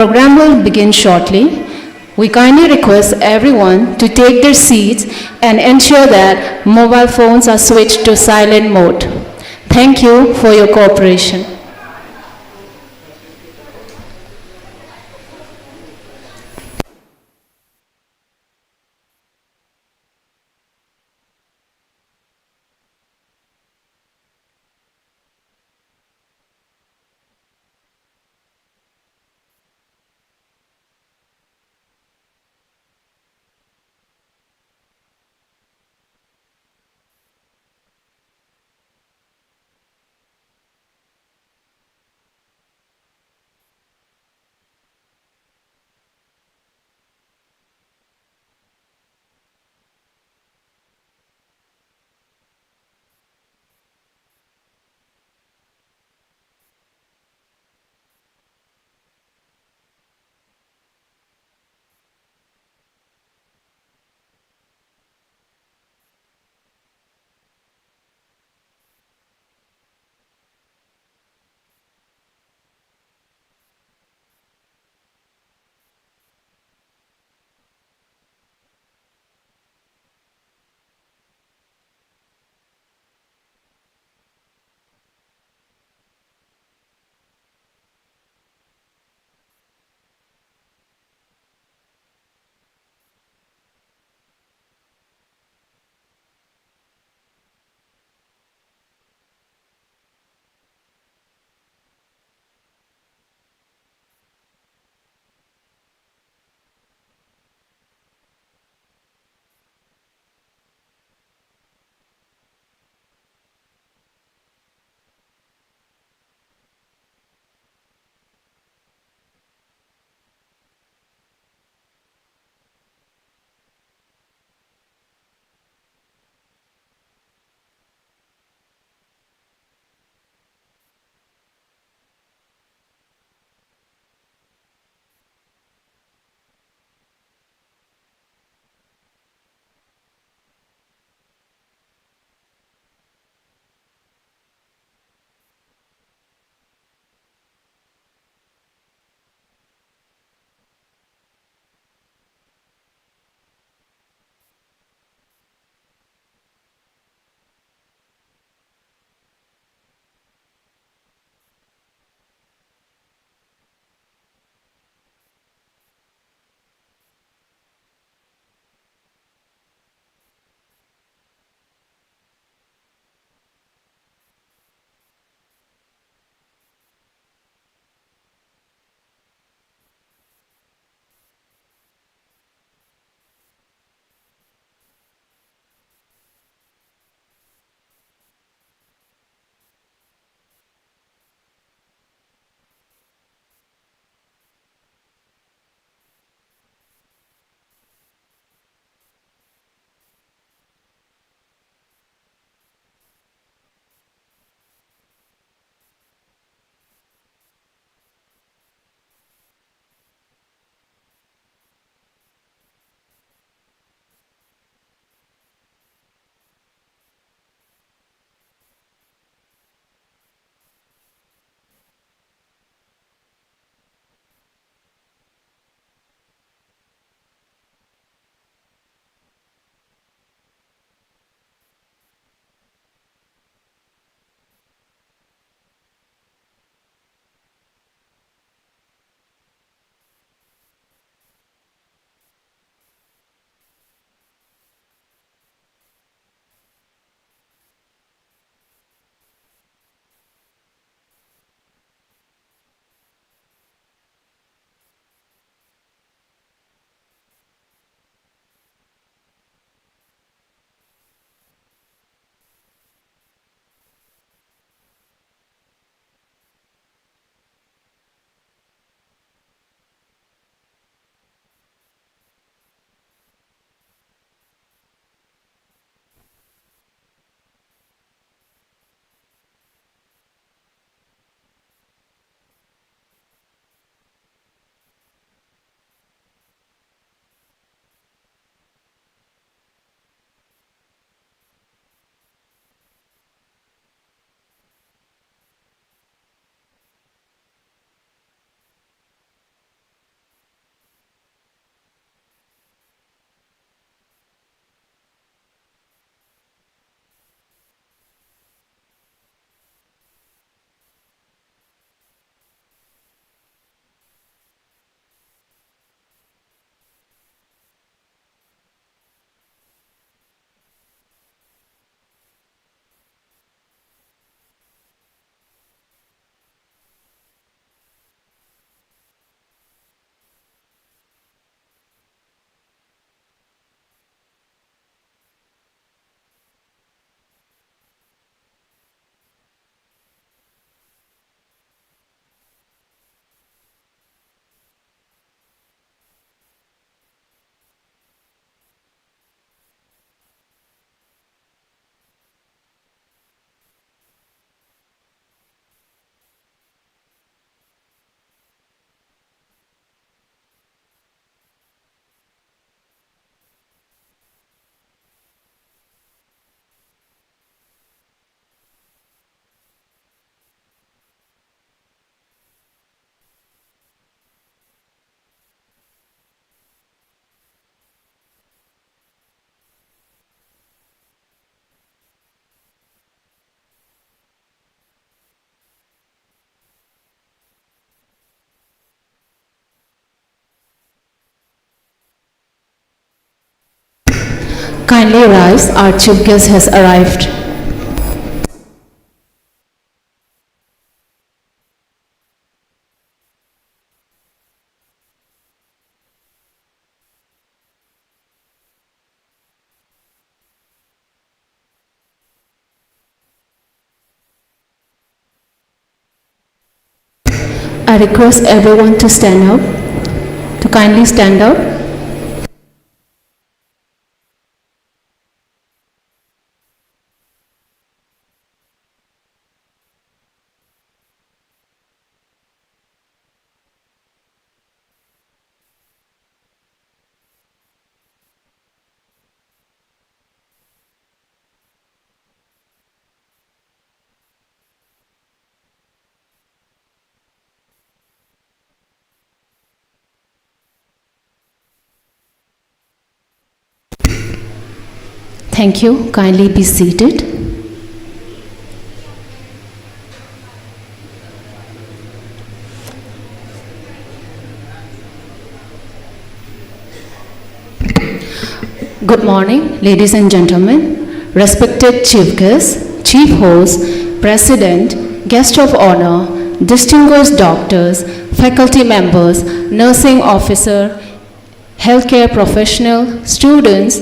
Program will begin shortly. We kindly request everyone to take their seats and ensure that mobile phones are switched to silent mode. Thank you for your cooperation. kindly rise, our chief guest has arrived. I request everyone to stand up, to kindly stand up. Thank you. Kindly be seated. Good morning, ladies and gentlemen, respected chief guests, chief host, president, guest of honor, distinguished doctors, faculty members, nursing officer, healthcare professional, students,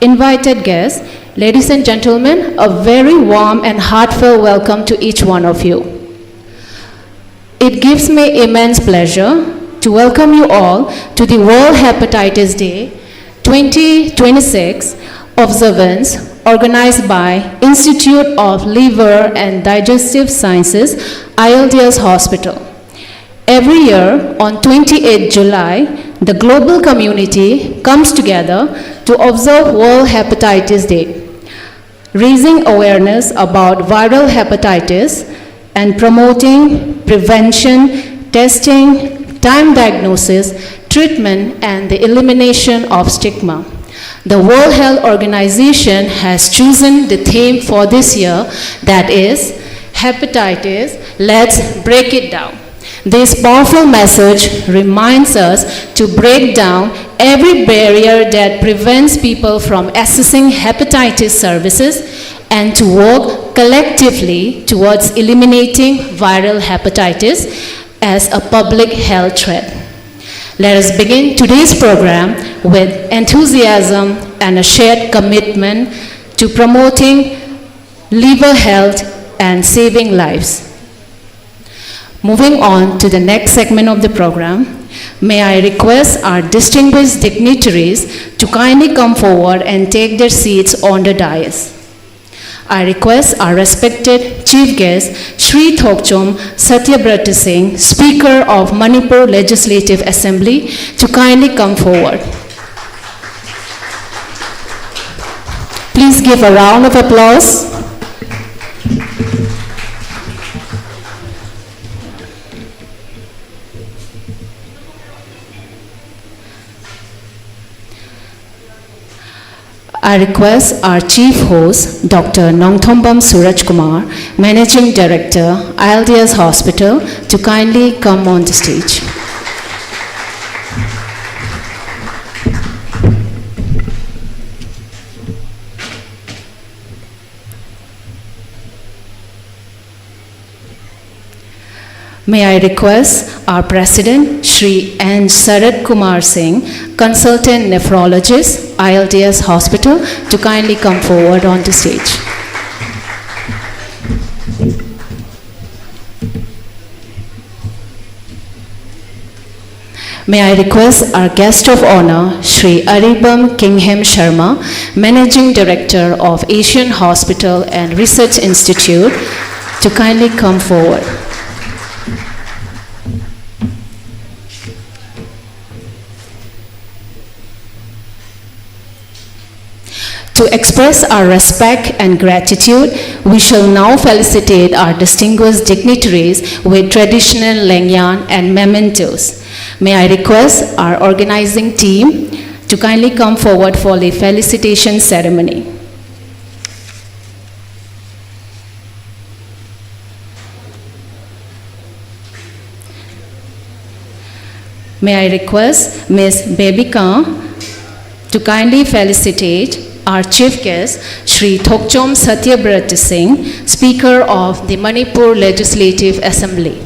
invited guests, ladies and gentlemen, a very warm and heartfelt welcome to each one of you. It gives me immense pleasure to welcome you all to the World Hepatitis Day 2026 observance organized by Institute of Liver and Digestive Sciences, ILDS Hospital. Every year on 28 July, the global community comes together to observe World Hepatitis Day, raising awareness about viral hepatitis and promoting prevention, testing, time diagnosis, treatment, and the elimination of stigma. The World Health Organization has chosen the theme for this year, that is, hepatitis, let's break it down. This powerful message reminds us to break down every barrier that prevents people from accessing hepatitis services and to work collectively towards eliminating viral hepatitis as a public health threat. Let us begin today's program with enthusiasm and a shared commitment to promoting liver health and saving lives. Moving on to the next segment of the program, may I request our distinguished dignitaries to kindly come forward and take their seats on the dais. I request our respected Chief Guest, Shri Thokchom Satyabrata Singh, Speaker of Manipur Legislative Assembly, to kindly come forward. Please give a round of applause. I request our chief host, Dr. Nongthombam Suraj Kumar, Managing Director, ILDS Hospital, to kindly come on the stage. May I request our President, Shri N. Sarad Kumar Singh, Consultant Nephrologist, ILDS Hospital, to kindly come forward on the stage. May I request our guest of honor, Shri Aribam Kingham Sharma, Managing Director of Asian Hospital and Research Institute, to kindly come forward. To express our respect and gratitude, we shall now felicitate our distinguished dignitaries with traditional lengyan and mementos. May I request our organizing team to kindly come forward for the felicitation ceremony. May I request Ms. Babika to kindly felicitate our chief guest, Shri Thokchom Satyabrat Singh, Speaker of the Manipur Legislative Assembly.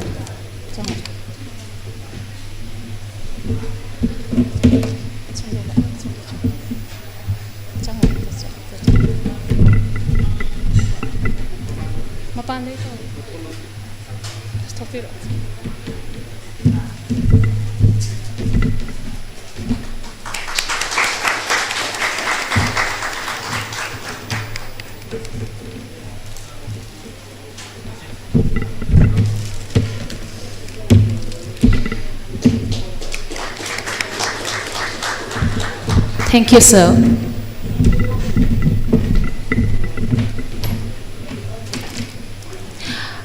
Thank you, sir.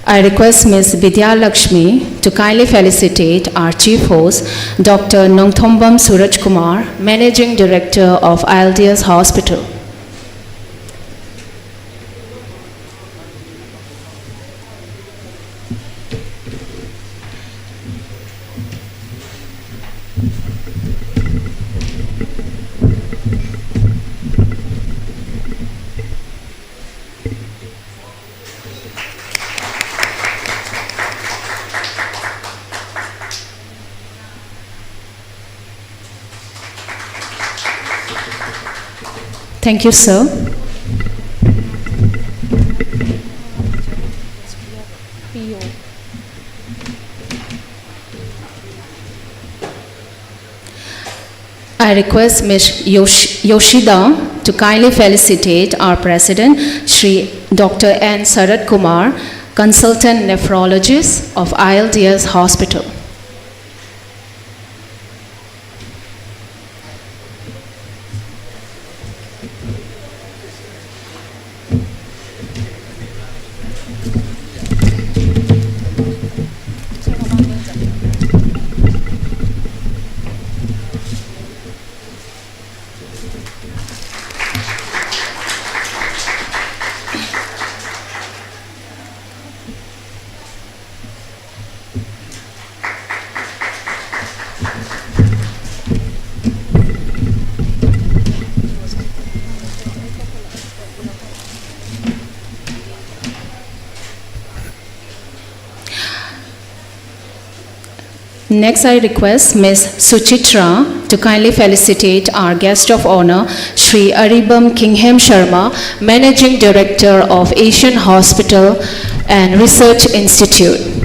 I request Ms. Vidya Lakshmi to kindly felicitate our chief host, Dr. Nongthombam Suraj Kumar, Managing Director of ILDS Hospital. Thank you, sir. I request Ms. Yoshida to kindly felicitate our President, Shri Dr. N. Sarat Kumar, Consultant Nephrologist of ILDS Hospital. Next, I request Ms. Suchitra to kindly felicitate our guest of honor, Shri Aribam Kingham Sharma, Managing Director of Asian Hospital and Research Institute.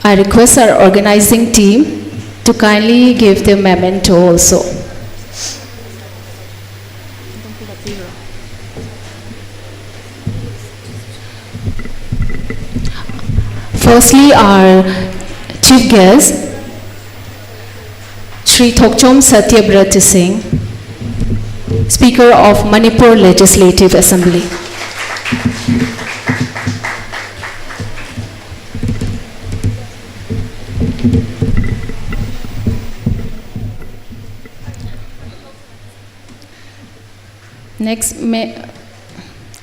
I request our organizing team to kindly give the memento also. Firstly, our chief guest, Shri Thokchom Satyabrat Singh, Speaker of Manipur Legislative Assembly.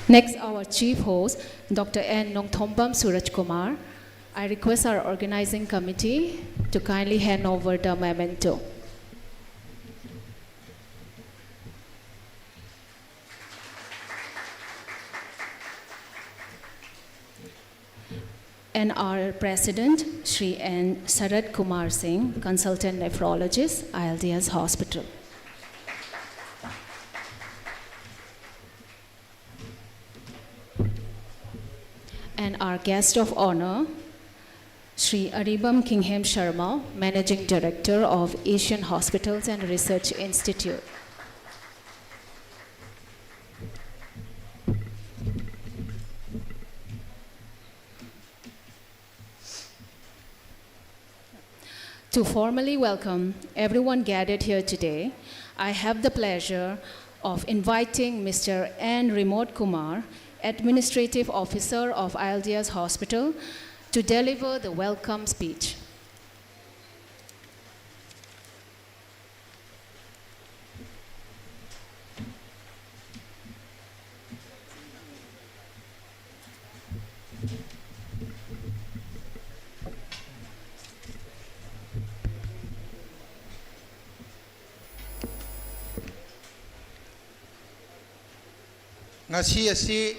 Next, our chief host, Dr. N. Nongthombam Suraj Kumar. I request our organizing committee to kindly hand over the memento. And our president, Shri N. Sarat Kumar Singh, Consultant Nephrologist, ILDS Hospital. And our guest of honor, Shri Aribam Kingham Sharma, Managing Director of Asian Hospitals and Research Institute. To formally welcome everyone gathered here today, I have the pleasure of inviting Mr. N. Remote Kumar, Administrative Officer of ILDS Hospital, to deliver the welcome speech. ngasi asi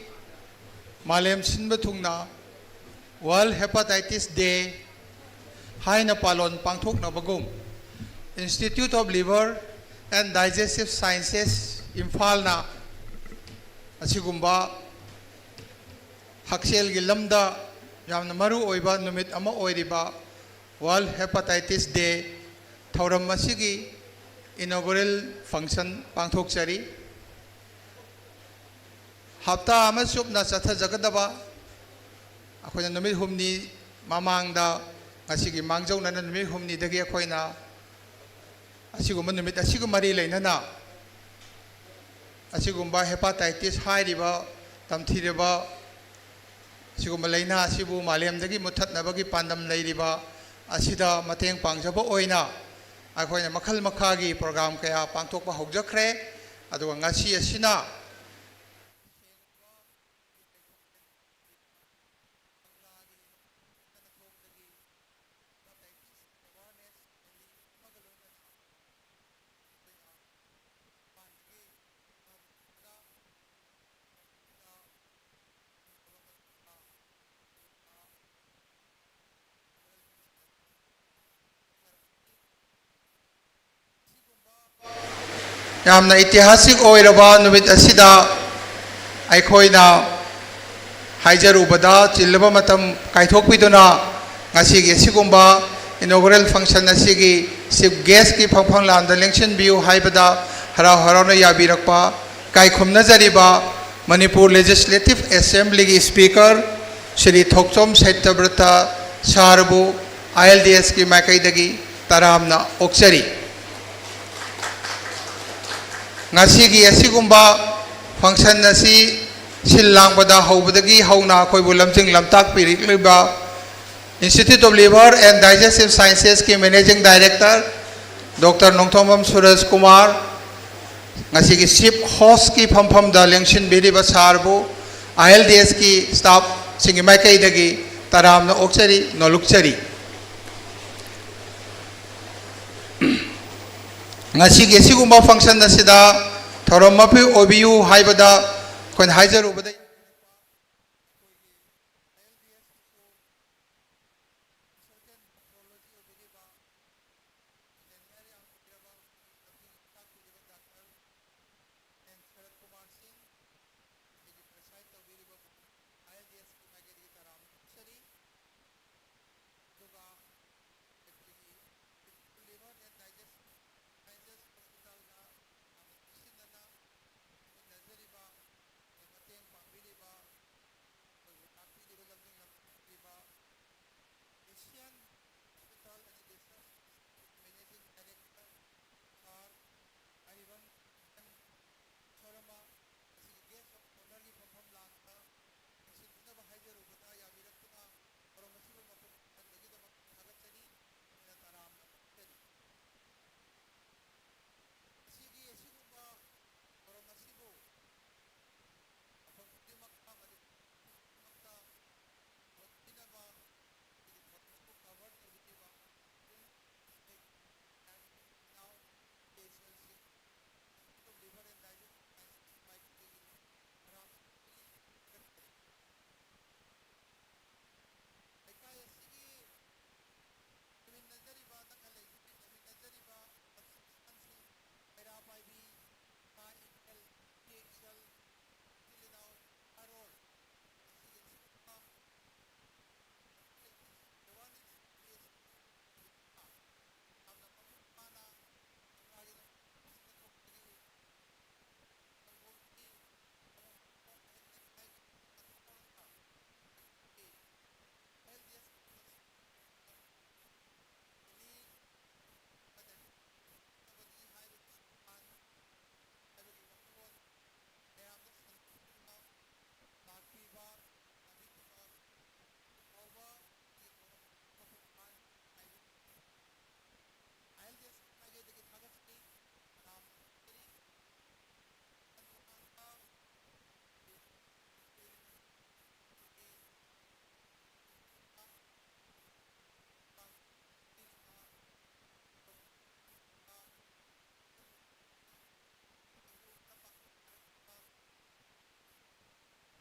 malem sinba thungna World Hepatitis Day haina palon pangthok na bagum Institute of Liver and Digestive Sciences Imphal na asigumba haksel gi lamda yamna maru oiba numit ama oiriba World Hepatitis Day thauram masigi inaugural function pangthok chari hafta ama supna satha jagadaba akhoi numit humni mamangda ngasigi mangjau na numit humni dagi akhoi na asigumba numit asigumari leinana asigumba hepatitis hairiba tamthiriba asigumba leina asibu malem dagi muthatnabagi pandam leiriba asida mateng pangjaba oina akhoi na makhal makhagi program kaya pangthokpa hogjakhre aduga ngasi asina yamna itihasik oiraba numit asida aikoina haijarubada chilaba matam kaithokpiduna ngasigi sigumba inaugural function asigi chief guest ki phangphang lamda lengchen biu haibada harau harau yabirakpa kaikhumna jariba Manipur Legislative Assembly ki speaker Shri Thokchom Saityabrata Sarbu ILDS ki makaidagi taramna okchari ngasigi asigumba function nasi silang pada haubadagi hauna koi bulam jing lamtak pirik liba Institute of Liver and Digestive Sciences ki Managing Director Dr. Nongthomam Suraj Kumar ngasigi chief host ki phampham da lengshin biriba sarbu ILDS ki staff singi maikai dagi taramna okchari nolukchari ngasi gesi gumba function na sida thorom mapi obiu haibada kon haijar ubada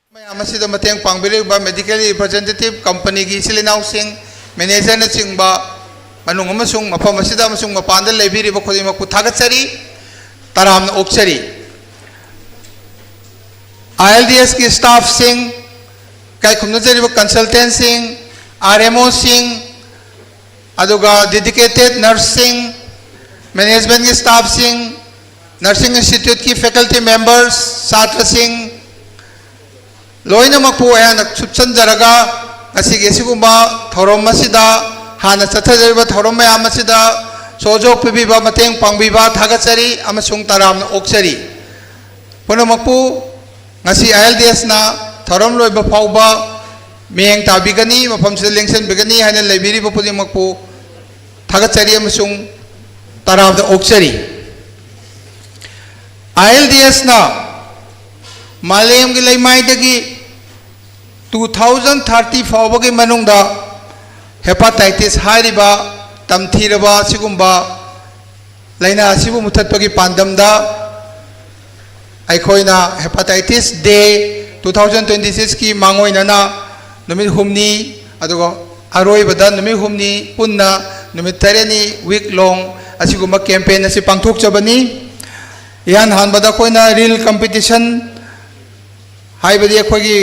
ꯃꯌꯥꯝ ꯑꯁꯤꯗ ꯃꯇꯦꯡ ꯄꯥꯡꯕꯤꯔꯤꯕ medical representative ꯀꯝꯄꯅꯤꯒꯤ ꯏꯆꯤꯜ ꯏꯅꯥꯎꯁꯤꯡ ꯃꯦꯅꯦꯖꯔꯅꯆꯤꯡꯕ ꯃꯅꯨꯡ ꯑꯃꯁꯨꯡ ꯃꯐꯝ ꯑꯁꯤꯗ ꯑꯃꯁꯨꯡ ꯃꯄꯥꯟꯗ ꯂꯩꯕꯤꯔꯤꯕ ꯈꯨꯗꯤꯡꯃꯛꯄꯨ ꯊꯥꯒꯠꯆꯔꯤ ꯇꯔꯥꯝꯅ ꯑꯣꯛꯆꯔꯤ ILDSꯒꯤ ꯁ꯭ꯇꯥꯐꯁꯤꯡ ꯀꯥꯏꯈꯨꯝꯅꯖꯔꯤꯕ ꯀꯟꯁꯜꯇꯦꯟꯠꯁꯤꯡ RMOꯁꯤꯡ ꯑꯗꯨꯒ ꯗꯦꯗꯤꯀꯦꯇꯦꯗ ꯅꯔꯁꯁꯤꯡ ꯃꯦꯅꯦꯖꯃꯦꯟꯠꯒꯤ ꯁ꯭ꯇꯥꯐꯁꯤꯡ ꯅꯔꯁꯤꯡ ꯏꯟꯁꯇꯤꯇ꯭ꯌꯨꯠꯀꯤ ꯐꯦꯀꯜꯇꯤ ꯃꯦꯝꯕꯔꯁ ꯁꯥꯇ꯭ꯔꯁꯤꯡ ꯂꯣꯏꯅꯃꯛꯄꯨ ꯑꯩꯍꯥꯛꯅ ꯁꯨꯞꯆꯟꯖꯔꯒ ꯉꯁꯤꯒꯤ ꯑꯁꯤꯒꯨꯝꯕ ꯊꯧꯔꯝ ꯑꯁꯤꯗ ꯍꯥꯟꯅ ꯆꯠꯊꯖꯔꯤꯕ ꯊꯧꯔꯝ ꯃꯌꯥꯝ ꯑꯁꯤꯗ ꯁꯣꯖꯣꯛ ꯄꯤꯕꯤꯕ ꯃꯇꯦꯡ ꯄꯥꯡꯕꯤꯕ ꯊꯥꯒꯠꯆꯔꯤ ꯑꯃꯁꯨꯡ ꯇꯔꯥꯝꯅ ꯑꯣꯛꯆꯔꯤ ꯄꯨꯝꯅꯃꯛꯄꯨ ngasi ILDS na thorom loiba phauba miyeng tabigani mafamsida lengsenbigani haina leibiri ba pudimakpu thagachari amasung taramda okchari ILDS na malem gi leimai dagi 2030 phauba gi manungda hepatitis hairiba tamthiraba sigumba laina asibu muthatpagi pandamda ꯑꯩꯈꯣꯏꯅ hepatitis ꯗꯦ 2026ꯀꯤ ꯃꯥꯡꯑꯣꯏꯅꯅ ꯅꯨꯃꯤꯠ ꯍꯨꯝꯅꯤ ꯑꯗꯨꯒ ꯑꯔꯣꯏꯕꯗ ꯅꯨꯃꯤꯠ ꯍꯨꯝꯅꯤ ꯄꯨꯟꯅ ꯅꯨꯃꯤꯠ 8ꯅꯤ ꯋꯤꯛ ꯂꯣꯡ ꯑꯁꯤꯒꯨꯝꯕ ꯀꯦꯝꯄꯦꯟ ꯑꯁꯤ ꯄꯥꯡꯊꯣꯛꯆꯕꯅꯤ ꯏꯍꯥꯟ ꯍꯥꯟꯕꯗ ꯑꯩꯈꯣꯏꯅ ꯔꯤꯜ ꯀꯝꯄꯤꯇꯤꯁꯟ ꯍꯥꯏꯕꯗꯤ ꯑꯩꯈꯣꯏꯒꯤ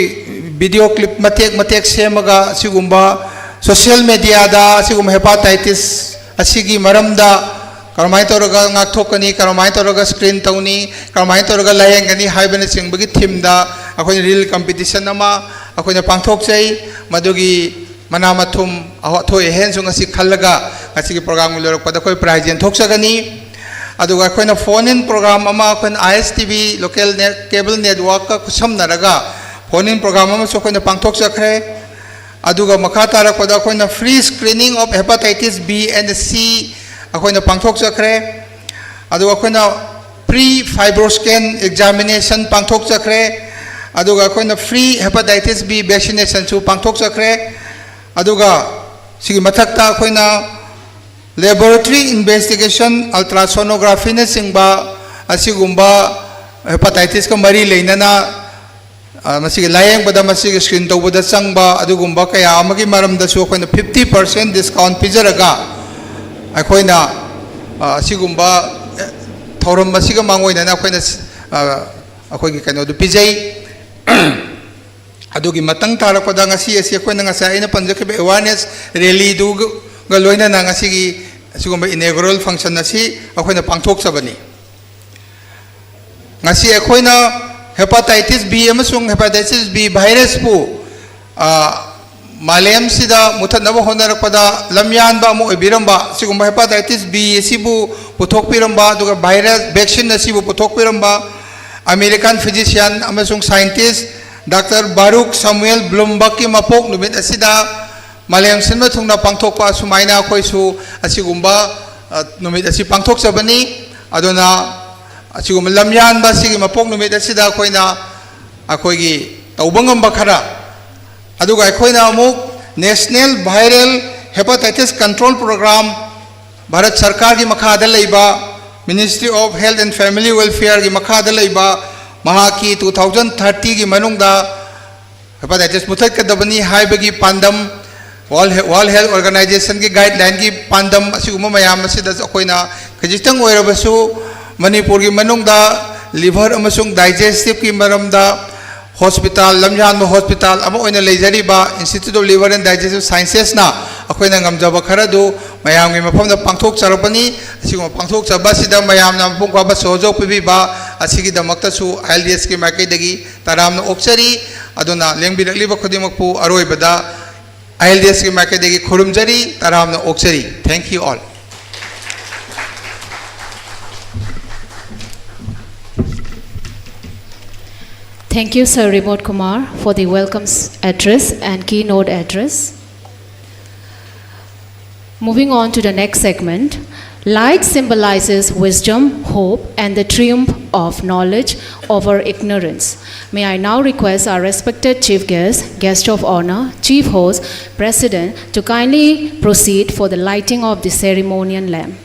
ꯚꯤꯗꯤꯑꯣ ꯀ꯭ꯂꯤꯞ ꯃꯇꯦꯛ ꯃꯇꯦꯛ ꯁꯦꯝꯃꯒ ꯑꯁꯤꯒꯨꯝꯕ ꯁꯣꯁꯤꯌꯦꯜ ꯃꯦꯗꯤꯌꯥꯗ ꯑꯁꯤꯒꯨꯝꯕ ꯍꯦꯄꯥꯇꯥꯏꯇꯤꯁ ꯑꯁꯤꯒꯤ ꯃꯔꯝꯗ ꯀꯔꯃꯥꯏ ꯇꯧꯔꯒ ꯉꯥꯛꯊꯣꯛꯀꯅꯤ ꯀꯔꯃꯥꯏ ꯇꯧꯔꯒ ꯁ꯭ꯀ꯭ꯔꯤꯟ ꯇꯧꯅꯤ ꯀꯔꯃꯥꯏ ꯇꯧꯔꯒ ꯂꯥꯌꯦꯡꯒꯅꯤ ꯍꯥꯏꯕꯅꯆꯤꯡꯕꯒꯤ ꯊꯤꯝꯗ ꯑꯩꯈꯣꯏꯅ ꯔꯤꯜ ꯀꯝꯄꯤꯇꯤꯁꯟ ꯑꯃ ꯑꯩꯈꯣꯏꯅ ꯄꯥꯡꯊꯣꯛꯆꯩ ꯃꯗꯨꯒꯤ ꯃꯅꯥ ꯃꯊꯨꯝ ꯑꯊꯣꯏ ꯑꯍꯦꯟꯁꯨ ꯉꯁꯤ ꯈꯜꯂꯒ ꯉꯁꯤꯒꯤ ꯄ꯭ꯔꯣꯒ꯭ꯔꯥꯝꯒꯤ ꯂꯣꯏꯔꯛꯄꯗ ꯑꯩꯈꯣꯏ ꯄ꯭ꯔꯥꯏꯖ ꯌꯦꯟꯊꯣꯛꯆꯒꯅꯤ ꯑꯗꯨꯒ ꯑꯩꯈꯣꯏꯅ ꯐꯣꯟ ꯏꯟ ꯄ꯭ꯔꯣꯒ꯭ꯔꯥꯝ ꯑꯃ ꯑꯩꯈꯣꯏꯅ ISTV ꯂꯣꯀꯦꯜ ꯀꯦꯕꯜ ꯅꯦꯠꯋꯥꯔꯛꯀ ꯈꯨꯠꯁꯝꯅꯔꯒ ꯐꯣꯟ ꯏꯟ ꯄ꯭ꯔꯣꯒ꯭ꯔꯥꯝ ꯑꯃꯁꯨ ꯑꯩꯈꯣꯏꯅ ꯄꯥꯡꯊꯣꯛꯆꯈ꯭ꯔꯦ ꯑꯗꯨꯒ ꯃꯈꯥ ꯇꯥꯔꯛꯄꯗ ꯑꯩꯈꯣꯏꯅ free screening of hepatitis B and C ꯑꯩꯈꯣꯏꯅ ꯄꯥꯡꯊꯣꯛꯆꯈ꯭ꯔꯦ ꯑꯗꯨꯒ ꯑꯩꯈꯣꯏꯅ ꯄ꯭ꯔꯤ ꯐꯥꯏꯕ꯭ꯔꯣꯁꯀꯦꯟ ꯑꯦꯛꯖꯥꯃꯤꯅꯦꯁꯟ ꯄꯥꯡꯊꯣꯛꯆꯈ꯭ꯔꯦ ꯑꯗꯨꯒ ꯑꯩꯈꯣꯏꯅ ꯐ꯭ꯔꯤ ꯍꯦꯄꯥꯇꯥꯏꯇꯤꯁ B ꯚꯦꯛꯁꯤꯅꯦꯁꯟꯁꯨ ꯄꯥꯡꯊꯣꯛꯆꯈ꯭ꯔꯦ ꯑꯗꯨꯒ ꯁꯤꯒꯤ ꯃꯊꯛꯇ ꯑꯩꯈꯣꯏꯅ ꯂꯦꯕꯣꯔꯦꯇꯔꯤ ꯏꯟꯚꯦꯁꯇꯤꯒꯦꯁꯟ ꯑꯜꯇ꯭ꯔꯥꯁꯣꯅꯣꯒ꯭ꯔꯥꯐꯤꯅꯆꯤꯡꯕ ꯑꯁꯤꯒꯨꯝꯕ ꯍꯦꯄꯥꯇꯥꯏꯇꯤꯁꯀ ꯃꯔꯤ ꯂꯩꯅꯅ ꯃꯁꯤꯒꯤ ꯂꯥꯌꯦꯡꯕꯗ ꯃꯁꯤꯒꯤ ꯁ꯭ꯀ꯭ꯔꯤꯟ ꯇꯧꯕꯗ ꯆꯪꯕ ꯑꯗꯨꯒꯨꯝꯕ ꯀꯌꯥ ꯑꯃꯒꯤ ꯃꯔꯝꯗꯁꯨ ꯑꯩꯈꯣꯏꯅ 50% ꯗꯤꯁꯀꯥꯎꯟꯠ ꯄꯤꯖꯔꯒ ꯑꯩꯈꯣꯏꯅ ꯑꯁꯤꯒꯨꯝꯕ ꯊꯧꯔꯝ ꯑꯁꯤꯒ ꯃꯥꯡꯑꯣꯏꯅꯅ ꯑꯩꯈꯣꯏꯅ ꯑꯩꯈꯣꯏꯒꯤ ꯀꯩꯅꯣꯗꯨ ꯄꯤꯖꯩ ꯑꯗꯨꯒꯤ ꯃꯇꯪ ꯇꯥꯔꯛꯄꯗ ꯉꯁꯤ ꯑꯁꯤ ꯑꯩꯈꯣꯏꯅ ꯉꯁꯥꯏ ꯑꯩꯅ ꯄꯟꯖꯈꯤꯕ ꯑꯦꯋꯥꯔꯅꯦꯁ ꯔꯦꯂꯤꯗꯨꯒ ꯂꯣꯏꯅꯅ ꯉꯁꯤꯒꯤ ꯑꯁꯤꯒꯨꯝꯕ ꯏꯅꯣꯒ꯭ꯔꯦꯜ ꯐꯪꯁꯟ ꯑꯁꯤ ꯑꯩꯈꯣꯏꯅ ꯄꯥꯡꯊꯣꯛꯆꯕꯅꯤ ngasi akoina hepatitis B amasung hepatitis B virus pu malem sida muthanaba honarakpada lamyanba amu ibiramba sigumba hepatitis B sibu puthokpiramba aduga virus vaccine asibu puthokpiramba American physician amasung scientist Dr. Baruch Samuel Bloomberg ki mapok numit asida malem sinma thungna pangthokpa sumaina khoisu asigumba numit asi pangthok sabani aduna ꯑꯁꯤꯒꯨꯝꯕ ꯂꯝꯌꯥꯟꯕ ꯑꯁꯤꯒꯤ ꯃꯄꯣꯛ ꯅꯨꯃꯤꯠ ꯑꯁꯤꯗ ꯑꯩꯈꯣꯏꯅ ꯑꯩꯈꯣꯏꯒꯤ ꯇꯧꯕ ꯉꯝꯕ ꯈꯔ ꯑꯗꯨꯒ ꯑꯩꯈꯣꯏꯅ ꯑꯃꯨꯛ national viral hepatitis control program Bharat ꯁꯔꯀꯥꯔꯒꯤ ꯃꯈꯥꯗ ꯂꯩꯕ ministry of health and family ꯋꯦꯜꯐꯤꯌꯔꯒꯤ ꯃꯈꯥꯗ ꯂꯩꯕ ꯃꯍꯥꯛꯀꯤ 2030ꯒꯤ ꯃꯅꯨꯡꯗ ꯍꯦꯄꯥꯇꯥꯏꯇꯤꯁ ꯃꯨꯊꯠꯀꯗꯕꯅꯤ ꯍꯥꯏꯕꯒꯤ ꯄꯥꯟꯗꯝ ꯋꯥꯔꯜ ꯍꯦꯜꯊ ꯑꯣꯔꯒꯅꯥꯏꯖꯦꯁꯟꯒꯤ ꯒꯥꯏꯗꯂꯥꯏꯟꯒꯤ ꯄꯥꯟꯗꯝ ꯑꯁꯤꯒꯨꯝꯕ ꯃꯌꯥꯝ ꯑꯁꯤꯗ ꯑꯩꯈꯣꯏꯅ ꯈꯖꯤꯛꯇꯪ ꯑꯣꯏꯔꯕꯁꯨ मणिपुर की मनुंगदा लिवर अमसुंग डाइजेस्टिव की मरमदा हॉस्पिटल लमजान हॉस्पिटल अमा ओइना लेजरीबा institute of liver and digestive sciences ना अखोइना ngамjaba खरदु मयाम की मफमदा पांगथोक चरपनी असिगो पांगथोक चबसिदा मयामना पुंगवा सोजो पिबिबा असिगी दमक्तसु ILDS की माइकेदगी तरामना ओक्चरी अदुना लेंबिरलिबा खुदिमकपु अरोइबदा ILDS की माइकेदगी खुरुमजरी तरामना ओक्चरी thank you all Thank you, Sir Remote Kumar, for the welcome address and keynote address. Moving on to the next segment, light symbolizes wisdom, hope, and the triumph of knowledge over ignorance. May I now request our respected chief guest, guest of honor, chief host, president, to kindly proceed for the lighting of the ceremonial lamp.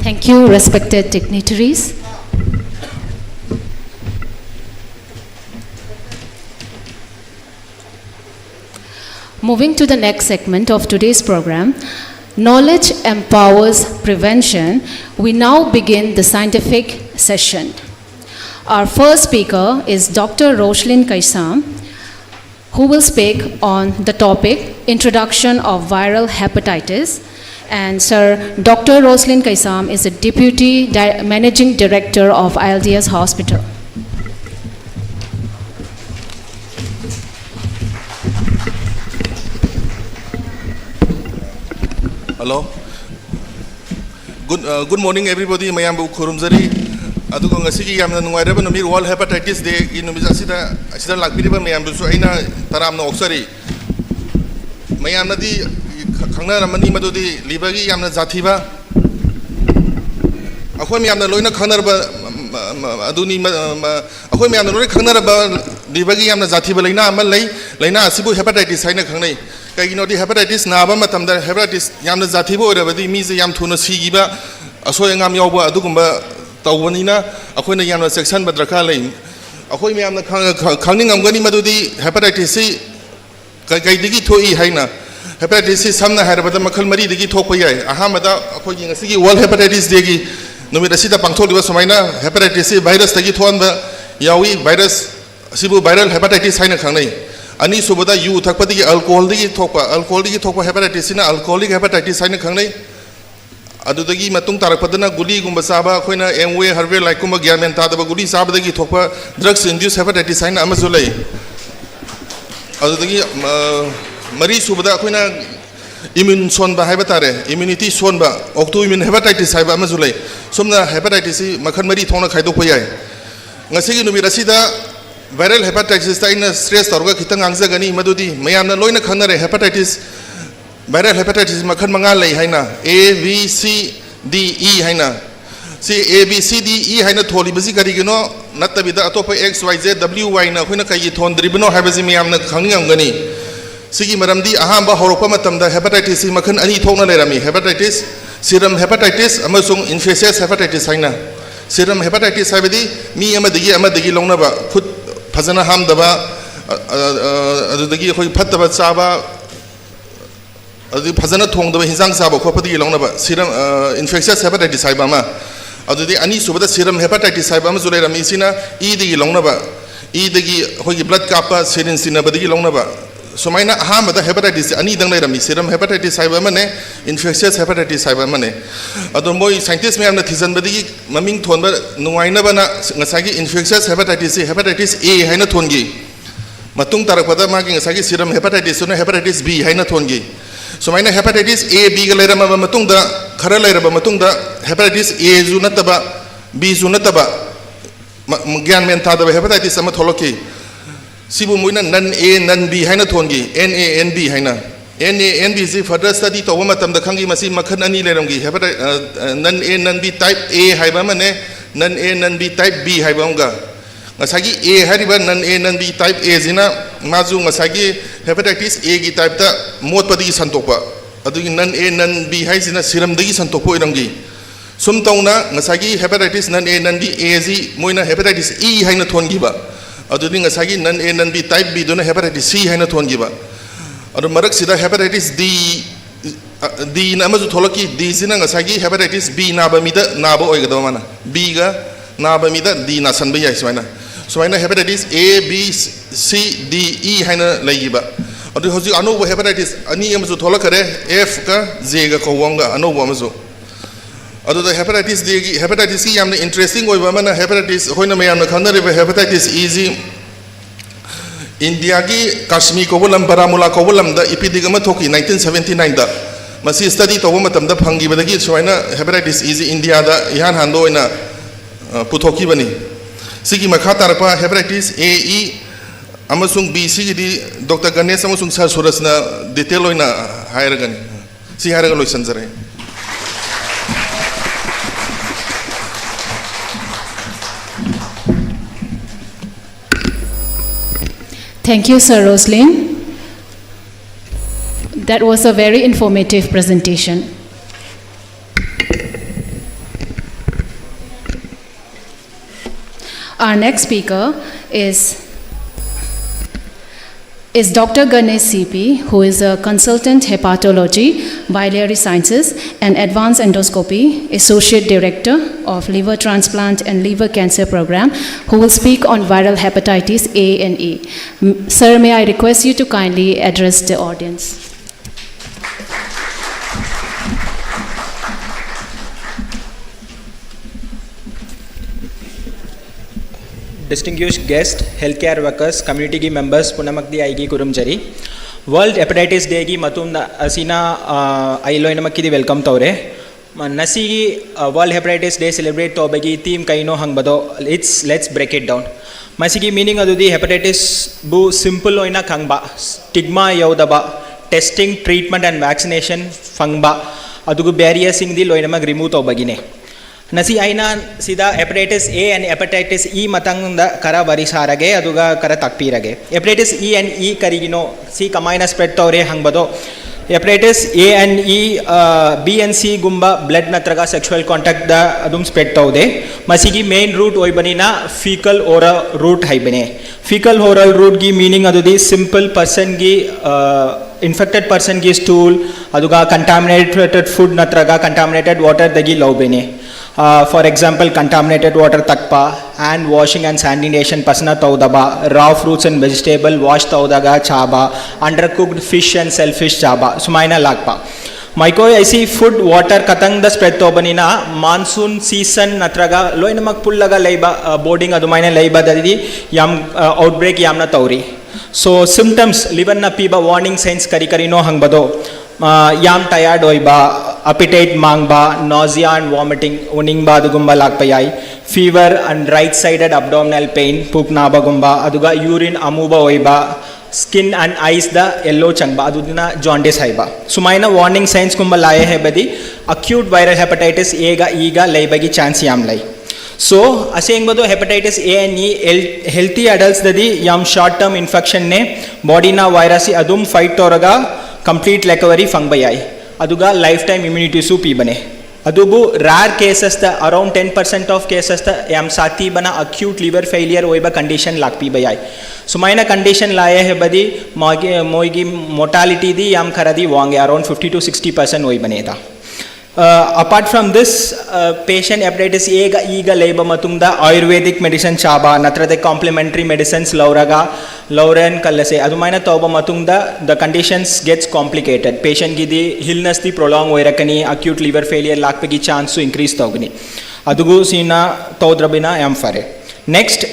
Thank you, respected dignitaries. Moving to the next segment of today's program, Knowledge Empowers Prevention, we now begin the scientific session. Our first speaker is Dr. Roslyn Kaisam, who will speak on the topic Introduction of Viral Hepatitis. And Sir Dr. Roslyn Kaisam is the Deputy Managing Director of ILDS Hospital. Hello. Good morning, everybody. I am Kurumzari. Aduko ngasigi yamna nungairaba numir World Hepatitis Day inumisa sida lakpiriba mayam busu aina taram na oksari. Mayam nadi khangna ramani madudi libagi yamna zathiba. Akhoi mayam na loina khanarba aduni akhoi mayam na loina khanarba libagi yamna zathiba laina amal laina asibu hepatitis haina khangnai. Kaigino di hepatitis naba matamda hepatitis yamna zathiba orabadi mize yam thuna sigiba asoy ngam yawba adugumba tawbanina akhoi yamna section badraka lai akhoi mayamna khangning amgani madudi hepatitis si kaidigi thoi haina hepatitis samna harabada makhal mari digi thokpa yai ahamada akhoi ngasigi World Hepatitis Day gi numit asida pangtholiba samaina hepatitis virus tagi thonba yawi virus sibu viral hepatitis haina khangnai ani subada yu thakpadi alcohol digi thokpa hepatitis na alcoholic hepatitis haina khangnai adudagi matung tarakpadana guli gumba saba khoina emwe harve like kuma gyamen tadaba guli saba dagi thokpa drugs induced hepatitis haina amazu lei adudagi mari subada khoina immune sonba haiba tare immunity sonba autoimmune hepatitis haiba amazu lei somna hepatitis makhan mari thona khaidokpa yai ngasigi numit asida viral hepatitis ta ina stress targa khitang angjagani madudi mayamna loina khanare hepatitis viral hepatitis makhan manga lei haina A B C D E haina si A B C D E haina tholi basi kari gino natabida atopa X Y Z W Y na khoina kai thon dribno haibasi mayamna khangni amgani sigi maramdi ahamba horopa matamda hepatitis makhan ani thokna lerami hepatitis serum hepatitis amasung infectious hepatitis haina serum hepatitis haibadi mi amadigi longnaba khut fazana hamdaba adudagi khoi phattaba chaba adu fazana thongdaba hinjang chaba khopadi longnaba serum infectious hepatitis haiba ma adudi ani subada serum hepatitis haiba ma julai rami sina e digi longnaba e digi khoi blood kapa serin sinabadi longnaba somaina ahamada hepatitis ani dang lai rami serum hepatitis haiba ma ne infectious hepatitis haiba ma ne adu moi scientist mayam na thijan badi maming thonba nungaina bana ngasagi infectious hepatitis A haina thongi matung tarakpada magi ngasagi serum hepatitis na hepatitis B haina thongi somaina hepatitis A B ga lairama matung da khara lairaba matung da hepatitis A zu nataba B zu nataba gyan men thadaba hepatitis ama tholoki sibu muina nan A nan B haina thongi NANB haina NANB is further study to wama tam da khangi masi makhan ani leramgi hepatitis nan A nan B type A haiba mane nan A nan B type B haiba onga ngasagi A hariba nan A nan B type A zina mazu ngasagi hepatitis A gi type ta mot padi santokpa adugi nan A nan B hai zina serum dagi santokpo iramgi sum tauna ngasagi hepatitis nan A nan B A zi moina hepatitis E haina thongi ba adudi ngasagi nan A nan B type B dona hepatitis C haina thongi ba adu marak sida hepatitis D na amazu tholoki D zina ngasagi hepatitis B naba mida naba oigado mana B ga naba mida D na sanba yai swaina hepatitis A B C D E haina laiba adu hoji anobo hepatitis ani amazu tholakare F ka Z ga kowanga anobo amazu adu the hepatitis D gi hepatitis ki yamna interesting oiba mana hepatitis hoina mayamna khanare hepatitis E zi India ki Kashmir kobulam Baramula kobulam da epidemic thoki 1979 da Masih study तब मतमदा फंगिबदगी सुमाइना hepatitis E India दा इहान हांदो इना पुथोकीबनी सिगी मखा तारपा hepatitis A E अमसुंग B सिगी doctor Ganesh अमसुंग सर सुरसना डिटेल ओइना हायरगनी सी हायरग लोइसनजरे Thank you, Sir Roslin. That was a very informative presentation. Our next speaker is Dr. Ganesh CP, who is a consultant hepatology, biliary sciences, and advanced endoscopy, associate director of liver transplant and liver cancer program, who will speak on viral hepatitis A and E. Sir, may I request you to kindly address the audience? Distinguished guests, healthcare workers, community members, punamakdi aigi kurumjari. World Hepatitis Day gi matum asina ailo inamakidi welcome tawre. Nasi World Hepatitis Day celebrate tobagi theme kaino hangbado. Let's break it down. Masigi meaning adudi hepatitis bu simple oina khangba, stigma yaudaba, testing, treatment and vaccination fangba. Adugu barriers ingdi loinamag remove tobagine. Nasi aina sida hepatitis A and hepatitis E matangda kara varisarage aduga kara takpirage. Hepatitis E and E karigino si kamaina spread tawre hangbado. Hepatitis A and E, B and C gumba blood natraga sexual contact da adum spread tawde. Masigi main route oibanina fecal oral route haibene. Fecal oral route gi meaning adudi simple person gi infected person gi stool aduga contaminated food natraga contaminated water dagi lawbene. For example, contaminated water takpa, hand washing and sanitation pasna taudaba, raw fruits and vegetable wash taudaga chaba, undercooked fish and shellfish chaba, sumaina lagpa. Maiko aisi food water katang the spread tobanina monsoon season natraga loinamak pullaga laiba boarding adumaina laiba dadi yam outbreak yamna tauri. So symptoms liver na piba warning signs kari no hangbado. Yam tired oiba, appetite mangba, nausea and vomiting, uningba adugumba lagpayai, fever and right-sided abdominal pain, poop naba gumba, aduga urine amuba oiba, skin and eyes the yellow changba, adudina jaundice haiba. Sumaina warning signs kumba laye hai badi, acute viral hepatitis A ga E ga laibagi chance yam lai. So, asing bado hepatitis A and E healthy adults dadi yam short-term infection ne body na virus adum fight toraga complete recovery fangbayai. Aduga lifetime immunity su pibane. Adubu rare cases the around 10% of cases the yam sati bana acute liver failure oiba condition lakpi bayai. Sumaina condition laye hai badi moigi mortality di yam kharadi wange around 50 to 60% oibane da. Apart from this, patient hepatitis A ga E ga laiba matungda Ayurvedic medicine chaba natrade complementary medicines lauren kallase adumaina tauba matungda the conditions gets complicated. Patient gidi illness di prolong oirakani acute liver failure lakpegi chance to increase togni. Adugu sina taudrabina am fare. Next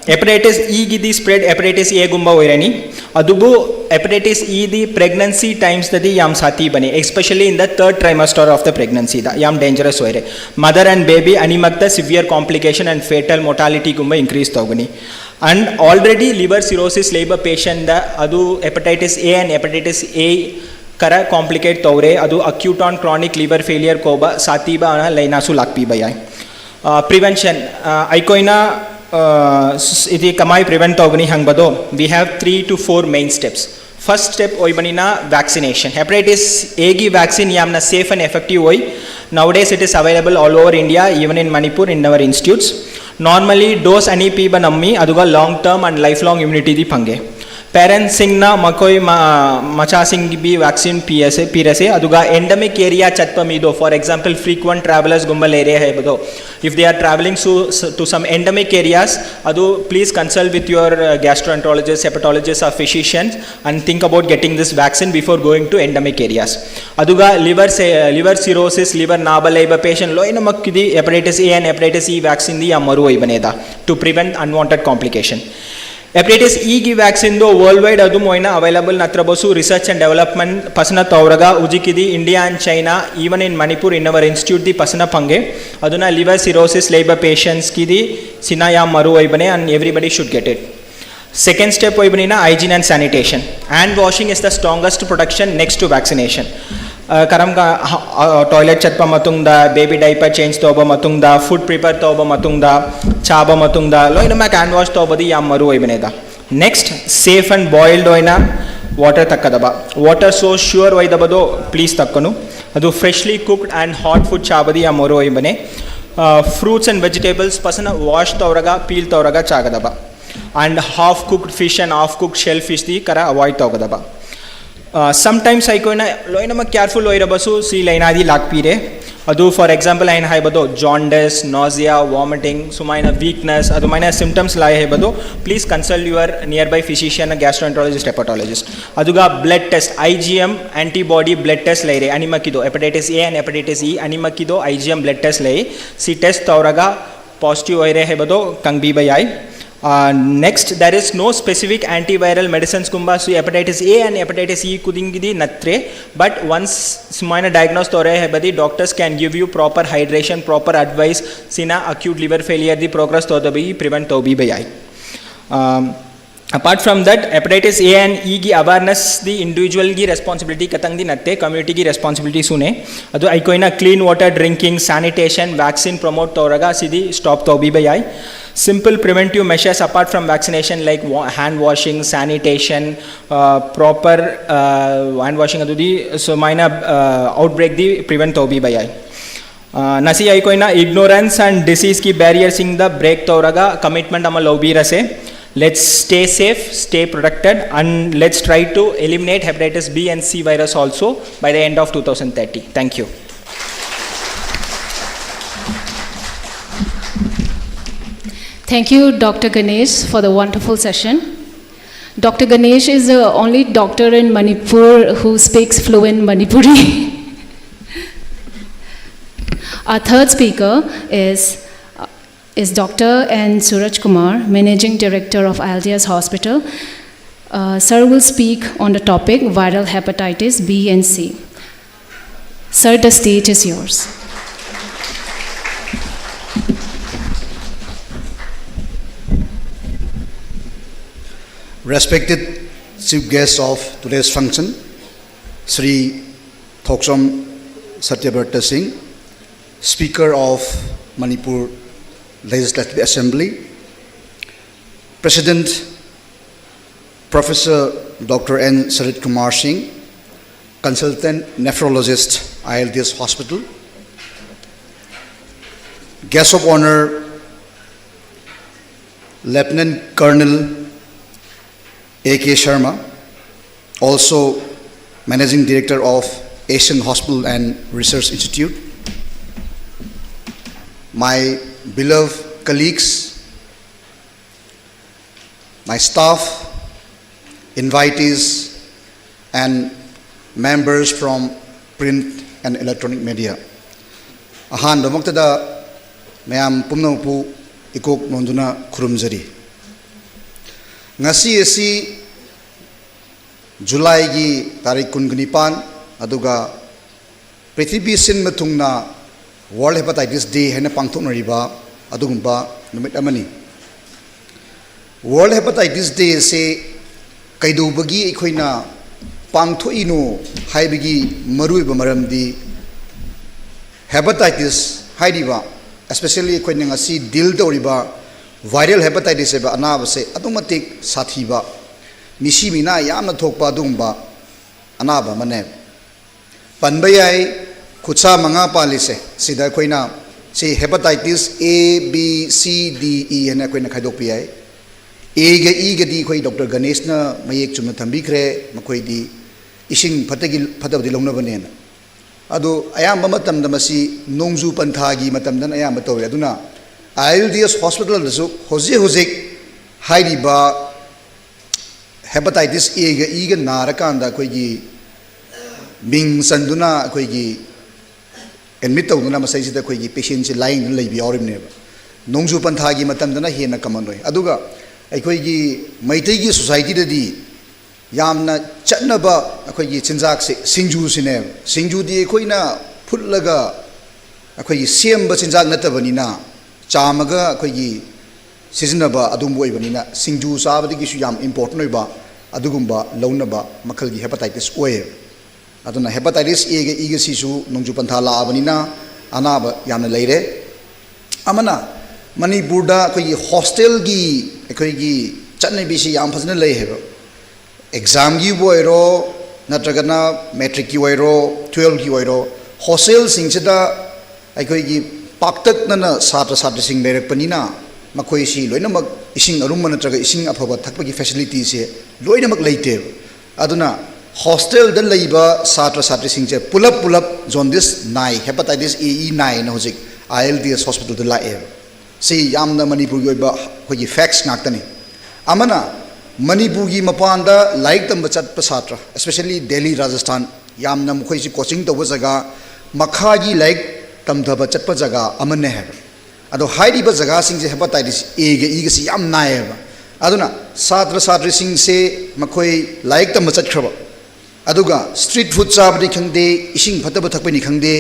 hepatitis E gidi spread hepatitis A gumba oirani. Adubu hepatitis E di pregnancy times dadi yam sati bane, especially in the third trimester of the pregnancy da yam dangerous oire. Mother and baby animakta severe complication and fatal mortality gumba increase togani. And already liver cirrhosis labor patient da adu hepatitis A and hepatitis A kara complicate tawre adu acute on chronic liver failure koba sati ba laina su lakpi bayai. Prevention aikoina iti kamai prevent togani hangbado. We have 3 to 4 main steps. First step oibanina vaccination. Hepatitis A gi vaccine yamna safe and effective oi. Nowadays it is available all over India, even in Manipur in our institutes. Normally dose ani piba nammi aduga long term and lifelong immunity di pange. Parents singna makoi macha sing bi vaccine PRSA aduga endemic area chatpa mido. For example, frequent travelers gumbal area hai bado. If they are traveling to some endemic areas, adu please consult with your gastroenterologist, hepatologist or physicians and think about getting this vaccine before going to endemic areas. Aduga liver cirrhosis, liver nabalaiba patient loina makkidi hepatitis A and hepatitis E vaccine di amaru ibaneda to prevent unwanted complication. Hepatitis E की vaccine दो worldwide अदुम होइना available नत्रबसु research and development पसना तौरगा उजिकिदी India and China even in Manipur in our institute दी पसना पंगे अदुना liver cirrhosis labor patients की दी सिना या मरु वैबने and everybody should get it. Second step वैबने ना hygiene and sanitation. Hand washing is the strongest protection next to vaccination. करम का toilet चटपा मतुंगदा baby diaper change तोबा मतुंगदा food prepare तोबा मतुंगदा चाबा मतुंगदा लोइना मा can wash तोबदी या मरु वैबनेदा नेक्स्ट सेफ एंड बॉइल्ड ओइना वाटर तक्कदबा वाटर सो श्योर वैदबदो प्लीज तक्कनु ಅದು freshly cooked and hot food ಚಾಬದಿ ಆ ಮೊರು ಒಯ್ಬನೆ ಫ್ರೂಟ್ಸ್ ಆ್ಯಂಡ್ ವೆಜಿಟೇಬಲ್ಸ್ ಪಸನ ವಾಶ್ ತವರಗ ಪೀಲ್ ತವರಗ ಚಾಗದಬ and half cooked fish and half cooked shellfish ದಿ ಕರ ಅವಾಯ್ಡ್ ತಗದಬ sometimes I कोई ना लोई ना मैं careful होई रबसु सी लाइना दी लाग पीरे अदु for example लाइन है बदो jaundice, nausea, vomiting, सुमाइना weakness अदु माइना symptoms लाए है बदो please consult your nearby physician, gastroenterologist, hepatologist अदुगा blood test IgM antibody blood test ले रहे अनिमा की दो hepatitis A and hepatitis E अनिमा की दो IgM blood test ले सी test तौरगा positive होई रहे है बदो कंग बी बई आई next there is no specific antiviral medicines kumba so hepatitis A and hepatitis E kudingidi natre but once smaina diagnosed tore hai badi doctors can give you proper hydration proper advice sina acute liver failure the progress to be prevent to be by apart from that hepatitis A and E की awareness the individual की responsibility katang di natte community की responsibility sune adu ai koina clean water drinking sanitation vaccine promote toraga sidi stop to be by simple preventive measures apart from vaccination like hand washing sanitation proper hand washing adu di so minor outbreak di prevent to be by nasi ai koina ignorance and disease की barriers in the break toraga commitment amal lobi rase. Let's stay safe, stay protected, and let's try to eliminate hepatitis B and C virus also by the end of 2030. Thank you. Thank you, Dr. Ganesh, for the wonderful session. Dr. Ganesh is the only doctor in Manipur who speaks fluent Manipuri. Our third speaker is Dr. N. Suraj Kumar, Managing Director of Aldias Hospital. Sir will speak on the topic viral hepatitis B and C. Sir, the stage is yours. Respected chief guest of today's function, Sri Thoksom Satyabrata Singh, Speaker of Manipur Legislative Assembly, President Professor Dr. N. Sarit Kumar Singh, Consultant Nephrologist, ILDS Hospital, Guest of Honor, Lieutenant Colonel A.K. Sharma, also Managing Director of Asian Hospital and Research Institute, my beloved colleagues, my staff, invitees, and members from print and electronic media. Ahan damaktada mayam pumnapu ikok nonduna khurumjari. Ngasi esi July gi tarik 19 aduga Prithibi sin matungna World Hepatitis Day hena pangthoknariba adugumba numit amani. World Hepatitis Day se kaidubagi ikhoina pangthoino haibigi maruiba maramdi hepatitis haidiba especially ikhoina ngasi deal doriba viral hepatitis eba anaba se adumatik sathiba misi mina yamna thokpa adugumba anaba mane panbayai Kutsa manga palise sida koina si hepatitis A B C D E hena koina khaidok pi ai A ga E ga di koi Dr. Ganesh na mayek chumna thambi khre makoi di ising phatagi phatabdi longna bane na adu ayamba matam da masi nongju pantha gi matam dan ayamba tawi aduna ILDS hospital dasu hozik haidi ba hepatitis A ga E ga narakanda koi gi bing sanduna koi gi admit tawduna masai sida koi gi patient si line lai bi aurim ne nongju pantha gi matam dana hena kamanoi aduga ꯑꯩꯈꯣꯏꯒꯤ ꯃꯩꯇꯩꯒꯤ ꯁꯣꯁꯥꯏꯇꯤꯗꯗꯤ ꯌꯥꯝꯅ ꯆꯠꯅꯕ ꯑꯩꯈꯣꯏꯒꯤ ꯆꯤꯟꯖꯥꯛꯁꯦ ꯁꯤꯡꯖꯨꯁꯤꯅꯦꯕ ꯁꯤꯡꯖꯨꯗꯤ ꯑꯩꯈꯣꯏꯅ ꯐꯨꯠꯂꯒ ꯑꯩꯈꯣꯏꯒꯤ ꯁꯦꯝꯕ ꯆꯤꯟꯖꯥꯛ ꯅꯠꯇꯕꯅꯤꯅ ꯆꯥꯝꯃꯒ ꯑꯩꯈꯣꯏꯒꯤ ꯁꯤꯖꯤꯟꯅꯕ ꯑꯗꯨꯝꯕ ꯑꯣꯏꯕꯅꯤꯅ ꯁꯤꯡꯖꯨ ꯆꯥꯕꯗꯒꯤꯁꯨ ꯌꯥꯝ ꯏꯝꯄꯣꯔꯇꯦꯟ ꯑꯣꯏꯕ ꯑꯗꯨꯒꯨꯝꯕ ꯂꯧꯅꯕ ꯃꯈꯜꯒꯤ ꯍꯦꯄꯥꯇꯥꯏꯇꯤꯁ ꯑꯣꯏꯌꯦꯕ ꯑꯗꯨꯅ ꯍꯦꯄꯥꯇꯥꯏꯇꯤꯁ ꯑꯦꯒ ꯏꯒꯁꯤꯁꯨ ꯅꯣꯡꯖꯨ ꯄꯟꯊꯥ ꯂꯥꯛꯑꯕꯅꯤꯅ ꯑꯅꯥꯕ ꯌꯥꯝꯅ ꯂꯩꯔꯦ ꯑꯃꯅ ꯃꯅꯤꯄꯨꯔꯗ ꯑꯩꯈꯣꯏꯒꯤ ꯍꯣꯁꯇꯦꯜꯒꯤ ꯑꯩꯈꯣꯏꯒꯤ ꯆꯠꯅꯕꯤꯁꯤ ꯌꯥꯝ ꯐꯖꯅ ꯂꯩ ꯍꯥꯏꯕ ꯑꯦꯛꯖꯥꯝꯒꯤꯕꯨ ꯑꯣꯏꯔꯣ ꯅꯠꯇ꯭ꯔꯒꯅ ꯃꯦꯇ꯭ꯔꯤꯛꯀꯤ ꯑꯣꯏꯔꯣ 12ꯒꯤ ꯑꯣꯏꯔꯣ ꯍꯣꯁꯇꯦꯜꯁꯤꯡꯁꯤꯗ ꯑꯩꯈꯣꯏꯒꯤ ꯄꯥꯛꯇꯛꯅꯅ ꯁꯥꯇ꯭ꯔ ꯁꯥꯇ꯭ꯔꯤꯁꯤꯡ ꯂꯩꯔꯛꯄꯅꯤꯅ ꯃꯈꯣꯏꯁꯤ ꯂꯣꯏꯅꯃꯛ ꯏꯁꯤꯡ ꯑꯔꯨꯝꯕ ꯅꯠꯇ꯭ꯔꯒ ꯏꯁꯤꯡ ꯑꯐꯕ ꯊꯛꯄꯒꯤ ꯐꯦꯁꯤꯂꯤꯇꯤꯁꯦ ꯂꯣꯏꯅꯃꯛ ꯂꯩꯇꯦꯕ ꯑꯗꯨꯅ ꯍꯣꯁꯇꯦꯜꯗ ꯂꯩꯕ ꯁꯥꯇ꯭ꯔ ꯁꯥꯇ꯭ꯔꯤꯁꯤꯡꯁꯦ ꯄꯨꯂꯞ ꯖꯣꯟꯗꯤꯁ ꯅꯥꯏ ꯍꯦꯄꯥꯇꯥꯏꯇꯤꯁ ꯑꯦ ꯅꯥꯏꯅ ꯍꯧꯖꯤꯛ ILDS ꯍꯣꯁꯄꯤꯇꯥꯜꯗ ꯂꯥꯛꯑꯦꯕ ꯁꯤ ꯌꯥꯝꯅ ꯃꯅꯤꯄꯨꯔꯒꯤ ꯑꯣꯏꯕ ꯑꯩꯈꯣꯏꯒꯤ ꯐꯦꯛꯁ ꯉꯥꯛꯇꯅꯤ ꯑꯃꯅ ꯃꯅꯤꯄꯨꯔꯒꯤ ꯃꯄꯥꯟꯗ ꯂꯥꯏꯔꯤꯛ ꯇꯝꯕ ꯆꯠꯄ ꯁꯥꯇ꯭ꯔ especially ꯗꯦꯜꯂꯤ ꯔꯥꯖꯁꯊꯥꯟ ꯌꯥꯝꯅ ꯃꯈꯣꯏꯁꯤ ꯀꯣꯆꯤꯡ ꯇꯧꯕ ꯖꯒꯥ ꯃꯈꯥꯒꯤ ꯂꯥꯏꯔꯤꯛ ꯇꯝꯊꯕ ꯆꯠꯄ ꯖꯒꯥ ꯑꯃꯅꯦ ꯍꯥꯏꯕ ꯑꯗꯣ ꯍꯥꯏꯔꯤꯕ ꯖꯒꯥꯁꯤꯡꯁꯦ ꯍꯦꯄꯥꯇꯥꯏꯇꯤꯁ ꯑꯦꯒ ꯏꯒꯁꯤ ꯌꯥꯝ ꯅꯥꯏꯌꯦꯕ ꯑꯗꯨꯅ ꯁꯥꯇ꯭ꯔ ꯁꯥꯇ꯭ꯔꯤꯁꯤꯡꯁꯦ ꯃꯈꯣꯏ ꯂꯥꯏꯔꯤꯛ ꯇꯝꯕ ꯆꯠꯈ꯭ꯔꯕ ꯑꯗꯨꯒ ꯁ꯭ꯇ꯭ꯔꯤꯠ ꯐꯨꯗ ꯆꯥꯕꯗꯤ ꯈꯪꯗꯦ ꯏꯁꯤꯡ ꯐꯠꯇꯕ ꯊꯛꯄꯅꯤ ꯈꯪꯗꯦ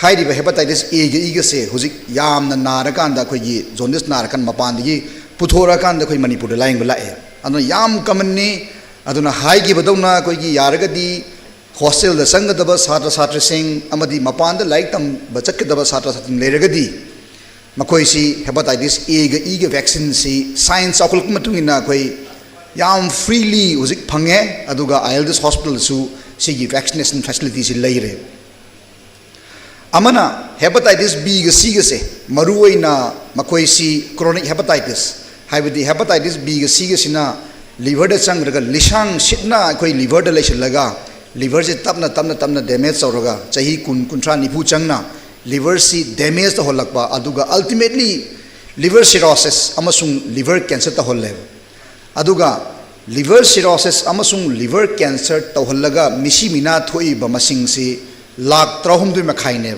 ꯍꯥꯏꯔꯤꯕ ꯍꯦꯄꯥꯇꯥꯏꯇꯤꯁ ꯑꯦꯒ ꯏꯒꯁꯦ ꯍꯧꯖꯤꯛ ꯌꯥꯝꯅ ꯅꯥꯔꯀꯥꯟꯗ ꯑꯩꯈꯣꯏꯒꯤ ꯖꯣꯟꯗꯤꯁ ꯅꯥꯔꯀꯥꯟꯗ ꯃꯄꯥꯟꯗꯒꯤ ꯄꯨꯊꯣꯔꯛꯑꯀꯥꯟꯗ ꯑꯩꯈꯣꯏ ꯃꯅꯤꯄꯨꯔꯗ ꯂꯥꯌꯦꯡꯕ ꯂꯥꯛꯑꯦ ꯑꯗꯨꯅ ꯌꯥꯝ ꯀꯃꯟꯅꯤ ꯑꯗꯨꯅ ꯍꯥꯏꯈꯤꯕꯗꯧꯅ ꯑꯩꯈꯣꯏꯒꯤ ꯌꯥꯔꯒꯗꯤ ꯍꯣꯁꯇꯦꯜꯗ ꯆꯪꯒꯗꯕ ꯁꯥꯇ꯭ꯔ ꯁꯥꯇ꯭ꯔꯤꯁꯤꯡ ꯑꯃꯗꯤ ꯃꯄꯥꯟꯗ ꯂꯥꯏꯔꯤꯛ ꯇꯝꯕ ꯆꯠꯀꯗꯕ ꯁꯥꯇ꯭ꯔ ꯁꯥꯇ꯭ꯔꯤꯁꯤꯡ ꯂꯩꯔꯒꯗꯤ ꯃꯈꯣꯏꯁꯤ ꯍꯦꯄꯥꯇꯥꯏꯇꯤꯁ ꯑꯦꯒ ꯏꯒ ꯚꯦꯛꯁꯤꯟꯁꯤ ꯁꯥꯏꯟꯁ ꯆꯥꯎꯈꯠꯂꯛꯄ ꯃꯇꯨꯡ ꯏꯟꯅ ꯑꯩꯈꯣꯏ ꯌꯥꯝ ꯐ꯭ꯔꯤꯂꯤ ꯍꯧꯖꯤꯛ ꯐꯪꯉꯦ ꯑꯗꯨꯒ ILDS ꯍꯣꯁꯄꯤꯇꯥꯜꯗꯁꯨ ꯁꯤꯒꯤ ꯚꯦꯛꯁꯤꯅꯦꯁꯟ ꯐꯦꯁꯤꯂꯤꯇꯤꯁꯤ ꯂꯩꯔꯦ ꯑꯃꯅ ꯍꯦꯄꯥꯇꯥꯏꯇꯤꯁ ꯕꯤꯒ ꯁꯤꯒꯁꯦ ꯃꯔꯨꯑꯣꯏꯅ ꯃꯈꯣꯏꯁꯤ ꯀ꯭ꯔꯣꯅꯤꯛ ꯍꯦꯄꯥꯇꯥꯏꯇꯤꯁ ꯍꯥꯏꯕꯗꯤ ꯍꯦꯄꯥꯇꯥꯏꯇꯤꯁ ꯕꯤꯒ ꯁꯤꯒꯁꯤꯅ ꯂꯤꯚꯔꯗ ꯆꯪꯈ꯭ꯔꯒ ꯂꯤꯁꯥꯡ ꯁꯤꯠꯅ ꯑꯩꯈꯣꯏ ꯂꯤꯚꯔꯗ ꯂꯩꯁꯤꯜꯂꯒ ꯂꯤꯚꯔꯁꯤ ꯇꯞꯅ ꯗꯦꯃꯦꯖ ꯇꯧꯔꯒ ꯆꯍꯤ 10, 30, 40 चंगना लिवर से डैमेज तो होलकपा अदुगा अल्टीमेटली लिवर सिरोसिस अमसुंग लिवर कैंसर तो होल्ले अदुगा लिवर सिरोसिस अमसुंग लिवर कैंसर तो होल्लगा मिसी मिना थोई बमसिंग से लाख 300 मखाइने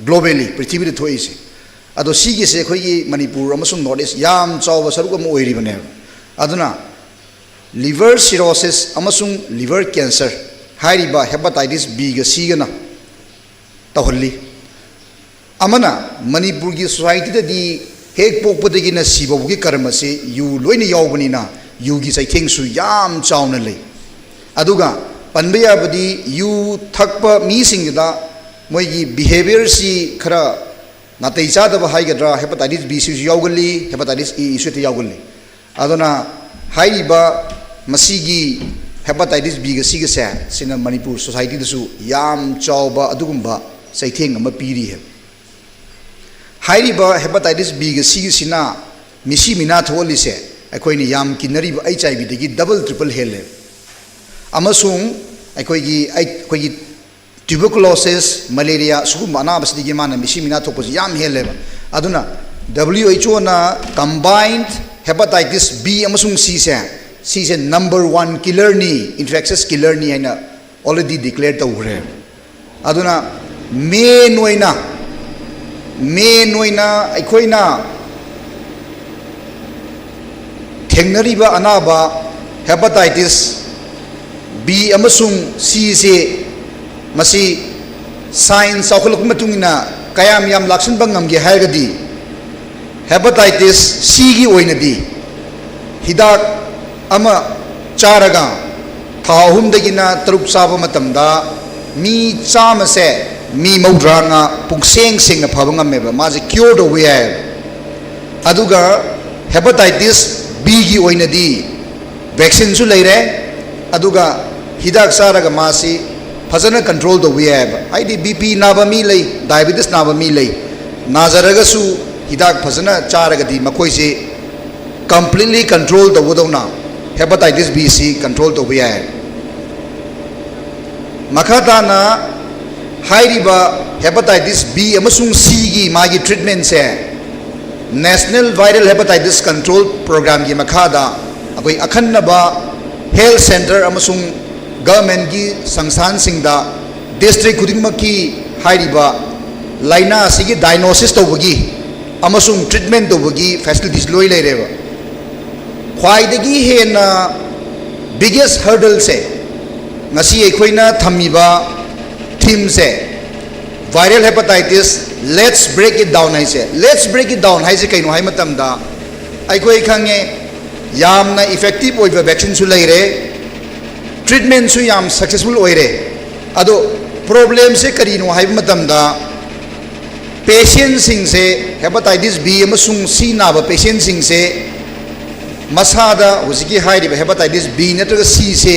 ग्लोबली पृथ्वी थोई से अदो सीगे से खोई मणिपुर अमसुंग नॉर्थ ईस्ट याम चाव सरुक अम ओइरिबने अदुना लिवर सिरोसिस अमसुंग लिवर कैंसर हाइरिबा हेपाटाइटिस बी ग सी गना तहल्ली अमना मणिपुर की सोसाइटी ददी हेक पोकपदगी न सिबोगी कर्म से यू लोइन यावबनिना यू की चैथेंगसु याम चावना ले अदुगा पनबे याबदी यू थकपा मीसिंगदा मोइगी बिहेवियर सी खरा नातै चादबा हाइगद्रा हेपाटाइटिस बी सी यावगली हेपाटाइटिस ई इशु ते यावगली अदुना हाइरिबा मसीगी हेपाटाइटिस बी ग सी ग से सिना मणिपुर सोसाइटी दसु याम चावबा अदुगुंबा चैथेंग अमा पीरी है हाइरिबा हेपाटाइटिस बी ग सी ग सिना मिसी मिना थोलिसे अखोइनि याम किनरिबा HIV दगी डबल ट्रिपल हेले अमसुंग अखोइगी ट्यूबरकुलोसिस मलेरिया सुगुम अनाबसदिगी माना मिसी मिना थोपसि याम हेलेबा अदुना WHO ना कंबाइंड हेपाटाइटिस बी अमसुंग सी से नंबर 1 किलर नी इन्फेक्शियस किलर नी है ऑलरेडी डिक्लेयर तौरे अदुना मेन ओइना अखोइना थेंगनरिबा अनाबा हेपाटाइटिस बी अमसुंग सी से मसी साइंस चावखलक मतुंगिना कयाम याम लाक्सनबा ngamge हायगदी हेपाटाइटिस सी गी ओइनदी हिदाक अमा चारगा थाहुमदगिना तरुक चाबा मतमदा मी चामसे मी मौद्रांगा पुंगसेंग सेंग फबंगमेबा माजे क्योर दो वे अदुगा हेपाटाइटिस बी गी ओइनदी वैक्सीन सु लेरे अदुगा हिदाक चारगा मासी फजना कंट्रोल दो वे आईडी बीपी नाबा मी ले डायबिटीज नाबा मी ले नाजरगसु हिदाक फजना चारगदी मकोइसे कंप्लीटली कंट्रोल तौदौना हेपाटाइटिस बी सी कंट्रोल तौब याय मखाताना हाइरिबा हेपाटाइटिस बी अमसुंग सी गी मागी ट्रीटमेंट से national viral hepatitis control program की मखादा अकोई अखन्नबा हेल्थ सेंटर अमसुंग गवर्नमेंट की संस्थान सिंगदा डिस्ट्रिक्ट खुदिंगमकी हाइरिबा लाइना सिगी डायग्नोसिस तौबगी अमसुंग ट्रीटमेंट तौबगी फैसिलिटीज लोई लेरेबा ख्वाइदगी हेना बिगेस्ट हर्डल से ngasi aikoina thamiba theme se viral hepatitis let's break it down hai se let's break it down hai se kaino hai matam da aikoi khange yamna effective oiba vaccine su leire treatment su yam successful oire ado problem se karino hai matam da patient sing se hepatitis B amasung C na ba patient sing se masada huziki hai ri hepatitis B natraga C se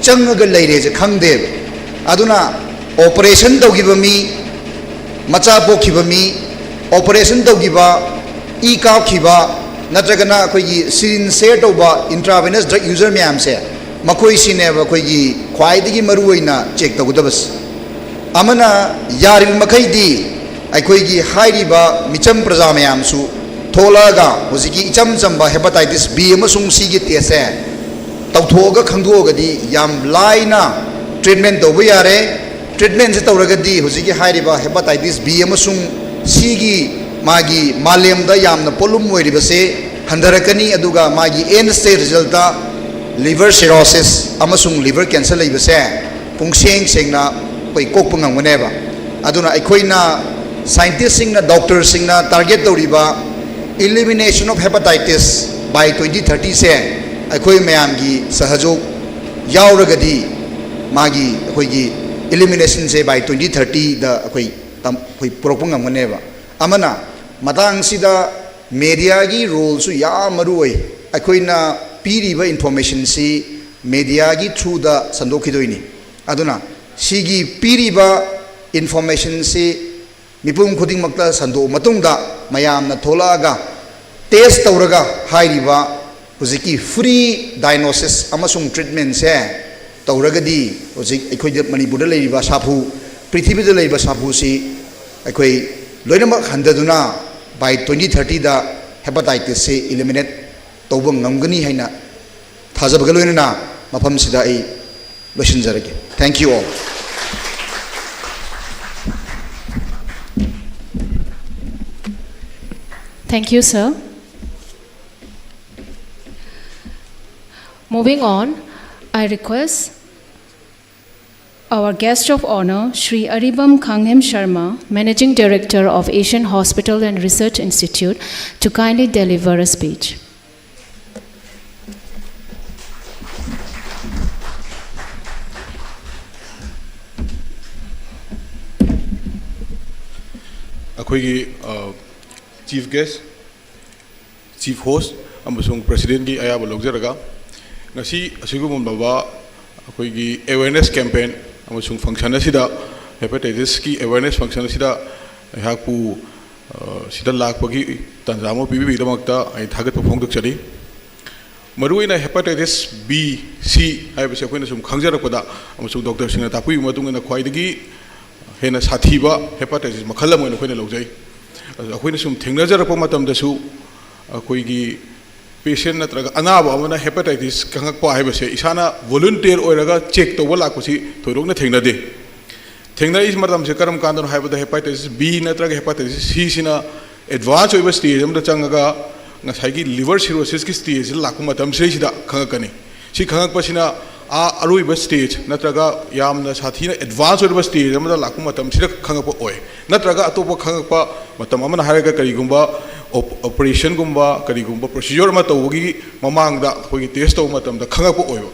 चंग लेरे खंगदे operation तौगिबा मी मचा पोखिबा मी operation तौगिबा ई काखिबा नत्रगना अखोगी Sirin share तौबा intravenous drug user ma'am से मखोई सिनेब अखोगी ख्वाइदगी मरुइना check तौगदबस अमना यारिब मखैदी अखोगी हाइरिबा Mitcham प्रजा ma'am सु थोलागा हुजिकी इचम Chamba hepatitis B अमसुंग सी गी test है तौथोगा खंगदोगदी याम लाइना ट्रीटमेंट तौबा यारे ट्रीटमेंट से तौरगदी हुजिकी हाइरिबा हेपेटाइटिस बी अमसुंग सी गी मागी मालेमदा यामना पोलुम ओइरिबसे हंदरकनी अदुगा मागी end stage result liver cirrhosis अमसुंग लिवर कैंसर लेबसे पुंगसेंग सेंगना कोई कोकप ngamneba aduna aikoina scientist singna doctor singna target tawriba elimination of hepatitis by 2030 se अखोई मैम की सहयोग यावरगदी मागी अखोई एलिमिनेशन से बाय 2030 दा अखोई पुरक्प ngamneba amana matang sida media gi role su ya marui अखोइना पीरिबा इंफॉर्मेशन से media gi through da sandokidoini aduna sigi piriba information se mipum khuding makta sando matungda mayamna tholaga test tawraga hairiba hujiki free diagnosis amasung treatment se tawragadi hujik ekhoi manipur da leiba sapu prithvi da leiba sapu si ekhoi loinamak handaduna by 2030 da hepatitis se eliminate tawba ngamgani haina thajabaga loinana mafam sida ai losinjarage thank you all. Thank you, sir. Moving on, I request our guest of honor, Shri Aribam Kanghem Sharma, Managing Director of Asian Hospital and Research Institute, to kindly deliver a speech. अखोई chief guest chief host अमसुंग president की अयाब लौजरगा ngasi asigumba अखोई awareness campaign अमसुंग function असिदा hepatitis की awareness function असिदा हाकु सिदा लाकपगी तंजामो पीबीदमक्ता आई थागत फोंदोकचरी मरुइना हेपेटाइटिस बी सी हाइबसे अखोइना सुम खंगजरकपदा अमसुंग डॉक्टर सिंह तापुई मतुंगना ख्वाइदगी हेना साथीबा हेपेटाइटिस मखल अमोइन अखोइना लौजै अखोइना सुम थेंगनजरप मतमदसु अखोइगी पेशेंट नत्रगा अनाबा अमना हेपेटाइटिस खंगकपा हाइबसे इसाना वॉलंटियर ओइरगा चेक तौबा लाकपसि थोरोगना थेंगनदे थेंगनाइस मतमसे करम कांदन हाइबदा हेपेटाइटिस बी नत्रगा हेपेटाइटिस सी सिना एडवांस ओइबा स्टेज अमदा चंगगा ngसाइगी लिवर सिरोसिस की स्टेज लाकु मतम सेसिदा खंगकनी सी खंगकपसिना आ अरुइबा स्टेज नत्रगा यामना साथीना एडवांस ओइबा स्टेज अमदा लाकु मतम सिदा खंगकपा ओय नत्रगा अतोपा खंगकपा मतम अमना हारगा करिगुंबा ऑपरेशन गुंबा करिगुंबा प्रोसीजर मा तौगी ममांगदा अखोगी टेस्ट तौ मतमदा खंगकपा ओयबा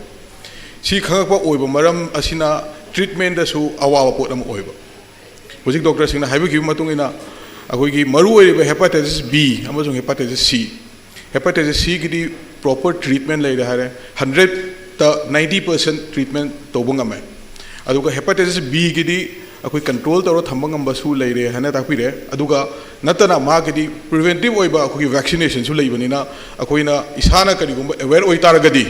सी खंगकपा ओयबा मरम असिना ट्रीटमेंट दसु अवावा पोट अम ओयबा होजिक डॉक्टर सिंह हाइबगी मतुंगिना अखोगी मरु ओइबा हेपेटाइटिस बी अमसुंग हेपेटाइटिस सी की प्रॉपर ट्रीटमेंट लेरे हारे 100 ता 90% ट्रीटमेंट तौबंगमे अदुगा हेपेटाइटिस बी की अखोई कंट्रोल तौर थम्बंगमबसु लेरे हने तापिरे अदुगा नतना मागदी प्रिवेंटिव ओइबा अखोई वैक्सीनेशन सु लेबनिना अखोइना इसाना करिगुंबा अवेयर ओइ तारगदी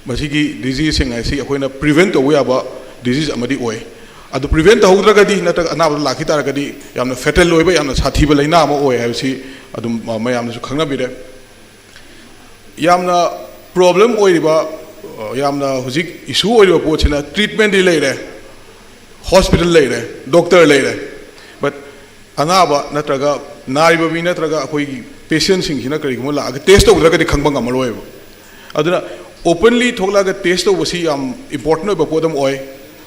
मसिगी डिजीज सिंग आइसी अखोइना प्रिवेंट तौबा याबा डिजीज अमदी ओइ अदु प्रिवेंट तौद्रगदी नतक अनाब लाखि तारगदी यामना फेटल ओइबा यामना साथीबा लैना अमा ओइ हाइबसी अदुम मयामनासु खंगनाबिरे यामना प्रॉब्लम ओइरिबा यामना हुजिक इशू ओइरिबा पोछना ट्रीटमेंट दि लेरे हॉस्पिटल लेरे डॉक्टर लेरे बट अनाबा नत्रगा नारिबा मी नत्रगा अखोई पेशेंट सिंग सिना करिगुम लाग test तौद्रगदी खंगबा ngamaroyba aduna openly thokla ga test to wasi am important ba podam oi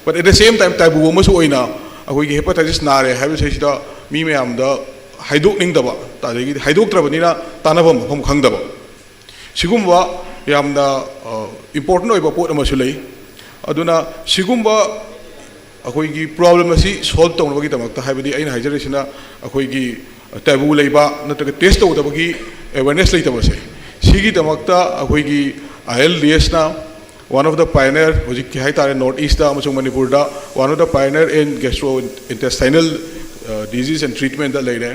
but at the same time tabu ma su oina akoi gi hepatitis nare have sei sida mi me am da haidok ning da ba ta gi haidok tra bani na tanabam phom khang da ba sigumba yam da important oi ba pod ma su lei aduna sigumba akoi gi problem asi solve tong ba gi tamak ta habidi aina haijaresina akoi gi tabu leiba natra test to da ba gi awareness lei ta ba se sigi tamak ta akoi gi ILDS na one of the pioneer hojik ki hai tare north east da amachung manipur da one of the pioneer in gastrointestinal disease and treatment da lei re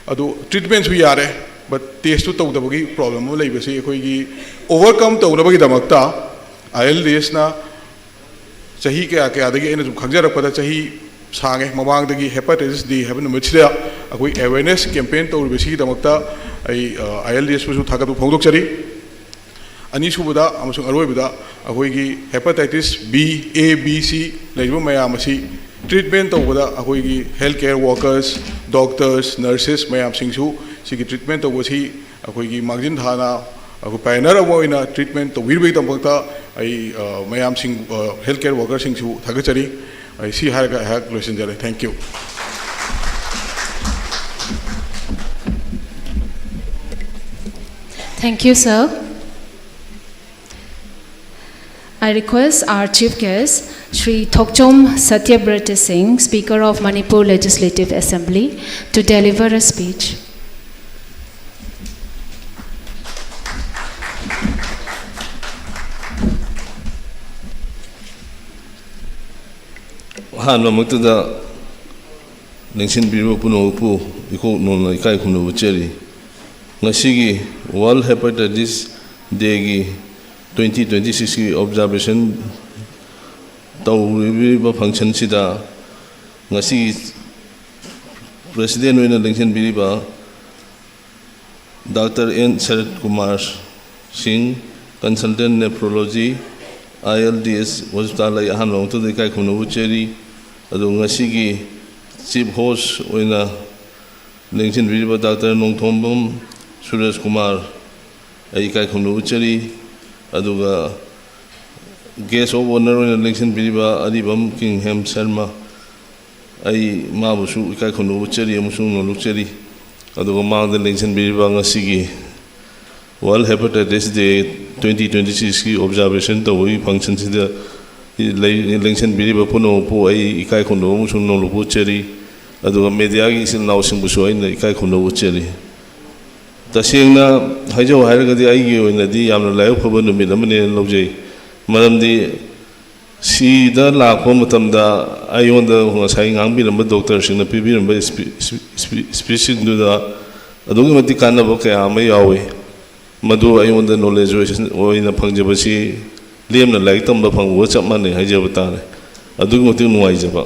adu treatments bi yare but test to tawda bagi problem lei basi khoi gi overcome tawda bagi damakta ILDS na chahi kya kya dagi ena khangjarak pada chahi sange mamang dagi hepatitis D have no machida akoi awareness campaign tawr basi damakta ai ILDS su thagatu phongdok chari ani subada amasung aroibada akoi gi hepatitis B A B C leiba mayam asi treatment tawda akoi gi healthcare workers doctors nurses mayam singsu sigi treatment tawba si akoi gi margin thana akoi pioneer avoina treatment to wirbai tampakta ai mayam sing healthcare workers singsu thagachari ai si harga hak lotion jare thank you. Thank you, sir. I request our chief guest, Shri Thokchom Satyabrata Singh, Speaker of Manipur Legislative Assembly, to deliver a speech. Hanwa Muktada Ningshin Biro Puno Pu, Iko Nona Ikai Kuno Cheri, Nasigi, World Hepatitis Day 2026 observation tawriba function sida ngasi president oina election biriba Dr. N Sharat Kumar Singh consultant nephrology ILDS hospital ai han long to de kai khunu cheri adu ngasi gi chief host oina election biriba Dr. Nongthombam Suresh Kumar ai kai khunu cheri aduga guest of honor in election biriba Adibam Kingham Sharma ai mabusu ikai khunu cheri amusung no lucheri aduga ma the election biriba ngasigi World Hepatitis Day 2026 ki observation to wi function sida election biriba puno pu ai ikai khunu amusung no lu cheri aduga media gi sil naw sing busu ai ikai khunu cheri tasingna haijo hairagadi aigi oinadi yamna layo phaba numit amane lojai maramdi sida lakho matamda ayonda ngasai ngangbi lamba doctor singna pibi lamba species duda adugi mati kana bo kaya ama yawe madu ayonda knowledge oina phangjabasi lemna lai tamba phangwo chapmane haijaba tare adugi mati nuai jaba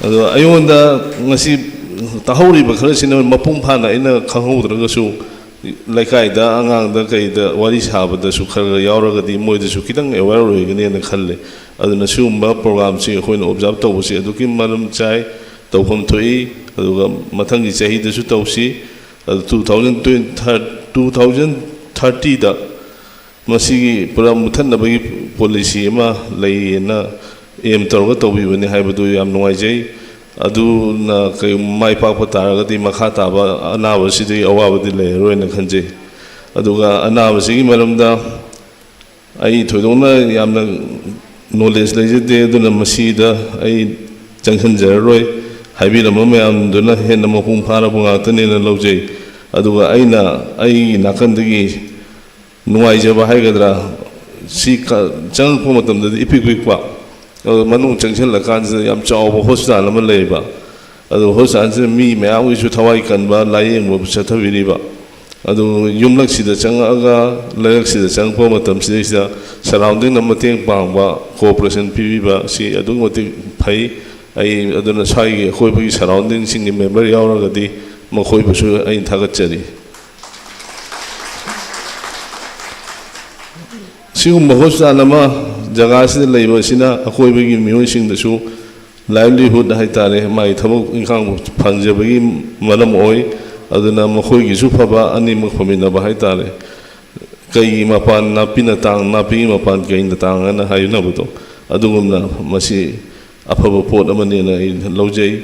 adu ayonda ngasi tahori ba khara sina mapum phana ina khanghodra su laikai da angang da kai da wari saba da su khara yauraga di moi da su kitang aware roigani na khalle aduna sumba program si khoina observe tawsi aduki malam chai tawhom thoi aduga mathangi chahi da su tawsi 2030 da masigi pura muthan nabagi policy ma lai na aim targa tawbi bani haibadu yam nuai jai adu na kai mai pa pa taraga di makha ta ba anawa sidi awawa di le roina khanje aduga anawa sigi maramda ai thoidona yamna knowledge le je de duna masida ai jangkhan jar roi haibi ram me am duna hen ma hum phara bunga tane na loje aduga aina ai nakandagi nuai je ba haigadra si ka jang pho matam da ipik pik pa manung changchen la kan yam chaw bo hospital ma leiba adu hospital se mi me awi su thawai kan ba layeng bo cha thawiri ba adu yumlak sida chang aga layak sida chang po matam sida surrounding na mateng pang ba cooperation pv ba si adu ngoti phai ai aduna sai ge khoi bi surrounding sing ni member yaura ga di ma khoi bu su ai thagat chari sigum hospital ma jaga se leiba sina akoi bagi mioi sing da su livelihood hai tare mai thabuk ingkhang phangje bagi malam oi aduna ma khoi gi su phaba ani ma khomina ba hai tare kay mapan napi mapan kay natang na hayo na buto adugum na masi apaba pot amani na laujay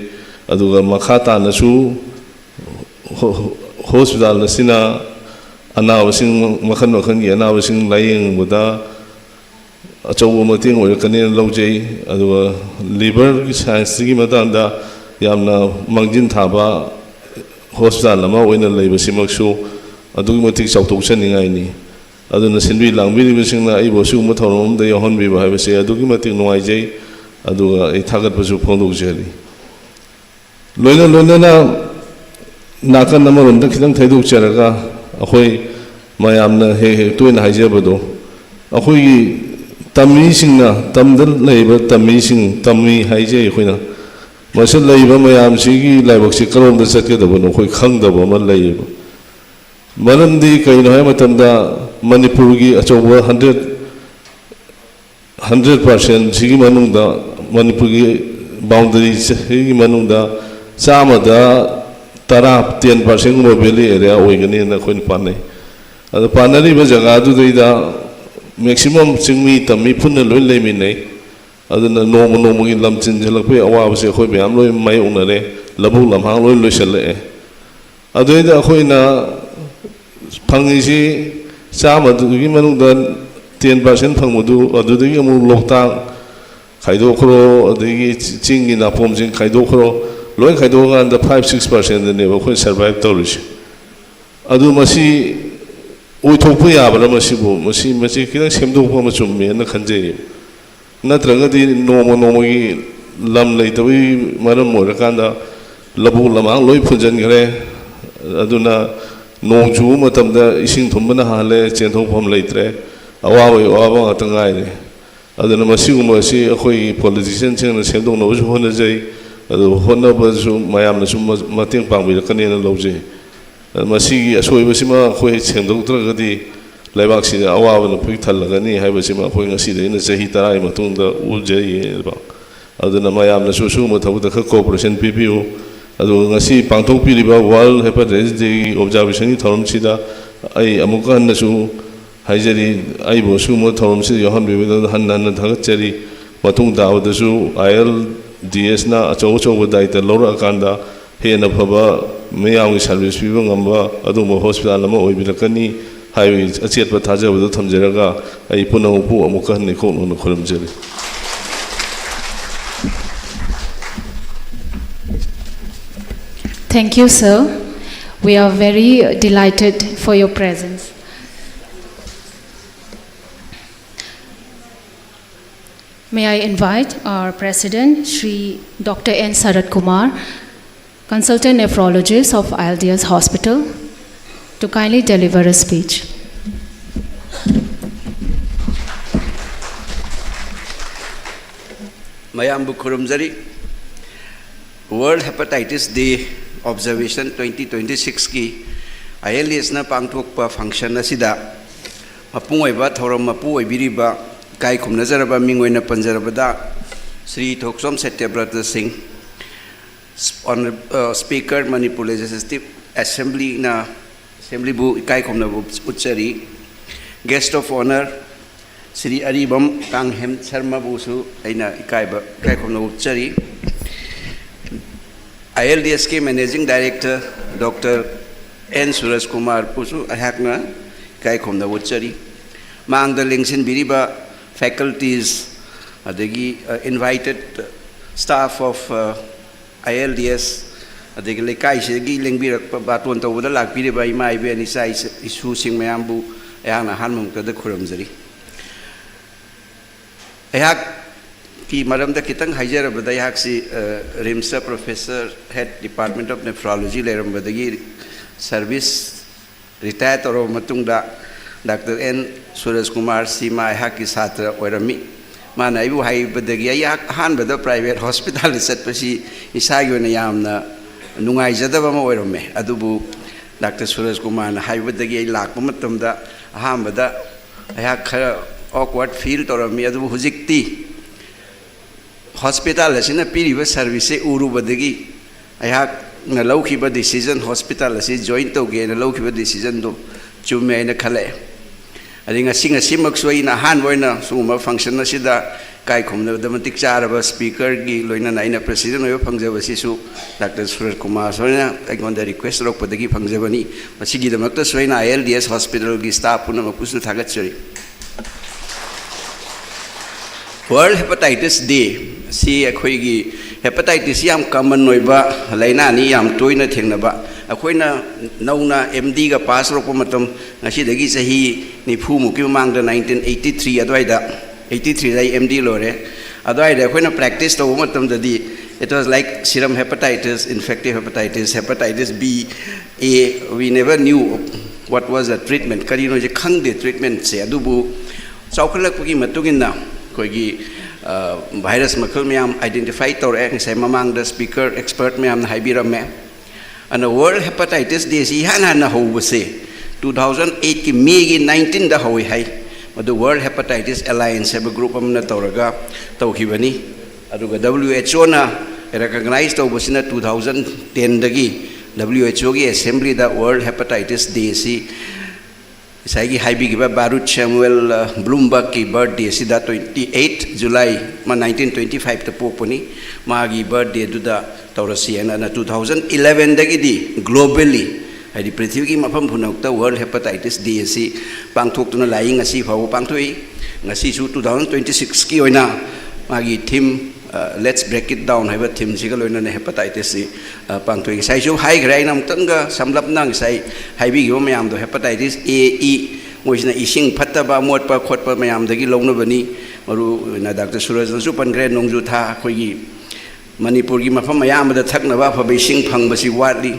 aduga makata na su hospital na sina anawasing makan gi anawasing laying buda achaw mating oi kanin laujay aduga liver science gi matanda yamna mangjin thaba hospital lama oina leiba simaksu adugi matik chautok chaningai ni aduna sinbi langbi bisingna ai bosu ma thorom da yohon bi ba se adugi matik nuai jai aduga ai thagat basu phondok jeli loina na nakan namaron da khidang thaiduk charaga akhoi mayamna he toina haijabado akhoi tammi singna tamdal leiba tammi sing tammi haijai khoina masal leiba mayam sigi laibak si karom da sakke da bono khoi khang da bo ma leiba malamdi kaino hay matamda manipur gi achoba 100% sigi manungda manipur gi boundary sigi manungda sama da tarap 10% mobile area oigani na khoin panai ada panari ba jaga du deida maximum singmi tammi phunna loi leimi nei aduna nomo gi lamchin jalakpe awa se khoi byam loi mai unare labu lamhang loi loisale adoida khoina phangisi sama dugi manungda 10% phangmudu adudagi amu loktang khaido khro adigi chingi na pomjing khaido khro loi khaido ga da 5-6% ne ba khoi survive tawrish adu masi oi thokpu ya bara masi bu masi kidang semdok pa ma chumme na khanje natraga di nomo gi lam leitawi maram morakanda labu lamang loi phunjan gare aduna nongchu matamda ising thumbana hale chenthong phom leitre awa tangai ne aduna masiguma si akhoi politician cheng na semdong no ju hona jai adu hona ba ju mayam na sum mating pangbi kane na loje masigi asoi basima khoi chengdok tra gadi laibak si awa na pui thalaga ni hai basima khoi ngasi de na jahi tarai matung da ujai ba aduna mayam na su ma thabu da cooperation ppu adu ngasi pangthok piriba world hepatitis day observation ni thorom sida ai amuka na su haijari ai bo su mo thorom si yohan bi da han thagat chari matung daw da su ILDS na achaw dai ta lora kanda he na phaba mayam service pi ngamba adu mo hospital ma oi bi kani hai achet pa thaja bu thamjeraga ai punau pu amuka ni ko no khoram jari Thank you, sir. We are very delighted for your presence. May I invite our President, Shri Dr. N. Sarat Kumar, Consultant Nephrologist of ILDS Hospital, to kindly deliver a speech. Mayam Bukurumzari, World Hepatitis Day Observation 2026 ki ILDS na pangthokpa function asida mapung oiba thorom mapu oibiriba kai khumnazaraba mingoina panjarabada Sri Thoksom Satyabrata Singh, Speaker Manipur Legislative Assembly bu kai khumna uchari, Guest of Honor Sri Aribam Kanghem Sharma busu aina kai khumna uchari, ILDS के managing director doctor N Suraj Kumar पुसु अहाकना काय खोमना वचरी मांग द लिंक्सिन बिरिबा फैकल्टीज अदगी इनवाइटेड स्टाफ ऑफ ILDS अदगी लेकाई सेगी लिंगबिरक बातोन तौबदा लाकबिरिबा इमा इबे निसा इशू सिंग मयामबु अहाना हानमुंगदा खुरमजरी अहाक की मरम द कितंग हाइजर बदयाक सी RIMS professor head department of nephrology लेरम बदगी सर्विस रिटायर तौर मतुंगदा डॉक्टर एन सूरज कुमार सीमा अहाक की छात्र ओरमी माना इबु हाई बदगी अहाक हानबद प्राइवेट हॉस्पिटल चटपसी इसागी ओना यामना नुंगाइजदबा म ओरमे अदुबु डॉक्टर सूरज कुमार ना हाइबदगी लाकप मतमदा अहामबदा अहाक खरा ऑकवर्ड फील तौरमी अदुबु हुजिक्ति हॉस्पिटल असिना पीरिबा सर्विस से उरुबदगी अहाक न लौखिबा डिसीजन हॉस्पिटल असी जॉइन तौगे न लौखिबा डिसीजन दो चुमे न खले ꯑꯗꯩ ꯉꯁꯤꯃꯛꯁꯨ ꯑꯩꯅ ꯑꯍꯥꯟꯕ ꯑꯣꯏꯅ ꯁꯤꯒꯨꯝꯕ ꯐꯪꯁꯟ ꯑꯁꯤꯗ ꯏꯀꯥꯏ ꯈꯨꯝꯅꯕꯗ ꯃꯇꯤꯛ ꯆꯥꯔꯕ ꯁ꯭ꯄꯤꯀꯔꯒꯤ ꯂꯣꯏꯅꯅ ꯑꯩꯅ ꯄ꯭ꯔꯁꯤꯗꯦꯟ ꯑꯣꯏꯕ ꯐꯪꯖꯕꯁꯤꯁꯨ ꯗꯥꯛꯇꯔ ꯁꯨꯔꯖ ꯀꯨꯃꯥꯔ ꯁꯣꯏꯅ ꯑꯩꯉꯣꯟꯗ ꯔꯤꯀ꯭ꯋꯦꯁ ꯇꯧꯔꯛꯄꯗꯒꯤ ꯐꯪꯖꯕꯅꯤ ꯃꯁꯤꯒꯤꯗꯃꯛꯇꯁꯨ ꯑꯩꯅ ILDS ꯍꯣꯁꯄꯤꯇꯥꯜꯒꯤ ꯁ꯭ꯇꯥꯐ ꯄꯨꯝꯅꯃꯛꯄꯨꯁꯨ ꯊꯥꯒꯠꯆꯔꯤ ꯋꯥꯔꯜड हेपेटाइटिस डे सी अखोई हेपेटाइटिस याम कॉमन होइबा लाइनानी याम तोइना थेंगनबा अखोइना नौना MD का पास रोको मतम ngasi sahi nifu muki mangda 1983 adwaida 83 dai MD lore adwaida akhoi practice to matam dadi it was like serum hepatitis infective hepatitis B A we never knew what was the treatment karino je khangde treatment se adubu chaukalakpagi matugina koigi virus makal myam identify tore ngai mamang the speaker expert myam na haibirame and the world hepatitis day si hana na hobse 2008 ki May ki 19 da hoy hai madu world hepatitis alliance have group amna toraga tawkhibani aduga WHO na recognize tawbasina 2010 dagi WHO ki assembly da world hepatitis day si Saigi Haibi giba Barut Samuel Bloomberg ki birthday sida 28 July 1925 ta poponi magi birthday duda taurasi ana 2011 dagi di globally hadi prithvi ki mafam phunokta world hepatitis day si pangthok tuna lai ngasi phau pangthoi ngasi su 2026 ki oina magi theme let's break it down haiba theme siga loina na hepatitis si pangthoi sai su hai grai nam tanga samlap nang sai haibi gi mayam do hepatitis A E moisna ising phattaba motpa khotpa mayam dagi longna bani maru na Dr. Suraj su pangre nongju tha khoi gi Manipur gi mafam mayam da thakna ba phabai sing phangbasi watli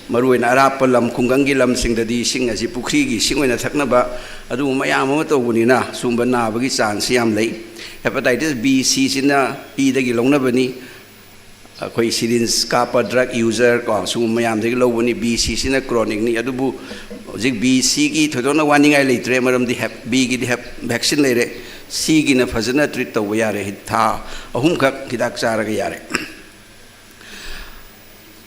maru na arap lam khungang gi lam sing dadi sing asi pukri gi sing oina thakna ba adu mayam ma to bunina sumba na bagi chance yam lei hepatitis B C sina E dagi longna bani khoi syringe kapa drug user ko su mayam dagi lobani B C sina chronic ni adubu jik B C gi thodona warning ai leitre maram di B gi di vaccine leire C gi na fazana treat to yare tha ahum khak hidak chara ga yare